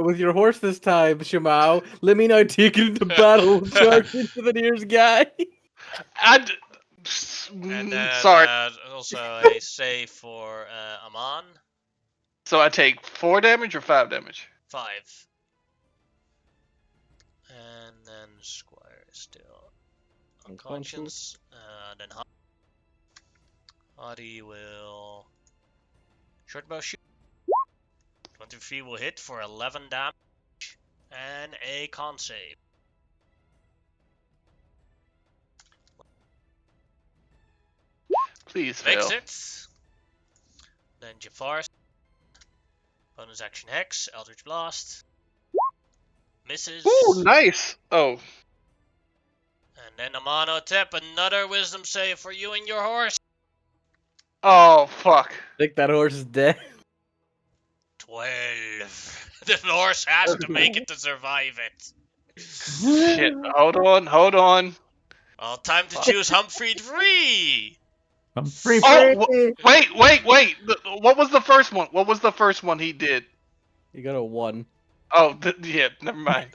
with your horse this time, Shamao. Let me not take it into battle. Charge into the nearest guy. And then, sorry. Also a save for Aman. So I take 4 damage or 5 damage. 5. And then Squire is still unconscious. Then Hadi will short bow shoot. 23 will hit for 11 damage and a con save. Please Makes fail. it. Then Jafar. Bonus action Hex, Eldritch Blast. Misses. Ooh, nice. Oh. And then Amano Tip, another wisdom save for you and your horse. Oh fuck. I think that horse is dead. 12. The horse has to make it to survive it. Shit. Hold on. Well, time to choose Humphrey 3. I'm free. Oh, wait. What was the first one? What was the first one he did? You got a 1. Oh, yeah. Never mind.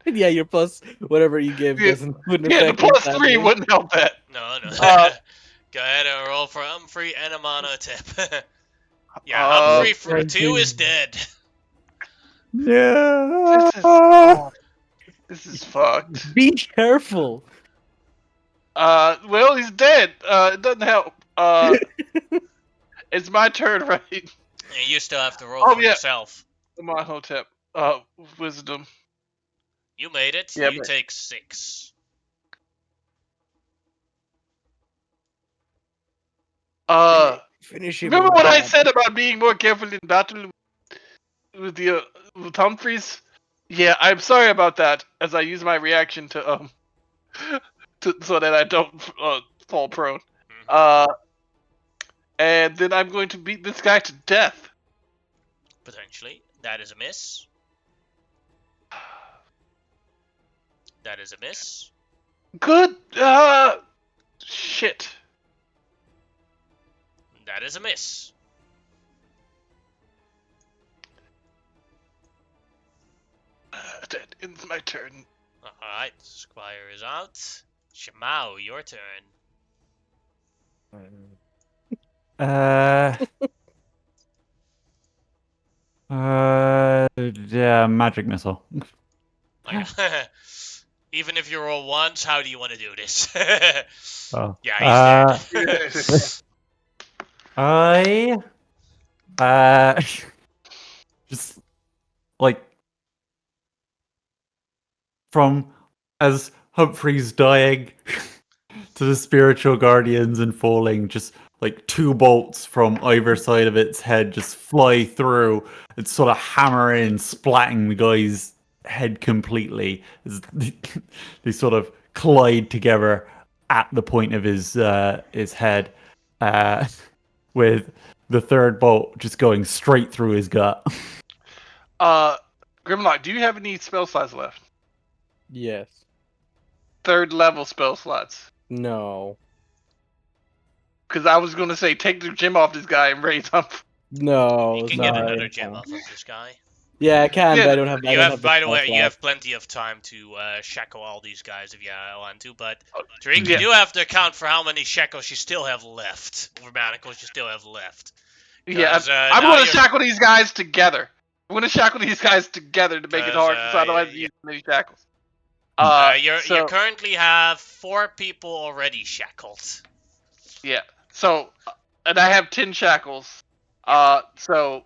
Yeah, your plus whatever you give Yeah, wouldn't Yeah, the affect him, plus 3 sadly. wouldn't help that. No. Uh, Go ahead and roll for Humphrey and a mono tip. Yeah, Uh, Humphrey for 2 is dead. No. This is fucked. Be careful. Well, he's dead. It doesn't help. It's my turn, right? And you still have to roll Oh, for yeah. yourself. Come on, Hotep. Wisdom. You made it. Yeah, you but- take 6. Finish him. Remember in what I bad. said about being more careful in battle with the with Humphreys? Yeah, I'm sorry about that. As I use my reaction to so that I don't fall prone. And then I'm going to beat this guy to death. Potentially. That is a miss. That is a miss. Good. Shit. That is a miss. That ends my turn. Alright, Squire is out. Shimao, your turn. Yeah, magic missile. Even if you roll once, how do you want to do this? Oh. Yeah, he's dead. I just like from as Humphrey's dying to the spiritual guardians and falling, just like 2 bolts from either side of its head just fly through. It's sort of hammering, splatting the guy's head completely. They sort of collide together at the point of his head, with the 3rd bolt just going straight through his gut. Grimlock, do you have any spell slots left? Yes. 3rd level spell slots. No. Because I was going to say, take the gem off this guy and raise up. No. You can sorry. get another gem off of this guy. Yeah, I can, Yeah, but I don't have. I You don't have, the by the spell way, you slot. have plenty of time to shackle all these guys if you want to. But Tariq, Yeah. you do have to account for how many shackles you still have left, or manacles you still have left. Yeah, 'Cause, I'm now going to you're- shackle these guys together. I'm going to shackle these guys together to make it 'Cause, hard, so I don't have to yeah. use many shackles. You So currently have 4 people already shackled. yeah, so and I have 10 shackles. So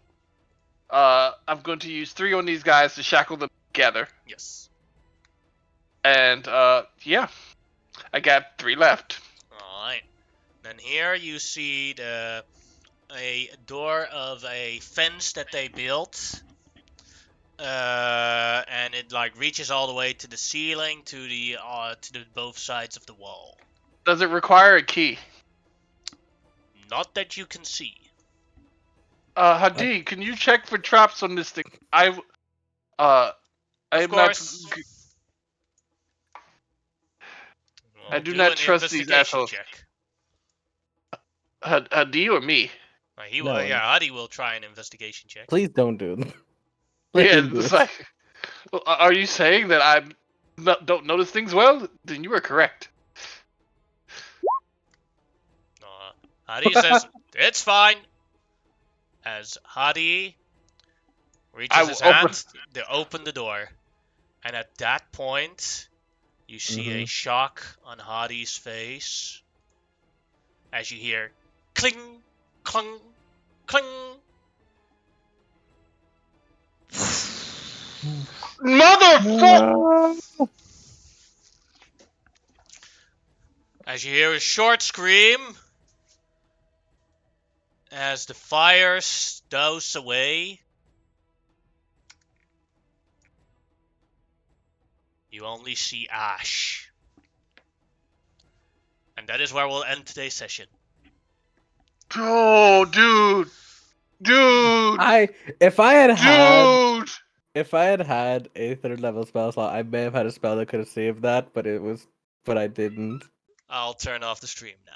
I'm going to use 3 on these guys to shackle them together, Yes. and yeah, I got 3 left. All right. Then here you see a door of a fence that they built, and it like reaches all the way to the ceiling to the both sides of the wall. Does it require a key? Not that you can see. Hadi, can you check for traps on this thing? I Of am course. not. I We'll do do not an trust these investigation assholes. check. Hadi or me? No. Yeah, Hadi will try an investigation check. Please don't do it. Yeah, Please do it's it. like. Well, are you saying that I don't notice things well? Then you are correct. Hadi says it's fine. As Hadi I reaches will his open- hand to open the door, and at that point, you see a shock on Hadi's face as you hear cling, clung, cling. Motherfucker! As you hear a short scream, as the fire stows away, you only see ash. And that is where we'll end today's session. Oh, dude. Dude! If I had Dude! had a 3rd level spell slot, I may have had a spell that could have saved that, but I didn't. I'll turn off the stream now.